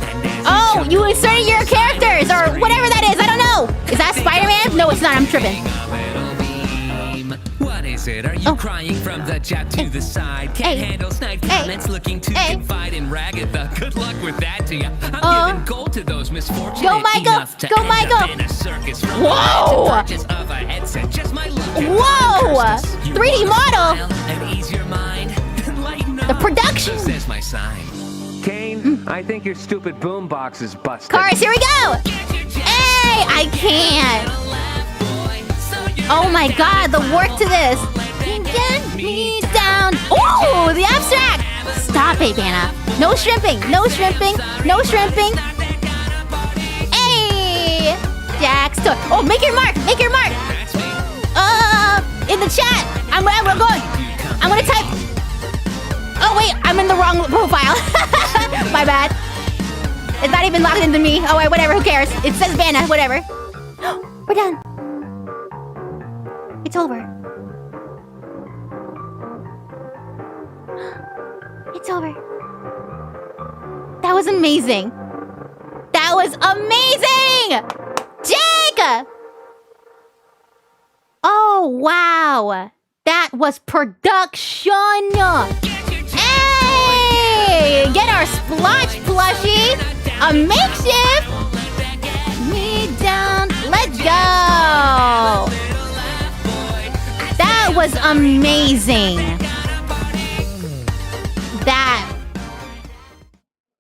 And as Oh, choke you on inserted your these characters or whatever that is. I don't know. Is that Spider-Man? No, it's not. I'm tripping. a little beam. What is it? Are you crying from the jab to the side? Can't handle snide comments, looking to confide in ragged. The good luck with that to ya. I'm giving gold to those misfortunate enough to end up in a circus. Whoa! Purchase of a headset, just my luck. Whoa! 3D model. And ease your mind. Lighten up. The production. Says my sign. Kane, I think your stupid boombox is busted. Cars, here we go. Hey, I can't. Oh my god, the work to this. Get me down. Ooh, the abstract. Stop it, Vanna. No shrimping, no shrimping, no shrimping. Hey, Jack's toy. Oh, make your mark, make your mark. In the chat. I'm going. I'm gonna type. Oh wait, I'm in the wrong profile. My bad. It's not even logged into me. Oh wait, whatever, who cares? It says Vanna, whatever. We're done. It's over. It's over. That was amazing. That was amazing! Jake! Oh, wow. That was production. Hey! Get our splotch plushie. A makeshift. Me down. Let's go. That was amazing. That.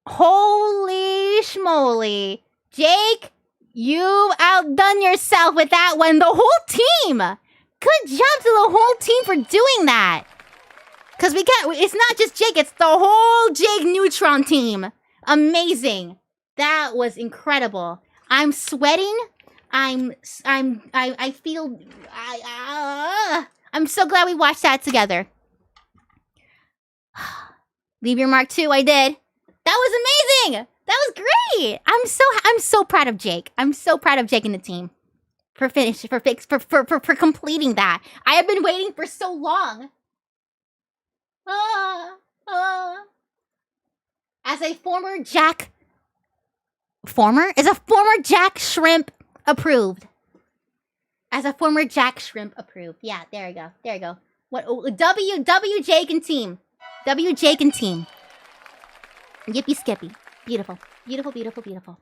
Holy schmoly. Jake, you've outdone yourself with that one. The whole team. Good job to the whole team for doing that. Because we can't, it's not just Jake, it's the whole Jake Neutron team. Amazing. That was incredible. I'm sweating. I feel, I'm so glad we watched that together. Leave your mark too, I did. That was amazing. That was great. I'm so proud of Jake. I'm so proud of Jake and the team for completing that. I have been waiting for so long. As a former Jack Shrimp approved. As a former Jack Shrimp approved. Yeah, there you go. There you go. What? W Jake and team. W Jake and team. Yippee skippy. Beautiful. Beautiful, beautiful, beautiful.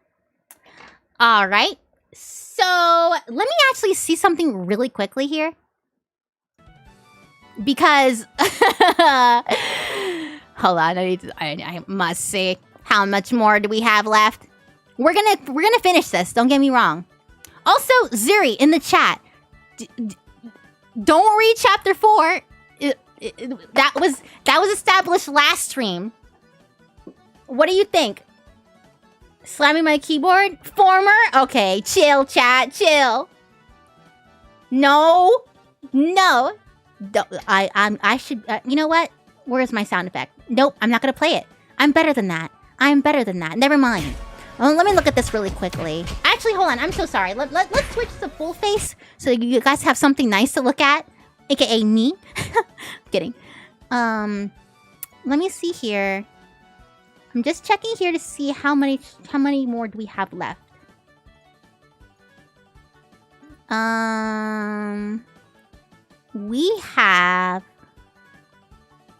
All right. So let me actually see something really quickly here. Because hold on, I must see how much more do we have left. We're gonna finish this. Don't get me wrong. Also, Zuri in the chat, don't read chapter 4. That was established last stream. What do you think? Slamming my keyboard? Former? Okay, chill, chat, chill. No. I should. You know what? Where's my sound effect? Nope, I'm not gonna play it. I'm better than that. Never mind. Let me look at this really quickly. Actually, hold on. I'm so sorry. Let's switch to full face so you guys have something nice to look at, aka me. Kidding. Let me see here. I'm just checking here to see how many more do we have left. We have.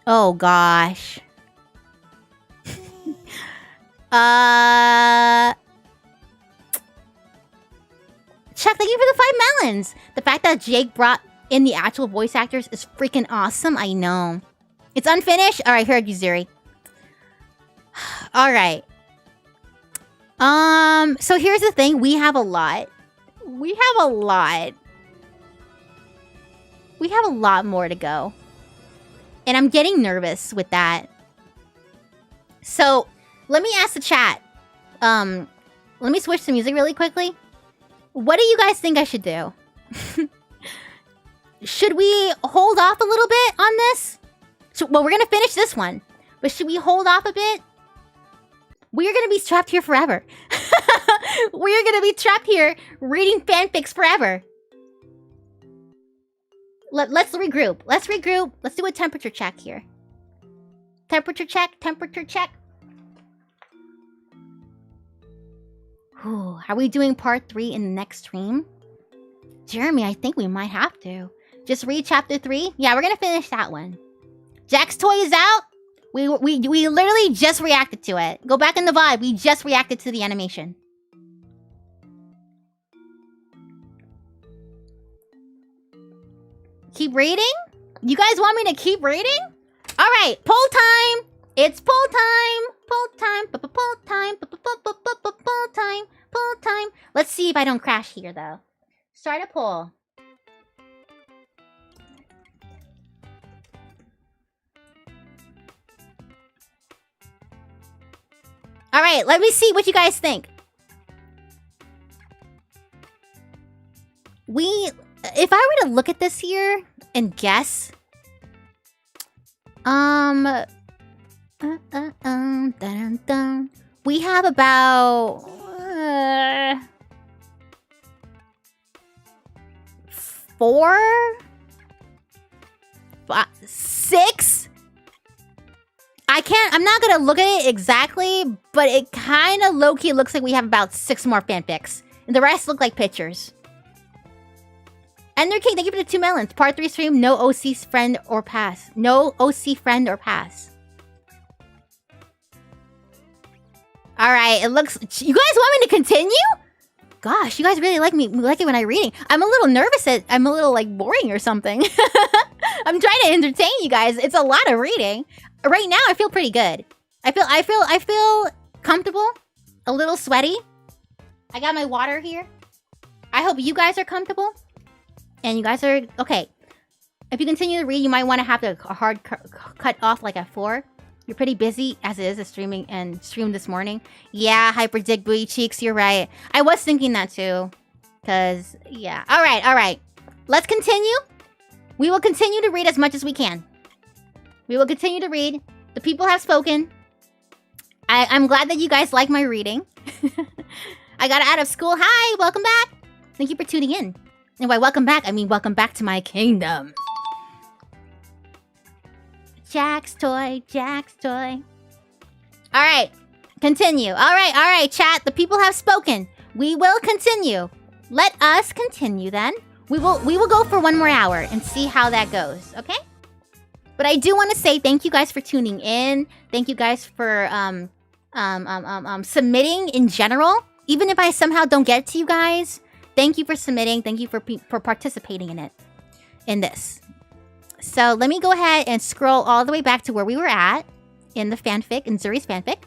Oh gosh. Chuck, thank you for the 5 melons. The fact that Jake brought in the actual voice actors is freaking awesome. I know. It's unfinished. All right, heard you, Zuri. All right. So here's the thing. We have a lot. We have a lot more to go. And I'm getting nervous with that. So, let me ask the chat. Let me switch to music really quickly. What do you guys think I should do? Should we hold off a little bit on this? Well, we're going to finish this one. But should we hold off a bit? We're going to be trapped here forever. We're going to be trapped here reading fanfics forever. Let's regroup. Let's do a temperature check here. Temperature check. Ooh, are we doing part 3 in the next stream? Jeremy, I think we might have to. Just read chapter 3. Yeah, we're gonna finish that one. Jack's toy is out. We literally just reacted to it. Go back in the vibe. We just reacted to the animation. Keep reading? You guys want me to keep reading? All right, poll time. It's poll time. Poll time. Poll time. Poll time. Poll time. Let's see if I don't crash here, though. Start a poll. All right, let me see what you guys think. If I were to look at this here and guess, we have about 4, 5, 6. I'm not gonna look at it exactly, but it kind of low-key looks like we have about 6 more fanfics. And the rest look like pictures. Ender King, thank you for the 2 melons. Part 3 stream, no OC friend or pass. No OC friend or pass. Alright, it looks... You guys want me to continue? Gosh, you guys really like it when I'm reading. I'm a little nervous I'm a little, like, boring or something. I'm trying to entertain you guys. It's a lot of reading. Right now, I feel pretty good. I feel comfortable. A little sweaty. I got my water here. I hope you guys are comfortable. And you guys are... Okay. If you continue to read, you might want to have the hard cut off like at 4. You're pretty busy as it is streaming and streamed this morning. Yeah, Hyper Dick Booty Cheeks, you're right. I was thinking that too. Because, yeah. Alright. Let's continue. We will continue to read as much as we can. We will continue to read. The people have spoken. I'm glad that you guys like my reading. I got out of school. Hi, welcome back. Thank you for tuning in. And by welcome back, I mean welcome back to my kingdom. Jack's toy, Jack's toy. Alright, continue. Alright, chat. The people have spoken. We will continue. Let us continue then. We will go for 1 more hour and see how that goes, okay? But I do want to say thank you guys for tuning in. Thank you guys for submitting in general. Even if I somehow don't get to you guys, thank you for submitting. Thank you for participating in it. In this. So let me go ahead and scroll all the way back to where we were at in the fanfic, in Zuri's fanfic.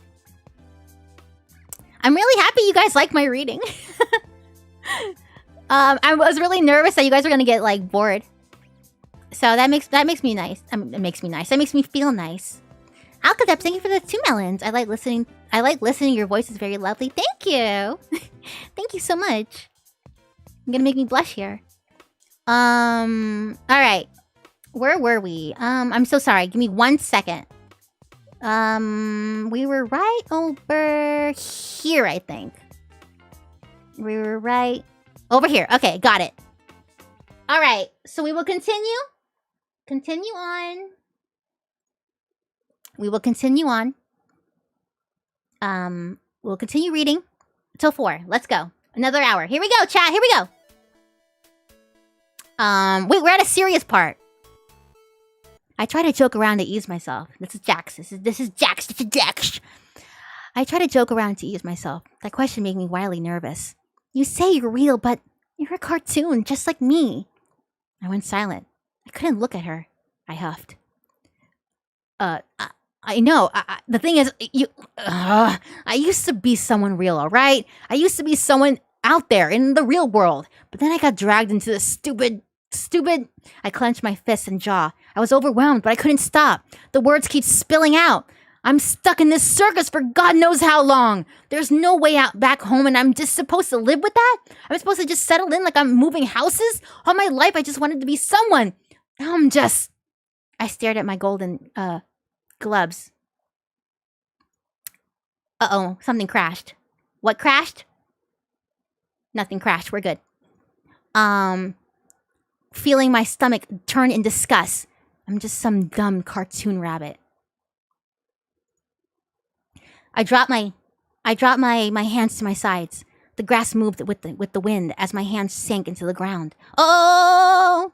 I'm really happy you guys like my reading. I was really nervous that you guys were gonna get like bored. So that makes me nice. That makes me feel nice. Alcadep, thank you for the 2 melons. I like listening. Your voice is very lovely. Thank you. Thank you so much. You're gonna make me blush here. Alright. Where were we? I'm so sorry. Give me 1 second. We were right over here, I think. We were right over here. Okay, got it. Alright, so we will continue. Continue on. We will continue on. We'll continue reading till 4. Let's go. Another hour. Here we go, chat. Here we go. Wait, we're at a serious part. I try to joke around to ease myself. This is Jax. This is Jax. I try to joke around to ease myself. That question made me wildly nervous. You say you're real, but you're a cartoon, just like me. I went silent. I couldn't look at her. I huffed. I know. The thing is, I used to be someone real, alright? I used to be someone out there in the real world. But then I got dragged into this stupid... I clenched my fists and jaw. I was overwhelmed, but I couldn't stop. The words keep spilling out. I'm stuck in this circus for God knows how long. There's no way out back home, and I'm just supposed to live with that? I'm supposed to just settle in like I'm moving houses? All my life, I just wanted to be someone. Now I'm just... I stared at my golden, gloves. Uh-oh, something crashed. What crashed? Nothing crashed, we're good. Feeling my stomach turn in disgust. I'm just some dumb cartoon rabbit. I dropped my hands to my sides. The grass moved with the wind as my hands sank into the ground. Oh!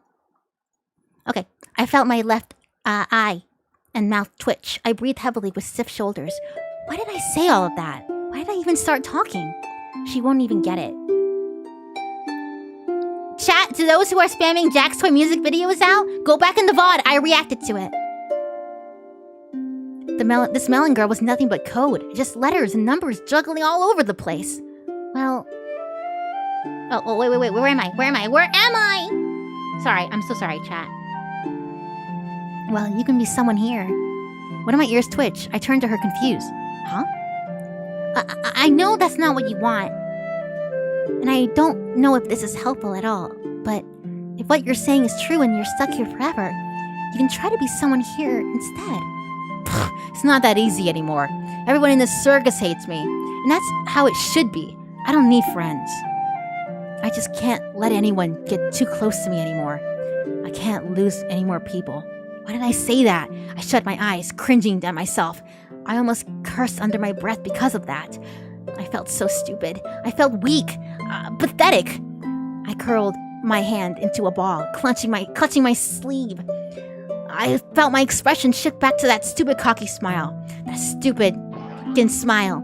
felt my left eye and mouth twitch. I breathed heavily with stiff shoulders. Why did I say all of that? Why did I even start talking? She won't even get it. Chat, to those who are spamming Jack's Toy music videos out, go back in the VOD. I reacted to it. This melon girl was nothing but code. Just letters and numbers juggling all over the place. Well... Oh, wait. Where am I? Where am I? Sorry, I'm so sorry, chat. Well, you can be someone here. One of my ears twitched. I turned to her confused. Huh? I know that's not what you want. And I don't know if this is helpful at all. But if what you're saying is true and you're stuck here forever, you can try to be someone here instead. It's not that easy anymore. Everyone in this circus hates me. And that's how it should be. I don't need friends. I just can't let anyone get too close to me anymore. I can't lose any more people. Why did I say that? I shut my eyes, cringing at myself. I almost cursed under my breath because of that. I felt so stupid. I felt weak, pathetic. I curled my hand into a ball, clutching my sleeve. I felt my expression shift back to that stupid cocky smile. That stupid fucking smile.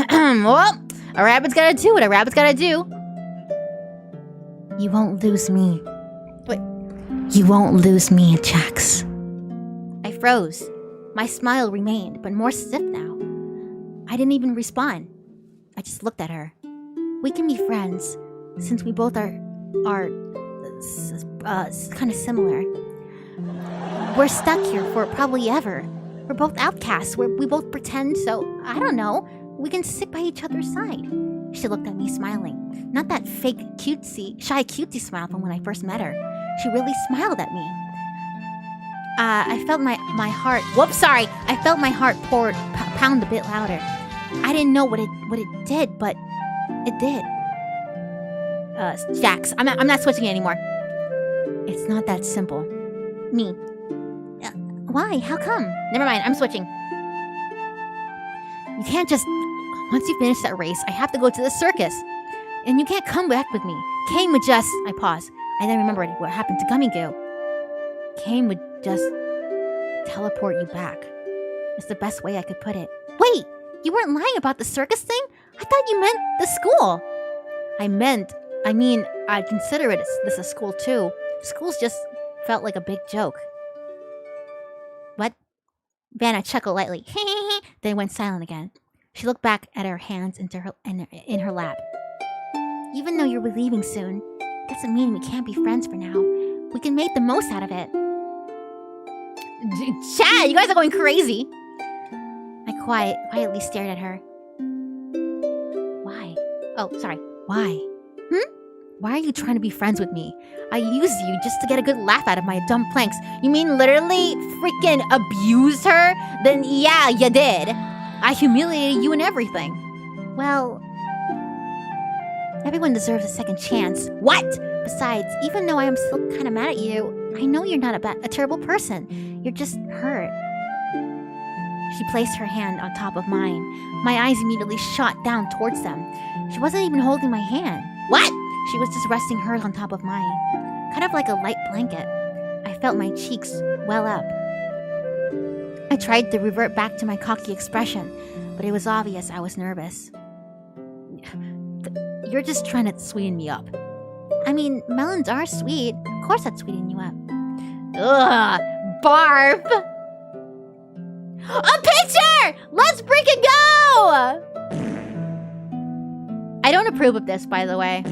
Well, a rabbit's gotta do what a rabbit's gotta do. You won't lose me. But you won't lose me, Jax. I froze. My smile remained, but more stiff now. I didn't even respond. I just looked at her. We can be friends, since we both are kind of similar. We're stuck here for probably ever. We're both outcasts. We both pretend, so, I don't know, we can sit by each other's side. She looked at me smiling. Not that fake shy cutesy smile from when I first met her. She really smiled at me. I felt my heart... Whoops, sorry. I felt my heart pound a bit louder. I didn't know what it did, but it did. Jax, I'm not switching anymore. It's not that simple. Me. Why? How come? Never mind, I'm switching. You can't just... Once you finish that race, I have to go to the circus. And you can't come back with me. Kane would just... I paused. I then remembered what happened to Gummy Goo. Kane would just teleport you back. It's the best way I could put it. Wait! You weren't lying about the circus thing? I thought you meant the school. I mean, I consider this a school too. Schools just felt like a big joke. What? Vanna chuckled lightly. Then went silent again. She looked back at her hands in her lap. Even though you're leaving soon, doesn't mean we can't be friends for now. We can make the most out of it. Chad, you guys are going crazy. I quietly stared at her. Why? Oh, sorry. Why? Why are you trying to be friends with me? I used you just to get a good laugh out of my dumb planks. You mean literally freaking abused her? Then yeah, you did. I humiliated you and everything. Well, everyone deserves a second chance. What? Besides, even though I am still kind of mad at you, I know you're not a terrible person. You're just hurt. She placed her hand on top of mine. My eyes immediately shot down towards them. She wasn't even holding my hand. What? She was just resting hers on top of mine. Kind of like a light blanket. I felt my cheeks well up. I tried to revert back to my cocky expression, but it was obvious I was nervous. You're just trying to sweeten me up. I mean, melons are sweet. Of course I'd sweeten you up. Ugh, barf! A picture! Let's freaking go! I don't approve of this, by the way.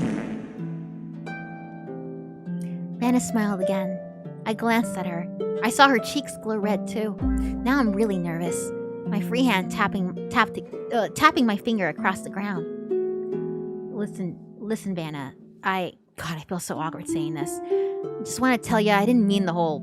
Vanna smiled again. I glanced at her. I saw her cheeks glow red, too. Now I'm really nervous. My free hand tapping my finger across the ground. Listen, Vanna. God, I feel so awkward saying this. I just want to tell you, I didn't mean the whole,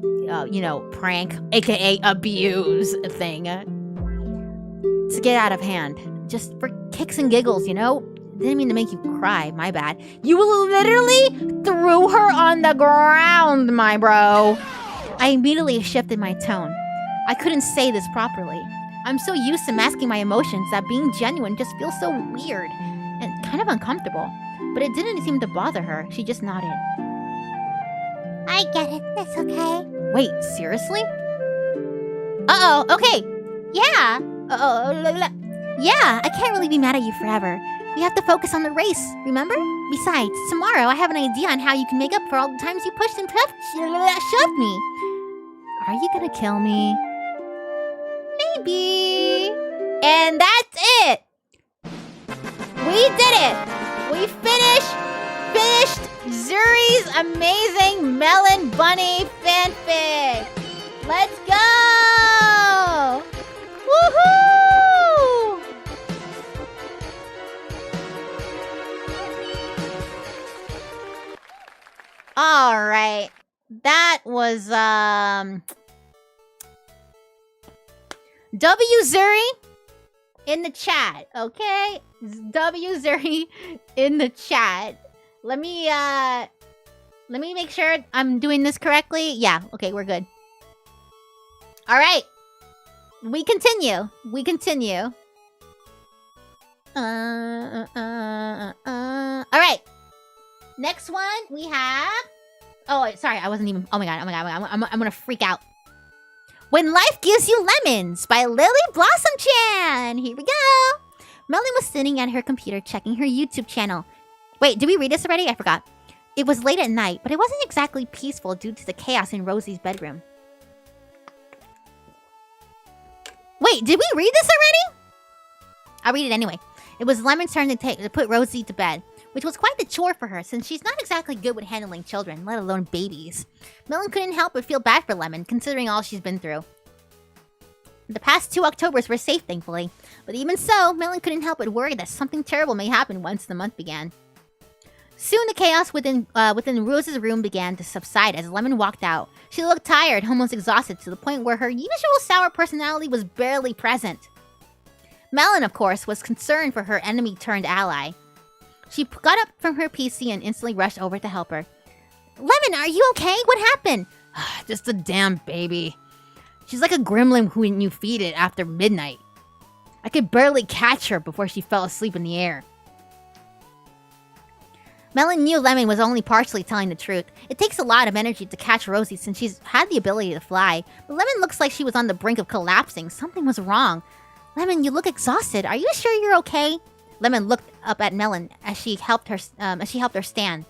prank, aka abuse thing. To get out of hand. Just for kicks and giggles, Didn't mean to make you cry, my bad. You literally threw her on the ground, my bro. I immediately shifted my tone. I couldn't say this properly. I'm so used to masking my emotions that being genuine just feels so weird and kind of uncomfortable. But it didn't seem to bother her. She just nodded. I get it. It's okay. Wait, seriously? Uh-oh, okay. Yeah. Yeah, I can't really be mad at you forever. We have to focus on the race, remember? Besides, tomorrow I have an idea on how you can make up for all the times you pushed and shoved me. Are you gonna kill me? Maybe. And that's it. We did it. We finished Zuri's amazing Melonbunny fanfic. Let's go! Woohoo! All right. That was W Zuri in the chat, okay? W Zuri in the chat. Let me make sure I'm doing this correctly. Yeah, okay, we're good. All right. We continue. All right. Next one we have. Oh, sorry, I wasn't even. Oh my god. I'm gonna freak out. When Life Gives You Lemons by Lily Blossom Chan. Here we go. Melon was sitting at her computer checking her YouTube channel. Wait, did we read this already? I forgot. It was late at night, but it wasn't exactly peaceful due to the chaos in Rosie's bedroom. Wait, did we read this already? I'll read it anyway. It was Lemon's turn to put Rosie to bed, which was quite the chore for her since she's not exactly good with handling children, let alone babies. Melon couldn't help but feel bad for Lemon, considering all she's been through. The past 2 Octobers were safe, thankfully. But even so, Melon couldn't help but worry that something terrible may happen once the month began. Soon the chaos within Rose's room began to subside as Lemon walked out. She looked tired, almost exhausted, to the point where her usual sour personality was barely present. Melon, of course, was concerned for her enemy-turned-ally. She got up from her PC and instantly rushed over to help her. Lemon, are you okay? What happened? Just a damn baby. She's like a gremlin when you feed it after midnight. I could barely catch her before she fell asleep in the air. Melon knew Lemon was only partially telling the truth. It takes a lot of energy to catch Rosie since she's had the ability to fly. But Lemon looks like she was on the brink of collapsing. Something was wrong. Lemon, you look exhausted. Are you sure you're okay? Lemon looked up at Melon as she helped her stand.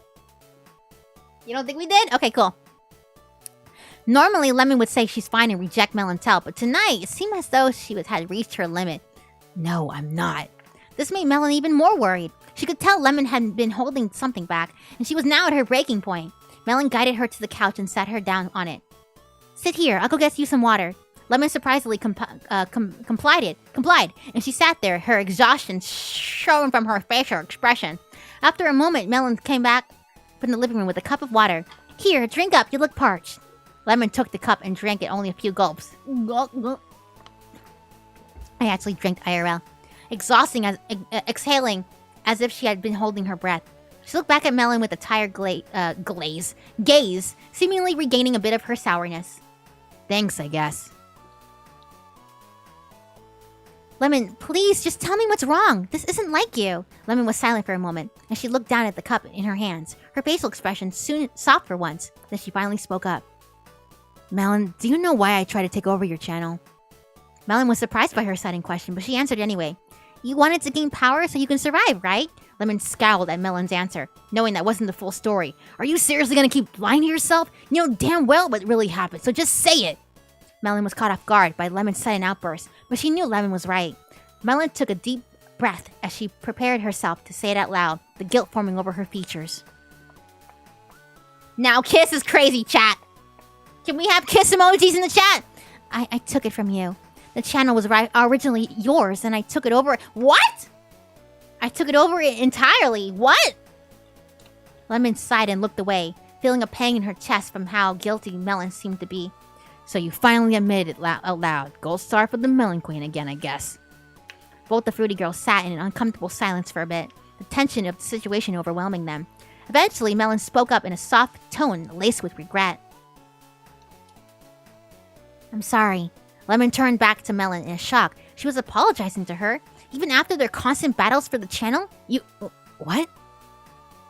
You don't think we did? Okay, cool. Normally, Lemon would say she's fine and reject Melon's help, but tonight, it seemed as though she had reached her limit. No, I'm not. This made Melon even more worried. She could tell Lemon had been holding something back, and she was now at her breaking point. Melon guided her to the couch and sat her down on it. Sit here, I'll go get you some water. Lemon surprisingly complied, and she sat there, her exhaustion showing from her facial expression. After a moment, Melon came back from the living room with a cup of water. Here, drink up, you look parched. Lemon took the cup and drank it only a few gulps. I actually drank IRL. Exhausting as exhaling as if she had been holding her breath. She looked back at Melon with a tired gaze, seemingly regaining a bit of her sourness. Thanks, I guess. Lemon, please, just tell me what's wrong. This isn't like you. Lemon was silent for a moment, and she looked down at the cup in her hands. Her facial expression soon soft for once. Then she finally spoke up. Melon, do you know why I tried to take over your channel? Melon was surprised by her sudden question, but she answered anyway. You wanted to gain power so you can survive, right? Lemon scowled at Melon's answer, knowing that wasn't the full story. Are you seriously gonna keep lying to yourself? You know damn well what really happened, so just say it! Melon was caught off guard by Lemon's sudden outburst, but she knew Lemon was right. Melon took a deep breath as she prepared herself to say it out loud, the guilt forming over her features. Now kiss is crazy, chat! Can we have kiss emojis in the chat? I took it from you. The channel was originally yours, and I took it over. What? I took it over entirely. What? Lemon sighed and looked away, feeling a pang in her chest from how guilty Melon seemed to be. So you finally admitted it out loud. Gold star for the Melon Queen again, I guess. Both the fruity girls sat in an uncomfortable silence for a bit, the tension of the situation overwhelming them. Eventually, Melon spoke up in a soft tone laced with regret. I'm sorry. Lemon turned back to Melon in a shock. She was apologizing to her, even after their constant battles for the channel? What?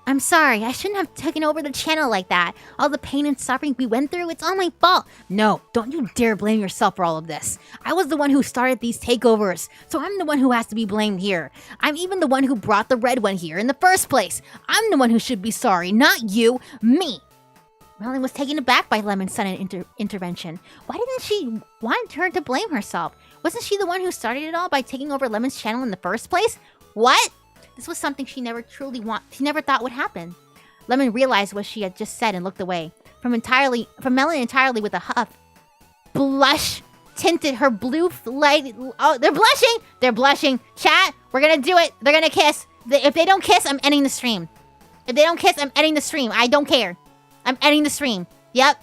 I'm sorry. I shouldn't have taken over the channel like that. All the pain and suffering we went through, it's all my fault. No, don't you dare blame yourself for all of this. I was the one who started these takeovers, so I'm the one who has to be blamed here. I'm even the one who brought the red one here in the first place. I'm the one who should be sorry, not you, me. Melon was taken aback by Lemon's sudden intervention. Why didn't she want her to blame herself? Wasn't she the one who started it all by taking over Lemon's channel in the first place? What? This was something she never thought would happen. Lemon realized what she had just said and looked away. From Melon entirely with a huff. Blush tinted her blue light. Oh, they're blushing! They're blushing. Chat, we're gonna do it. They're gonna kiss. If they don't kiss, I'm ending the stream. If they don't kiss, I'm ending the stream. I don't care. I'm ending the stream. Yep.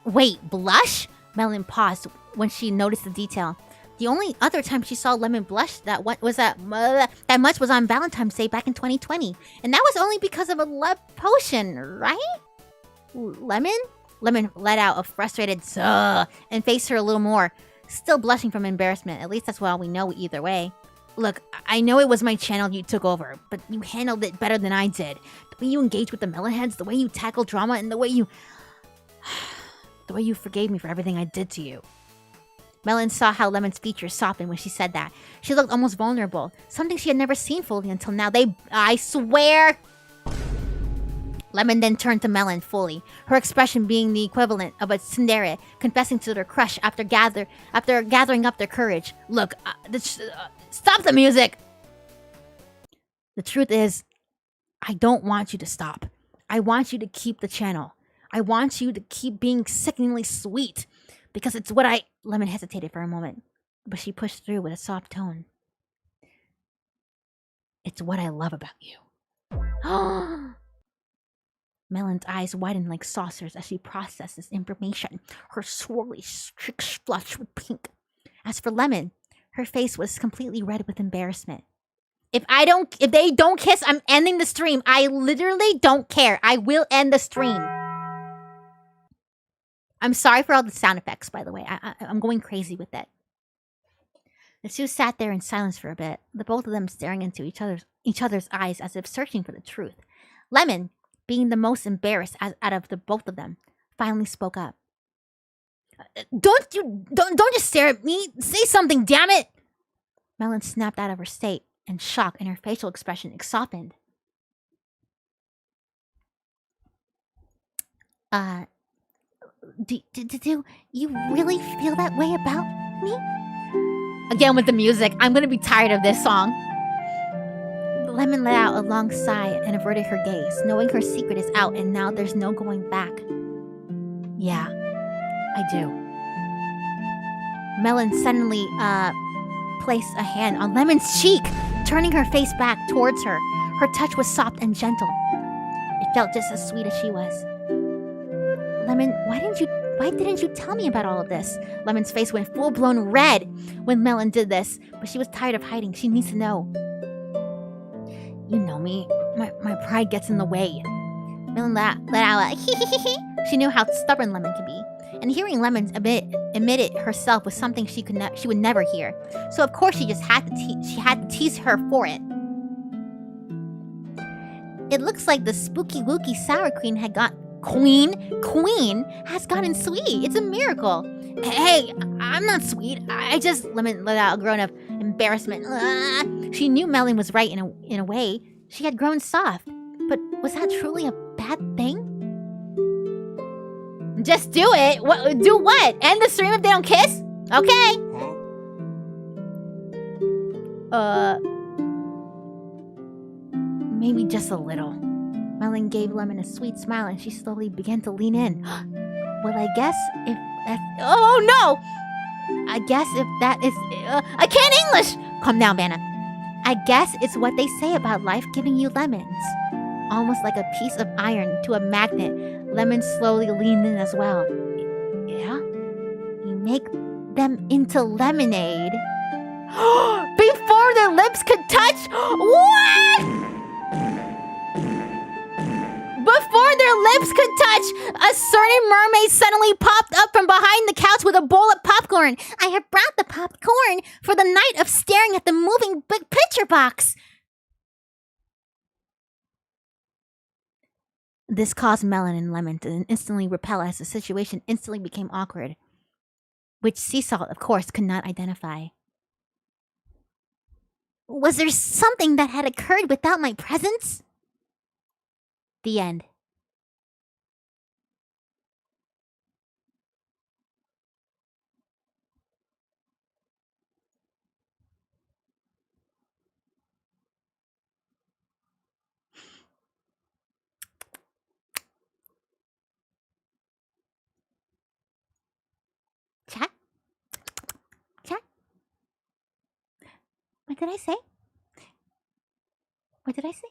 Wait, blush? Melon paused when she noticed the detail. The only other time she saw Lemon blush that much was on Valentine's Day back in 2020. And that was only because of a love potion, right? Lemon? Lemon let out a frustrated zuh and faced her a little more, still blushing from embarrassment. At least that's all we know either way. Look, I know it was my channel you took over, but you handled it better than I did. The way you engaged with the Melonheads, the way you tackled drama, and the way you forgave me for everything I did to you. Melon saw how Lemon's features softened when she said that. She looked almost vulnerable, something she had never seen fully until now. I swear! Lemon then turned to Melon fully, her expression being the equivalent of a tsundere confessing to their crush after gathering up their courage. Look, stop the music! The truth is, I don't want you to stop. I want you to keep the channel. I want you to keep being sickeningly sweet. Because it's what I... Lemon hesitated for a moment, but she pushed through with a soft tone. It's what I love about you. Melon's eyes widened like saucers as she processed this information, her swirly cheeks flushed with pink. As for Lemon, her face was completely red with embarrassment. If they don't kiss, I'm ending the stream. I literally don't care. I will end the stream. I'm sorry for all the sound effects, by the way. I'm going crazy with it. The two sat there in silence for a bit, the both of them staring into each other's eyes as if searching for the truth. Lemon, being the most embarrassed out of the both of them, finally spoke up. Don't just stare at me. Say something, damn it! Melon snapped out of her state, and shock in her facial expression softened. Do you really feel that way about me? Again with the music. I'm gonna be tired of this song. Lemon let out a long sigh and averted her gaze, knowing her secret is out and now there's no going back. Yeah, I do. Melon suddenly, placed a hand on Lemon's cheek, turning her face back towards her. Her touch was soft and gentle. It felt just as sweet as she was. Lemon, why didn't you tell me about all of this? Lemon's face went full-blown red when Melon did this, but she was tired of hiding. She needs to know. You know me. My pride gets in the way. Melon let out a hee. She knew how stubborn Lemon could be, and hearing Lemon admit it herself was something she would never hear. So of course she just had to tease her for it. It looks like the spooky wooky sour queen has gotten sweet. It's a miracle. Hey, I'm not sweet. I just... Lemon let out a groan of embarrassment. She knew Melon was right in a way. She had grown soft. But was that truly a bad thing? Just do it. Do what? End the stream if they don't kiss? Okay. Maybe just a little. Melon gave Lemon a sweet smile and she slowly began to lean in. Well, I guess if that's... Oh, no! I guess if that is... I can't English! Calm down, Vanna. I guess it's what they say about life giving you lemons. Almost like a piece of iron to a magnet, Lemon slowly leaned in as well. Yeah? You make them into lemonade. Before their lips could touch? What? Before their lips lips could touch. A certain mermaid suddenly popped up from behind the couch with a bowl of popcorn. I have brought the popcorn for the night of staring at the moving big picture box. This caused Melon and Lemon to instantly repel as the situation instantly became awkward, which Sea Salt, of course, could not identify. Was there something that had occurred without my presence? The end. Chat? Chat? What did I say? What did I say?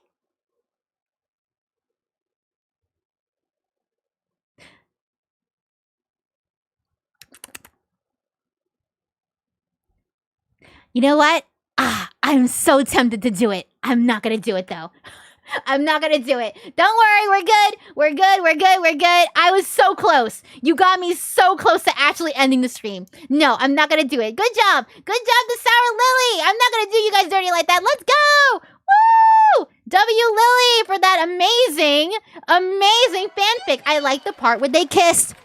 You know what? I'm so tempted to do it. I'm not gonna do it though. I'm not gonna do it. Don't worry, we're good. We're good, we're good, we're good. I was so close. You got me so close to actually ending the stream. No, I'm not gonna do it. Good job. Good job to Sour Lily. I'm not gonna do you guys dirty like that. Let's go. Woo! W Lily for that amazing, amazing fanfic. I like the part where they kissed.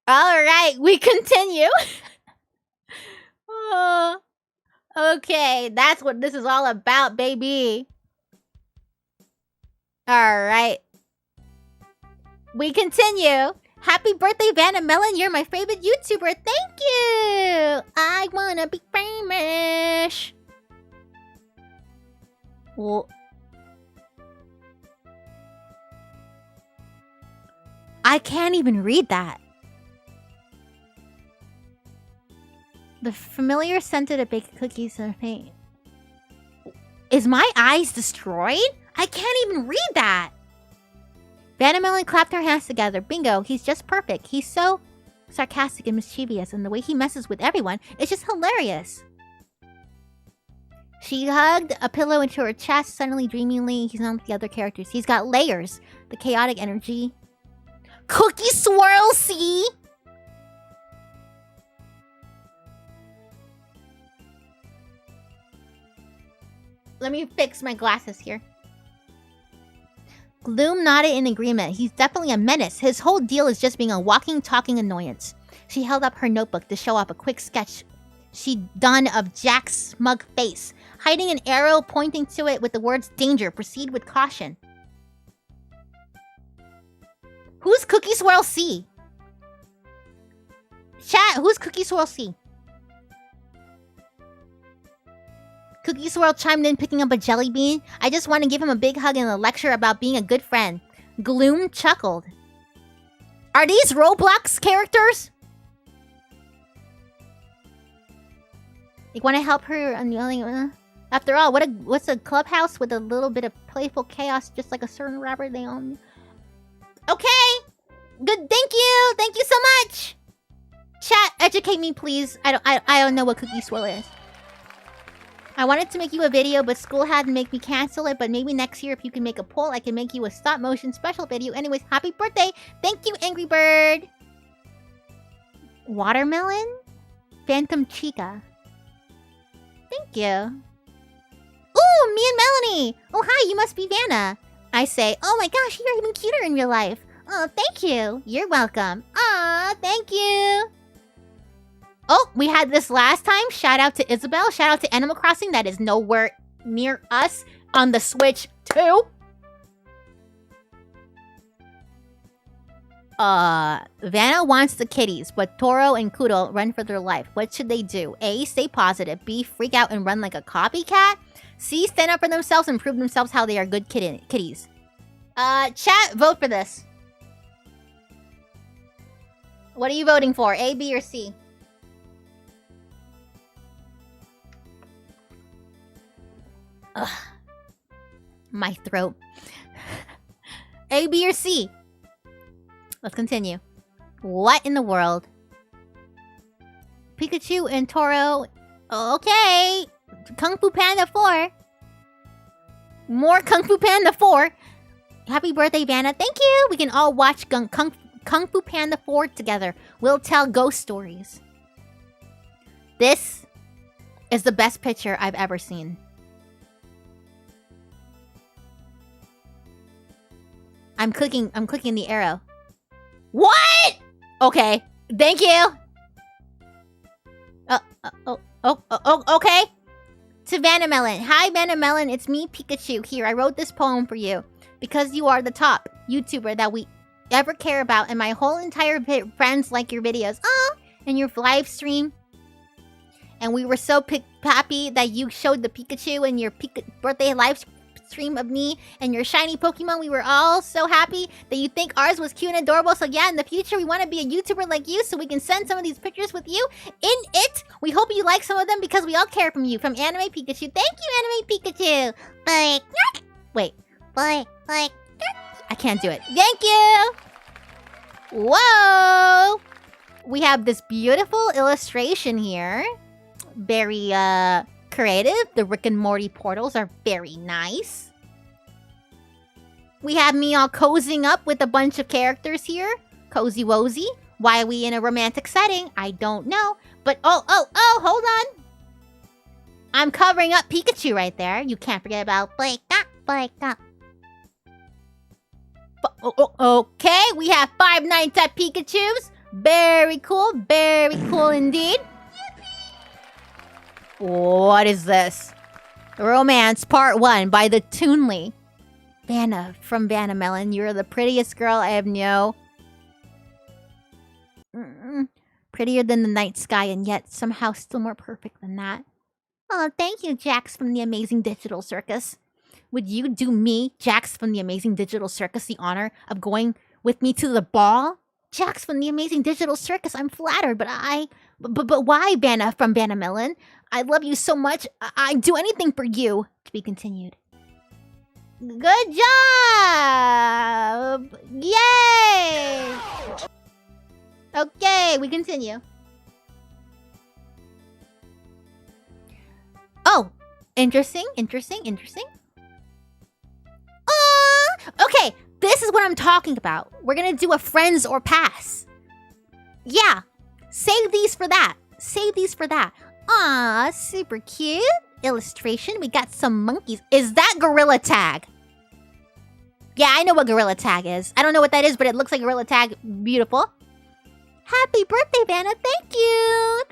All right, we continue. Okay, that's what this is all about, baby. All right. We continue. Happy birthday, Vannamelon. You're my favorite YouTuber. Thank you. I wanna be famous. Well, I can't even read that. The familiar scented of baked cookies and paint. Is my eyes destroyed? I can't even read that. Vannamelon clapped her hands together. Bingo, he's just perfect. He's so sarcastic and mischievous, and the way he messes with everyone is just hilarious. She hugged a pillow into her chest, suddenly dreamingly. He's not like the other characters. He's got layers. The chaotic energy. Cookie swirl, see? Let me fix my glasses here. Gloom nodded in agreement. He's definitely a menace. His whole deal is just being a walking, talking annoyance. She held up her notebook to show off a quick sketch she'd done of Jack's smug face, hiding an arrow pointing to it with the words danger. Proceed with caution. Who's Cookie Swirl C? Chat, who's Cookie Swirl C? Cookie Swirl chimed in, picking up a jelly bean. I just want to give him a big hug and a lecture about being a good friend. Gloom chuckled. Are these Roblox characters? You want to help her on after all, what's a clubhouse with a little bit of playful chaos, just like a certain rapper they own? Okay. Good, thank you. Thank you so much. Chat, educate me, please. I don't know what Cookie Swirl is. I wanted to make you a video, but school had to make me cancel it. But maybe next year, if you can make a poll, I can make you a stop-motion special video. Anyways, happy birthday! Thank you, Angry Bird! Watermelon? Phantom Chica. Thank you. Ooh, me and Melanie! Oh, hi, you must be Vanna. I say, oh my gosh, you're even cuter in real life. Oh, thank you. You're welcome. Aw, thank you. Oh, we had this last time. Shout out to Isabel. Shout out to Animal Crossing. That is nowhere near us on the Switch too. Vanna wants the kitties, but Toro and Kudo run for their life. What should they do? A, stay positive. B, freak out and run like a copycat. C, stand up for themselves and prove themselves how they are good kitties. Chat, vote for this. What are you voting for? A, B, or C? Ugh. My throat. A, B, or C? Let's continue. What in the world? Pikachu and Toro. Okay. Kung Fu Panda 4. More Kung Fu Panda 4. Happy birthday, Vanna. Thank you. We can all watch Kung Fu Panda 4 together. We'll tell ghost stories. This is the best picture I've ever seen. I'm clicking the arrow. What? Okay. Thank you. Okay. To Vannamelon. Hi, Vannamelon. It's me, Pikachu, here. I wrote this poem for you because you are the top YouTuber that we ever care about, and my whole entire friends like your videos. Oh, and your live stream. And we were so happy that you showed the Pikachu and your birthday live stream of me and your shiny Pokemon. We were all so happy that you think ours was cute and adorable. So yeah, in the future, we want to be a YouTuber like you so we can send some of these pictures with you in it. We hope you like some of them because we all care from you. From Anime Pikachu. Thank you, Anime Pikachu. Wait. I can't do it. Thank you. Whoa. We have this beautiful illustration here. Very, creative. The Rick and Morty portals are very nice. We have me all cozying up with a bunch of characters here. Cozy wozy. Why are we in a romantic setting? I don't know. But oh, hold on. I'm covering up Pikachu right there. You can't forget about Blake. Okay, we have 5 Nights at Pikachu's. Very cool indeed. What is this? Romance Part 1 by the Toonly. Vanna from Vannamelon, you're the prettiest girl I have known. Prettier than the night sky and yet somehow still more perfect than that. Oh, thank you, Jax from the Amazing Digital Circus. Would you do me, Jax from the Amazing Digital Circus, the honor of going with me to the ball? Jax from the Amazing Digital Circus, I'm flattered, but why, Vanna from Vannamelon? I love you so much. I'd do anything for you. To be continued. Good job! Yay! Okay, we continue. Oh, interesting. Okay, this is what I'm talking about. We're gonna do a friends or pass. Yeah, save these for that. Aw, super cute. Illustration. We got some monkeys. Is that Gorilla Tag? Yeah, I know what Gorilla Tag is. I don't know what that is, but it looks like Gorilla Tag. Beautiful. Happy birthday, Vanna. Thank you.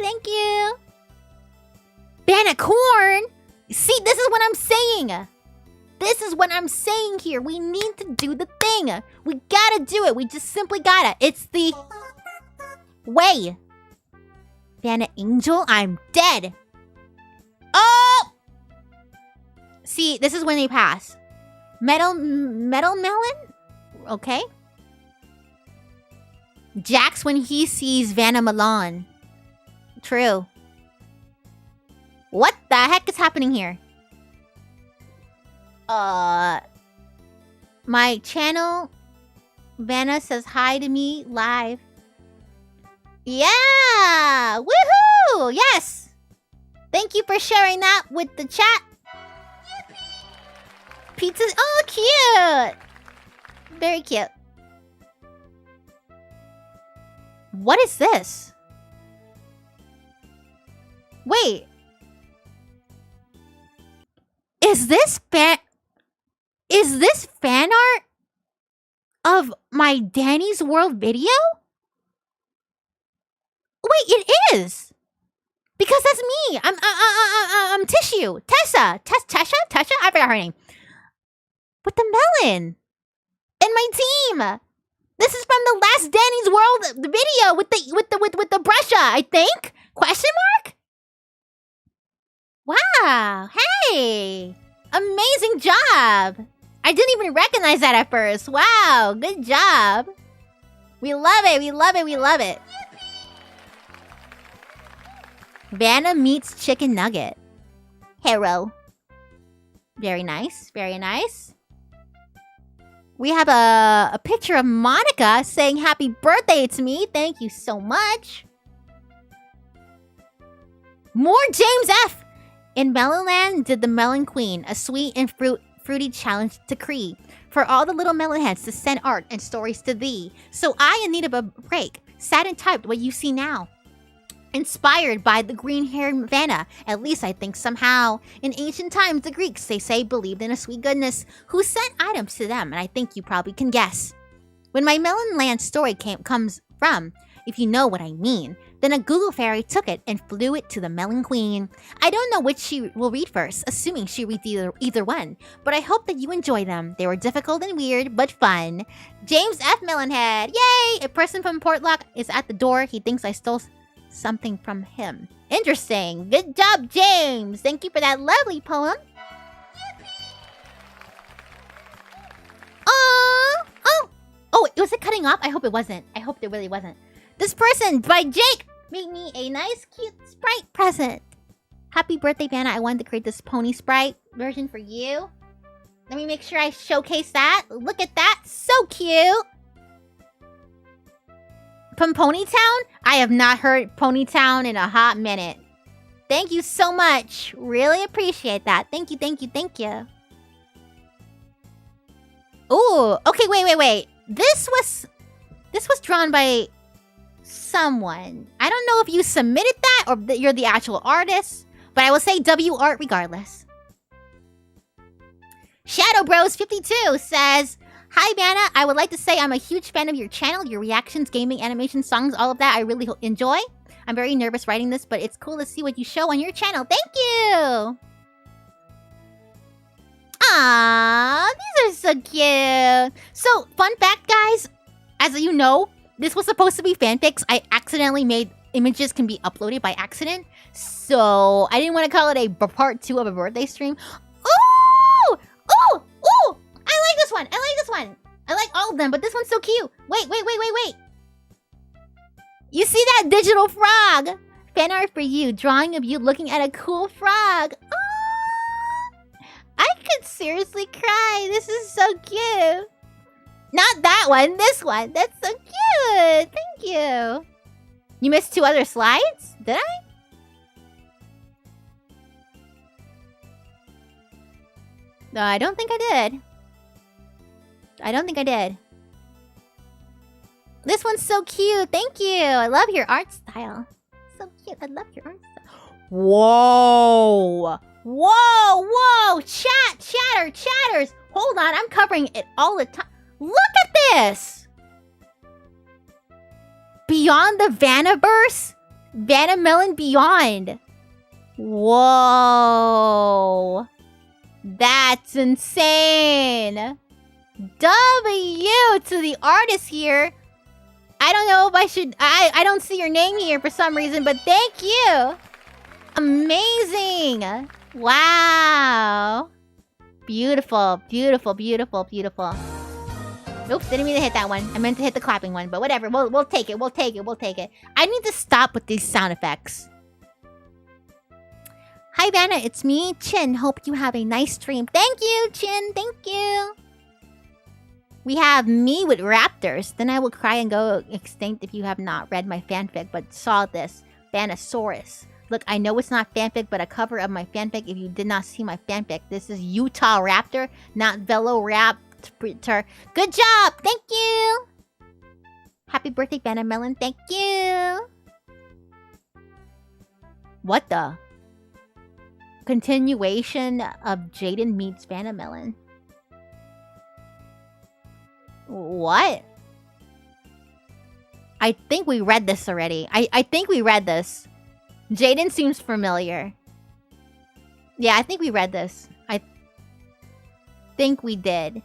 Vanna Corn. See, this is what I'm saying. This is what I'm saying here. We need to do the thing. We gotta do it. We just simply gotta. It's the way. Vanna Angel, I'm dead. Oh! See, this is when they pass. Melon? Okay. Jax when he sees Vannamelon. True. What the heck is happening here? My channel, Vanna says hi to me live. Yeah! Woohoo! Yes! Thank you for sharing that with the chat. Pizzas. Oh, cute! Very cute. What is this? Wait. Is this fan art of my Danny's World video? Wait, it is. Because that's me. I'm Tissue. Tessa. Tesha? I forgot her name. With the melon. And my team. This is from the last Danny's World video with the Brusha, I think? Question mark? Wow. Hey. Amazing job. I didn't even recognize that at first. Wow. Good job. We love it. Vanna meets Chicken Nugget. Hero. Very nice. We have a picture of Monica saying happy birthday to me. Thank you so much. More James F. In Melonland did the Melon Queen, a sweet and fruity challenge decree for all the little melonheads to send art and stories to thee. So I, in need of a break, sat and typed what you see now. Inspired by the green-haired Vanna, at least I think somehow. In ancient times, the Greeks, they say, believed in a sweet goodness who sent items to them, and I think you probably can guess. When my Melonland story comes from, if you know what I mean, then a Google fairy took it and flew it to the Melon Queen. I don't know which she will read first, assuming she reads either one, but I hope that you enjoy them. They were difficult and weird, but fun. James F. Melonhead, yay! A person from Portlock is at the door. He thinks I stole something from him. Interesting. Good job, James. Thank you for that lovely poem. Oh, was it cutting off? I hope it wasn't. I hope it really wasn't. This person, by Jake, made me a nice, cute sprite present. Happy birthday, Vanna. I wanted to create this pony sprite version for you. Let me make sure I showcase that. Look at that. So cute. From Ponytown? I have not heard Ponytown in a hot minute. Thank you so much. Really appreciate that. Thank you, thank you, thank you. Ooh, okay, wait. This was drawn by someone. I don't know if you submitted that or that you're the actual artist, but I will say W art regardless. Shadow Bros 52 says, "Hi Vanna, I would like to say I'm a huge fan of your channel, your reactions, gaming, animation, songs, all of that I really enjoy. I'm very nervous writing this, but it's cool to see what you show on your channel. Thank you!" Aww, these are so cute. So, fun fact, guys, as you know, this was supposed to be fanfics. I accidentally made images can be uploaded by accident, so I didn't want to call it a part 2 of a birthday stream. Ooh! I like this one. I like all of them, but this one's so cute. Wait. You see that digital frog? Fan art for you, drawing of you looking at a cool frog. I could seriously cry. This is so cute. Not that one, this one. That's so cute. Thank you. You missed 2 other slides? Did I? No, I don't think I did. This one's so cute. Thank you. I love your art style. So cute. I love your art style. Whoa. Chatters. Hold on. I'm covering it all the time. Look at this. Beyond the Vannaverse? Vannamelon Beyond. Whoa. That's insane. W to the artist here. I don't know if I should... I don't see your name here for some reason, but thank you. Amazing. Wow. Beautiful. Oops, didn't mean to hit that one. I meant to hit the clapping one, but whatever. We'll take it. I need to stop with these sound effects. Hi, Vanna. It's me, Chin. Hope you have a nice stream. Thank you, Chin. Thank you. We have me with raptors. Then I will cry and go extinct if you have not read my fanfic, but saw this. Vannasaurus. Look, I know it's not fanfic, but a cover of my fanfic if you did not see my fanfic. This is Utah Raptor, not Veloraptor. Good job! Thank you! Happy birthday, Vannamelon. Thank you! What the? Continuation of Jaden meets Vannamelon. What? I think we read this already. I think we read this. Jaden seems familiar. Yeah, I think we read this. I think we did.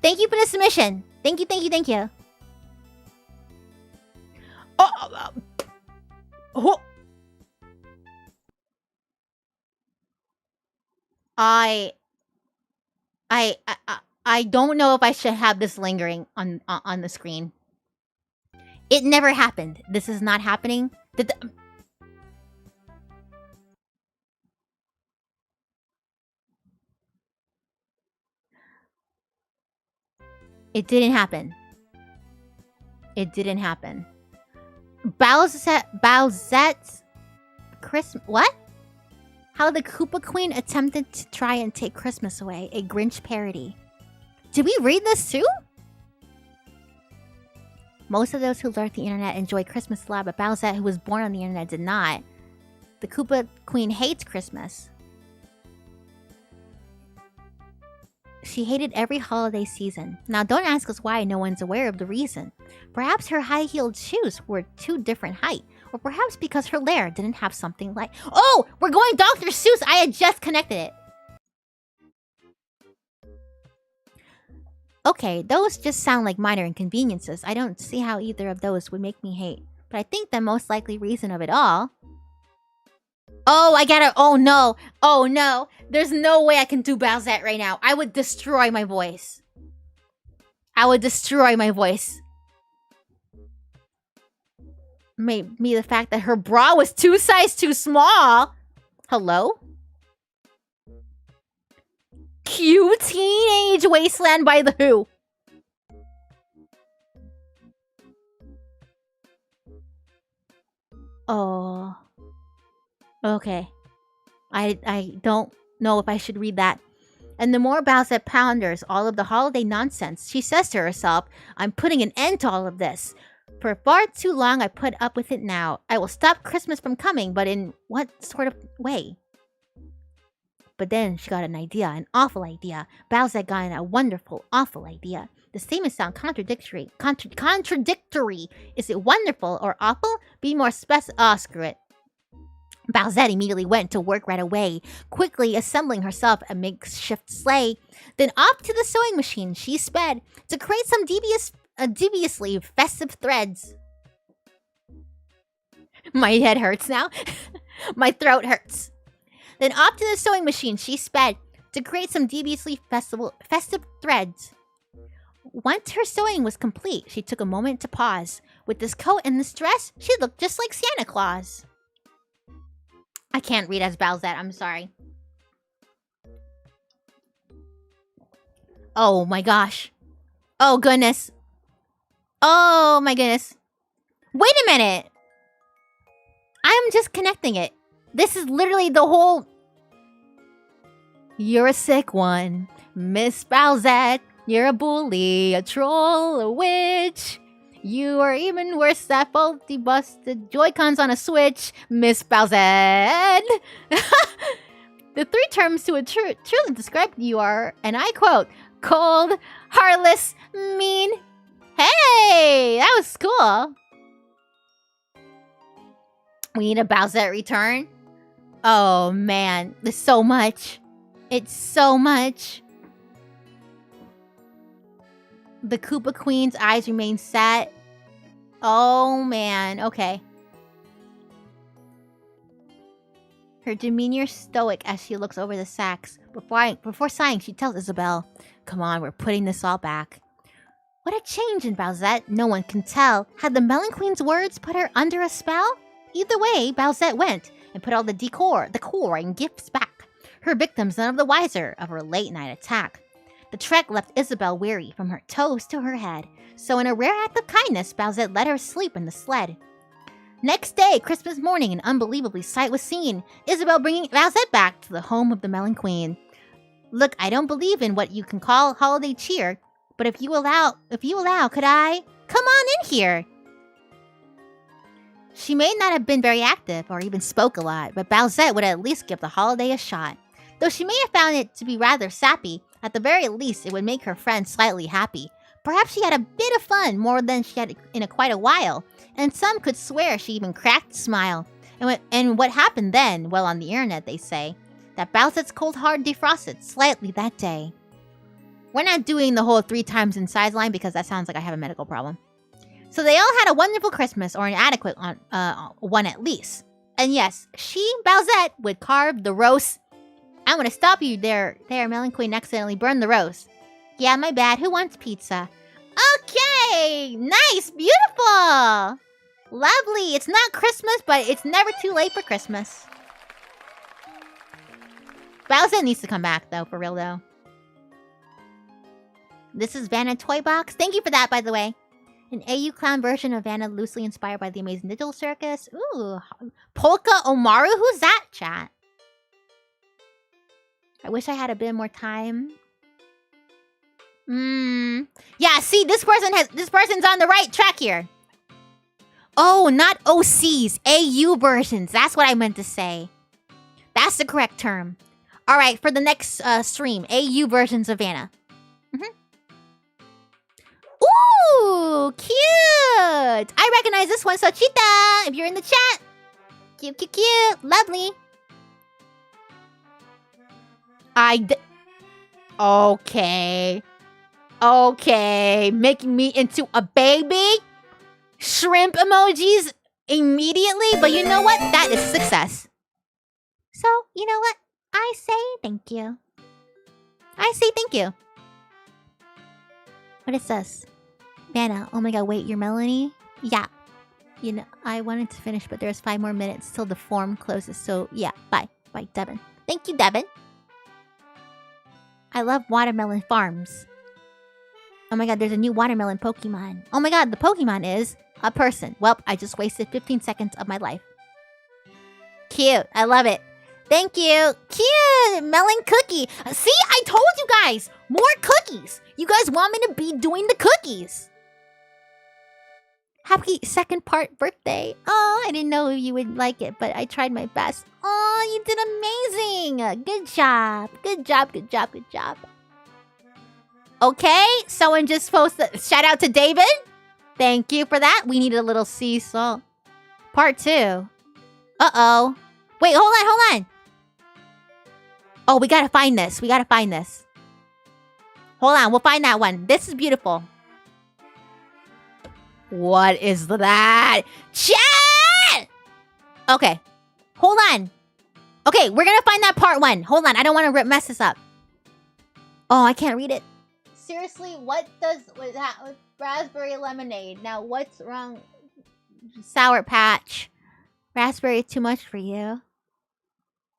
Thank you for the submission. Thank you. Oh. I don't know if I should have this lingering on the screen. It never happened. This is not happening. It didn't happen. Bowsette's Christmas. What? How the Koopa Queen attempted to try and take Christmas away. A Grinch parody. Did we read this too? Most of those who lurk the internet enjoy Christmas a lot, but Bowsette, who was born on the internet, did not. The Koopa Queen hates Christmas. She hated every holiday season. Now, don't ask us why, no one's aware of the reason. Perhaps her high-heeled shoes were too different height. Or perhaps because her lair didn't have something like... Oh! We're going Dr. Seuss! I had just connected it! Okay, those just sound like minor inconveniences. I don't see how either of those would make me hate. But I think the most likely reason of it all... Oh, I gotta... Oh, no. Oh, no. There's no way I can do Bowsette right now. I would destroy my voice. I would destroy my voice. Maybe the fact that her bra was 2 sizes too small. Hello? Cute Teenage Wasteland by The Who. Oh... Okay. I don't know if I should read that. And the more Bowsette ponders all of the holiday nonsense, she says to herself, I'm putting an end to all of this. For far too long I put up with it now. I will stop Christmas from coming, but in what sort of way? But then she got an idea, an awful idea. Bowsette got a wonderful, awful idea. The statements sound contradictory. Contradictory. Is it wonderful or awful? Be more screw it. Bowsette immediately went to work right away, quickly assembling herself a makeshift sleigh. Then off to the sewing machine she sped to create some deviously festive threads. My head hurts now. My throat hurts. Then off to the sewing machine she sped to create some deviously festive threads. Once her sewing was complete, she took a moment to pause. With this coat and this dress, she looked just like Santa Claus. I can't read as Bowsette, I'm sorry. Oh my gosh. Oh goodness. Oh my goodness. Wait a minute. I'm just connecting it. This is literally the whole... You're a sick one, Miss Bowsette. You're a bully, a troll, a witch. You are even worse, that faulty busted Joy-Cons on a Switch, Miss Bowsette. The 3 terms to truly describe you are, and I quote, cold, heartless, mean. Hey, that was cool. We need a Bowsette return. Oh man, there's so much. It's so much. The Koopa Queen's eyes remain set. Oh, man. Okay. Her demeanor stoic as she looks over the sacks. Before sighing, she tells Isabelle, come on, we're putting this all back. What a change in Bowsette. No one can tell. Had the Melon Queen's words put her under a spell? Either way, Bowsette went and put all the decor and gifts back. Her victims none of the wiser of her late-night attack. The trek left Isabelle weary from her toes to her head, so in a rare act of kindness, Bowsette let her sleep in the sled. Next day, Christmas morning, an unbelievable sight was seen. Isabelle bringing Bowsette back to the home of the Melon Queen. Look, I don't believe in what you can call holiday cheer, but if you allow, could I? Come on in here! She may not have been very active or even spoke a lot, but Bowsette would at least give the holiday a shot. Though she may have found it to be rather sappy, at the very least it would make her friend slightly happy. Perhaps she had a bit of fun, more than she had in quite a while, and some could swear she even cracked a smile. And what happened then? Well, on the internet they say that Bowsette's cold heart defrosted slightly that day. We're not doing the whole 3 times in size line because that sounds like I have a medical problem. So they all had a wonderful Christmas, or an adequate one at least. And yes, she, Bowsette, would carve the roast. I'm gonna stop you there, Melon Queen accidentally burned the roast. Yeah, my bad. Who wants pizza? Okay! Nice! Beautiful! Lovely! It's not Christmas, but it's never too late for Christmas. Bowsette needs to come back, though, for real, though. This is Vanna Toy Box. Thank you for that, by the way. An AU clown version of Vanna loosely inspired by the Amazing Digital Circus. Ooh. Polka Omaru? Who's that, chat? I wish I had a bit more time. Yeah, see, this person's on the right track here. Oh, not OCs, AU versions. That's what I meant to say. That's the correct term. All right, for the next stream, AU versions of Vanna. Ooh, cute. I recognize this one, Sochita. If you're in the chat. Cute, cute, cute. Lovely. Okay. Okay. Making me into a baby? Shrimp emojis immediately? But you know what? That is success. So, you know what? I say thank you. I say thank you. What is this? Vanna, oh my god, wait, you're Melanie? Yeah. You know, I wanted to finish, but there's 5 more minutes till the form closes. So, yeah, bye. Bye, Devin. Thank you, Devin. I love watermelon farms. Oh my god, there's a new watermelon Pokemon. Oh my god, the Pokemon is a person. Well, I just wasted 15 seconds of my life. Cute. I love it. Thank you. Cute. Melon cookie. See, I told you guys. More cookies. You guys want me to be doing the cookies. Happy second part birthday. Oh, I didn't know you would like it, but I tried my best. Oh, you did amazing. Good job. Good job, good job, good job. Okay, someone just posted. Shout out to David. Thank you for that. We need a little sea salt. Part 2. Uh-oh. Wait, hold on, hold on. Oh, we gotta find this. We gotta find this. Hold on, we'll find that one. This is beautiful. What is that? Chat! Okay. Hold on. Okay, we're gonna find that part 1. Hold on, I don't want to mess this up. Oh, I can't read it. Seriously, what was that with raspberry lemonade? Now, what's wrong? Sour Patch. Raspberry too much for you.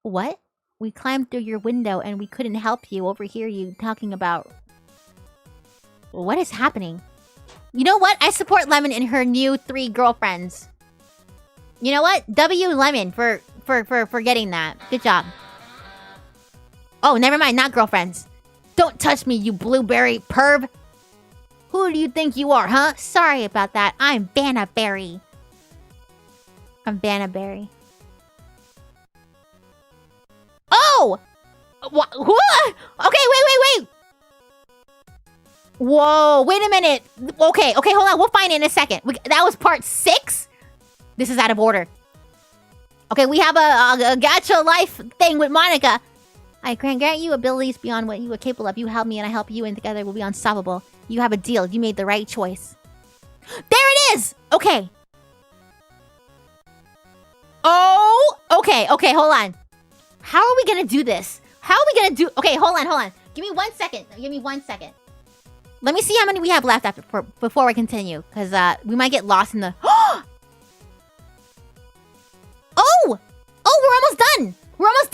What? We climbed through your window and we couldn't help you overhear you talking about... What is happening? You know what? I support Lemon and her new 3 girlfriends. You know what? W Lemon for getting that. Good job. Oh, never mind. Not girlfriends. Don't touch me, you blueberry perv. Who do you think you are, huh? Sorry about that. I'm Vanna Berry. I'm Vanna Berry. Oh! What? Okay, wait. Whoa, wait a minute. Okay, hold on. We'll find it in a second. That was part 6? This is out of order. Okay, we have a gacha life thing with Monica. I grant you abilities beyond what you are capable of. You help me and I help you, and together we'll be unstoppable. You have a deal. You made the right choice. There it is! Okay. Oh! Okay, hold on. How are we gonna do this? How are we gonna do... Okay, hold on. Give me 1 second. Let me see how many we have left before we continue. Because we might get lost in the... Oh! Oh, we're almost done. We're almost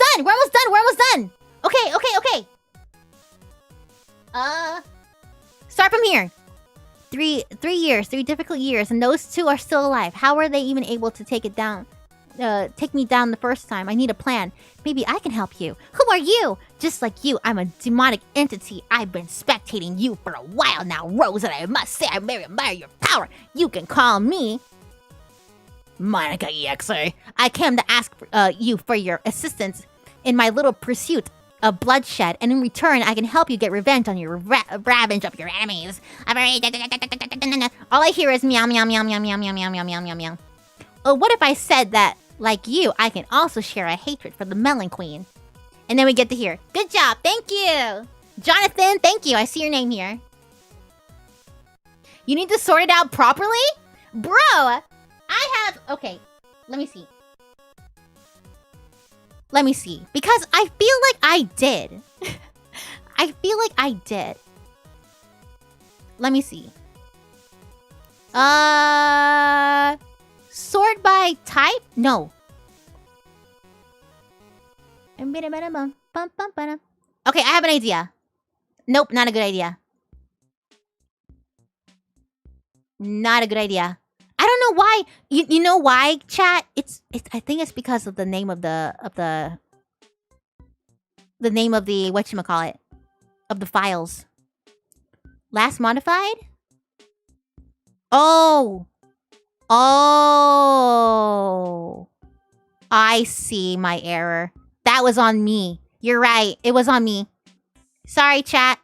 done. Okay. Start from here. 3 years, 3 difficult years, and those 2 are still alive. How are they even able to take me down the first time? I need a plan. Maybe I can help you. Who are you? Just like you, I'm a demonic entity. I've been spectating you for a while now, Rose, and I must say I very admire your power. You can call me Monica EXA. I came to ask you for your assistance in my little pursuit of bloodshed, and in return, I can help you get revenge on your ravage of your enemies. All I hear is meow, meow, meow, meow, meow, meow, meow, meow, meow, meow, meow. Oh, what if I said that, like you, I can also share a hatred for the Melon Queen? And then we get to here. Good job. Thank you. Jonathan, thank you. I see your name here. You need to sort it out properly? Bro, I have... Okay, let me see. Because I feel like I did. Let me see. Sort by type? No. Okay, I have an idea. Nope, not a good idea. Not a good idea. I don't know why. You know why, chat? It's I think it's because of the name of the the name of the whatchamacallit of the files. Last modified? Oh. Oh. I see my error. That was on me. You're right. It was on me. Sorry, chat.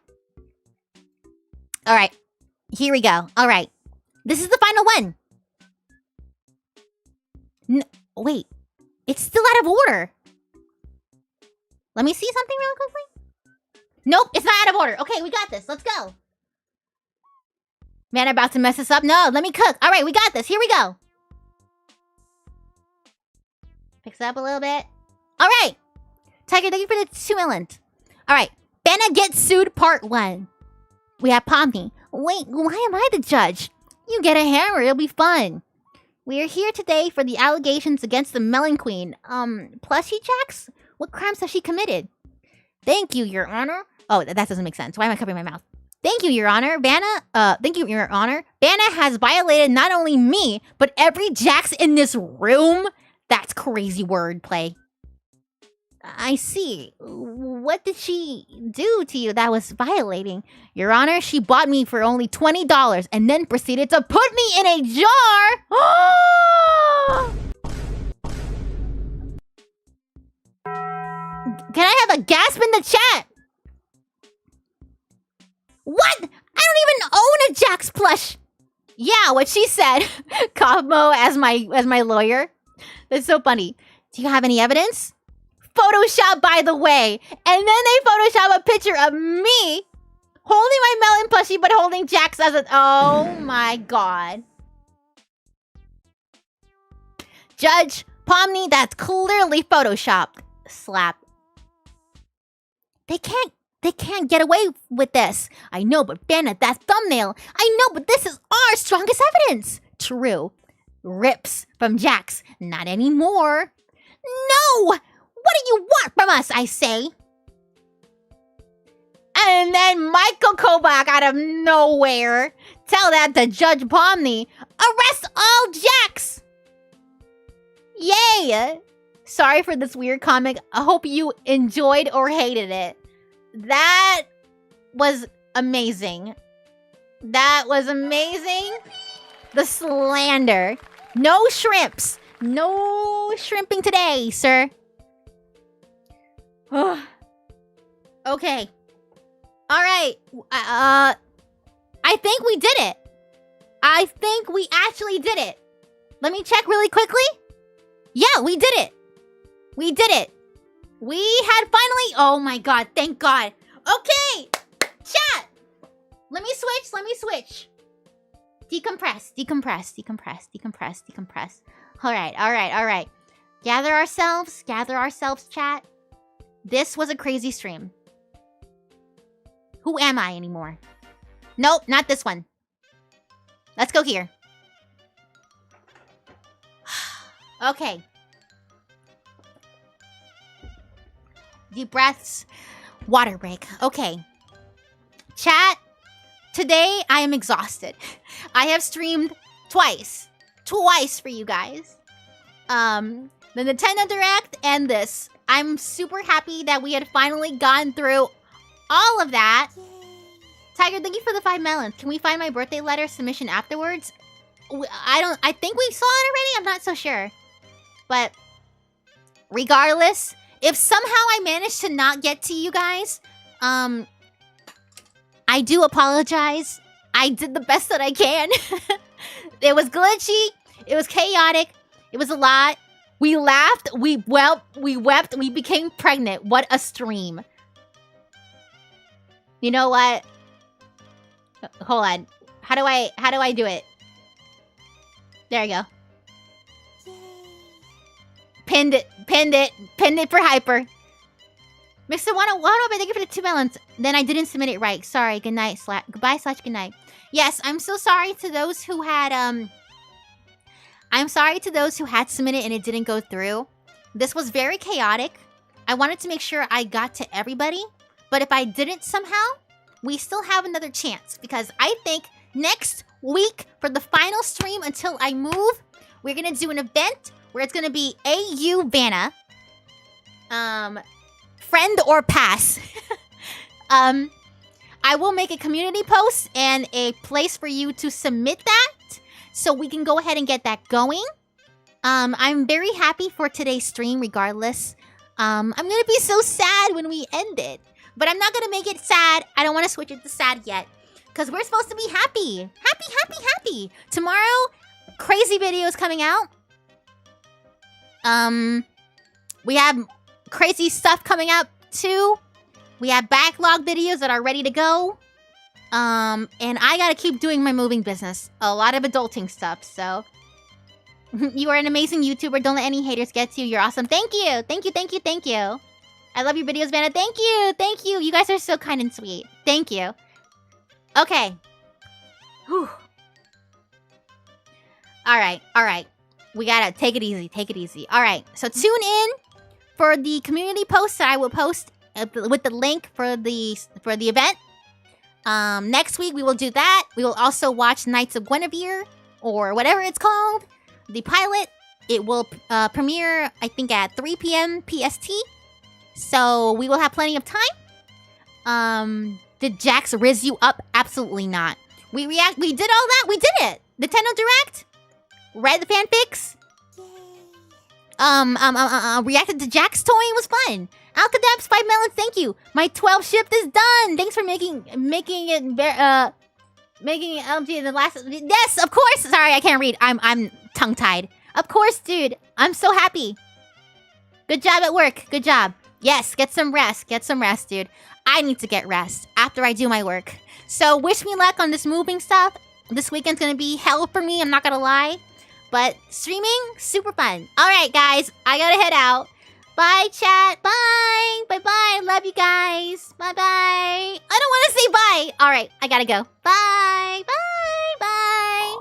All right. Here we go. All right. This is the final one. Wait. It's still out of order. Let me see something really quickly. Nope, it's not out of order. Okay, we got this. Let's go. Man, I'm about to mess this up. No, let me cook. All right, we got this. Here we go. Fix it up a little bit. All right. Tiger, thank you for the 2 million. All right. Vanna gets sued part 1. We have Pomni. Wait, why am I the judge? You get a hammer. It'll be fun. We are here today for the allegations against the Melon Queen. Plushie Jacks? What crimes has she committed? Thank you, Your Honor. Oh, that doesn't make sense. Why am I covering my mouth? Thank you, Your Honor. Thank you, Your Honor. Vanna has violated not only me, but every Jax in this room. That's crazy wordplay. I see. What did she do to you that was violating? Your Honor, she bought me for only $20 and then proceeded to put me in a jar. Can I have a gasp in the chat? What? I don't even own a Jax plush. Yeah, what she said. Cosmo as my lawyer. That's so funny. Do you have any evidence? Photoshop, by the way. And then they Photoshop a picture of me holding my melon plushie, but holding Jax as a... Oh my god. Judge Pomni, that's clearly Photoshopped. Slap. They can't get away with this. I know, but Vanna, that thumbnail. I know, but this is our strongest evidence. True. Rips from Jax. Not anymore. No! What do you want from us, I say? And then Michael Kobach out of nowhere. Tell that to Judge Pomni. Arrest all Jax! Yay! Sorry for this weird comic. I hope you enjoyed or hated it. That was amazing. That was amazing. The slander. No shrimps. No shrimping today, sir. Okay. All right. I think we did it. I think we actually did it. Let me check really quickly. Yeah, we did it. We did it. We had finally... Oh my god, thank god. Okay, chat. Let me switch. Decompress. All right. Gather ourselves, chat. This was a crazy stream. Who am I anymore? Nope, not this one. Let's go here. Okay. Deep breaths. Water break. Okay. Chat. Today, I am exhausted. I have streamed twice for you guys. The Nintendo Direct and this. I'm super happy that we had finally gotten through all of that. Yay. Tiger, thank you for the 5 melons. Can we find my birthday letter submission afterwards? I think we saw it already. I'm not so sure. But regardless, if somehow I managed to not get to you guys, I do apologize. I did the best that I can. It was glitchy. It was chaotic. It was a lot. We laughed. We wept. We became pregnant. What a stream. You know what? Hold on. How do I do it? There you go. Pinned it for hyper. Mr. 101, thank you for the 2 melons. Then I didn't submit it right. Sorry. Good night. Goodbye / good night. Yes, I'm so sorry to those who had I'm sorry to those who had submitted and it didn't go through. This was very chaotic. I wanted to make sure I got to everybody, but if I didn't somehow, we still have another chance because I think next week for the final stream until I move, we're gonna do an event where it's gonna be AU Vanna. friend or pass. I will make a community post and a place for you to submit that, so we can go ahead and get that going. I'm very happy for today's stream regardless. I'm gonna be so sad when we end it, but I'm not gonna make it sad. I don't want to switch it to sad yet, because we're supposed to be happy. Happy, happy, happy. Tomorrow, crazy videos coming out. We have crazy stuff coming out too. We have backlog videos that are ready to go. And I gotta keep doing my moving business. A lot of adulting stuff, so. You are an amazing YouTuber. Don't let any haters get to you. You're awesome. Thank you. Thank you, thank you, thank you. I love your videos, Vanna. Thank you. Thank you. You guys are so kind and sweet. Thank you. Okay. Whew. Alright, alright. We gotta take it easy. Take it easy. Alright, so tune in for the community post that I will post with the link for the event. Next week we will do that. We will also watch Knights of Guinevere, or whatever it's called. The pilot. It will premiere, I think, at 3 p.m. PST. So we will have plenty of time. Did Jax riz you up? Absolutely not. We did all that. We did it. Nintendo Direct. Read the fanfics. Reacted to Jack's toy. It was fun. Alcadabs 5 melons, thank you. My 12 shift is done. Thanks for making it LG in the last. Yes, of course. Sorry, I can't read. I'm tongue tied. Of course, dude. I'm so happy. Good job at work. Good job. Yes, get some rest. Get some rest, dude. I need to get rest after I do my work. So wish me luck on this moving stuff. This weekend's gonna be hell for me. I'm not gonna lie. But streaming, super fun. All right, guys. I gotta head out. Bye, chat. Bye. Bye-bye. Love you guys. Bye-bye. I don't want to say bye. All right, I gotta go. Bye. Bye. Bye.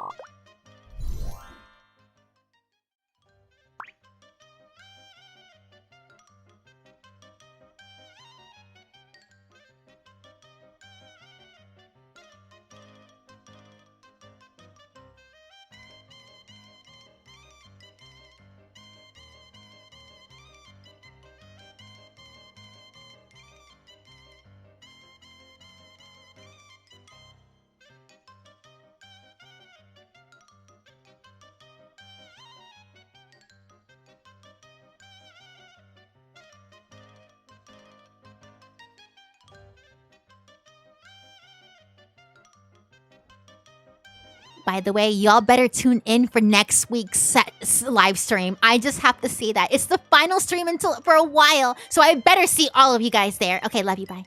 By the way, y'all better tune in for next week's live stream. I just have to say that. It's the final stream for a while, so I better see all of you guys there. Okay, love you, bye.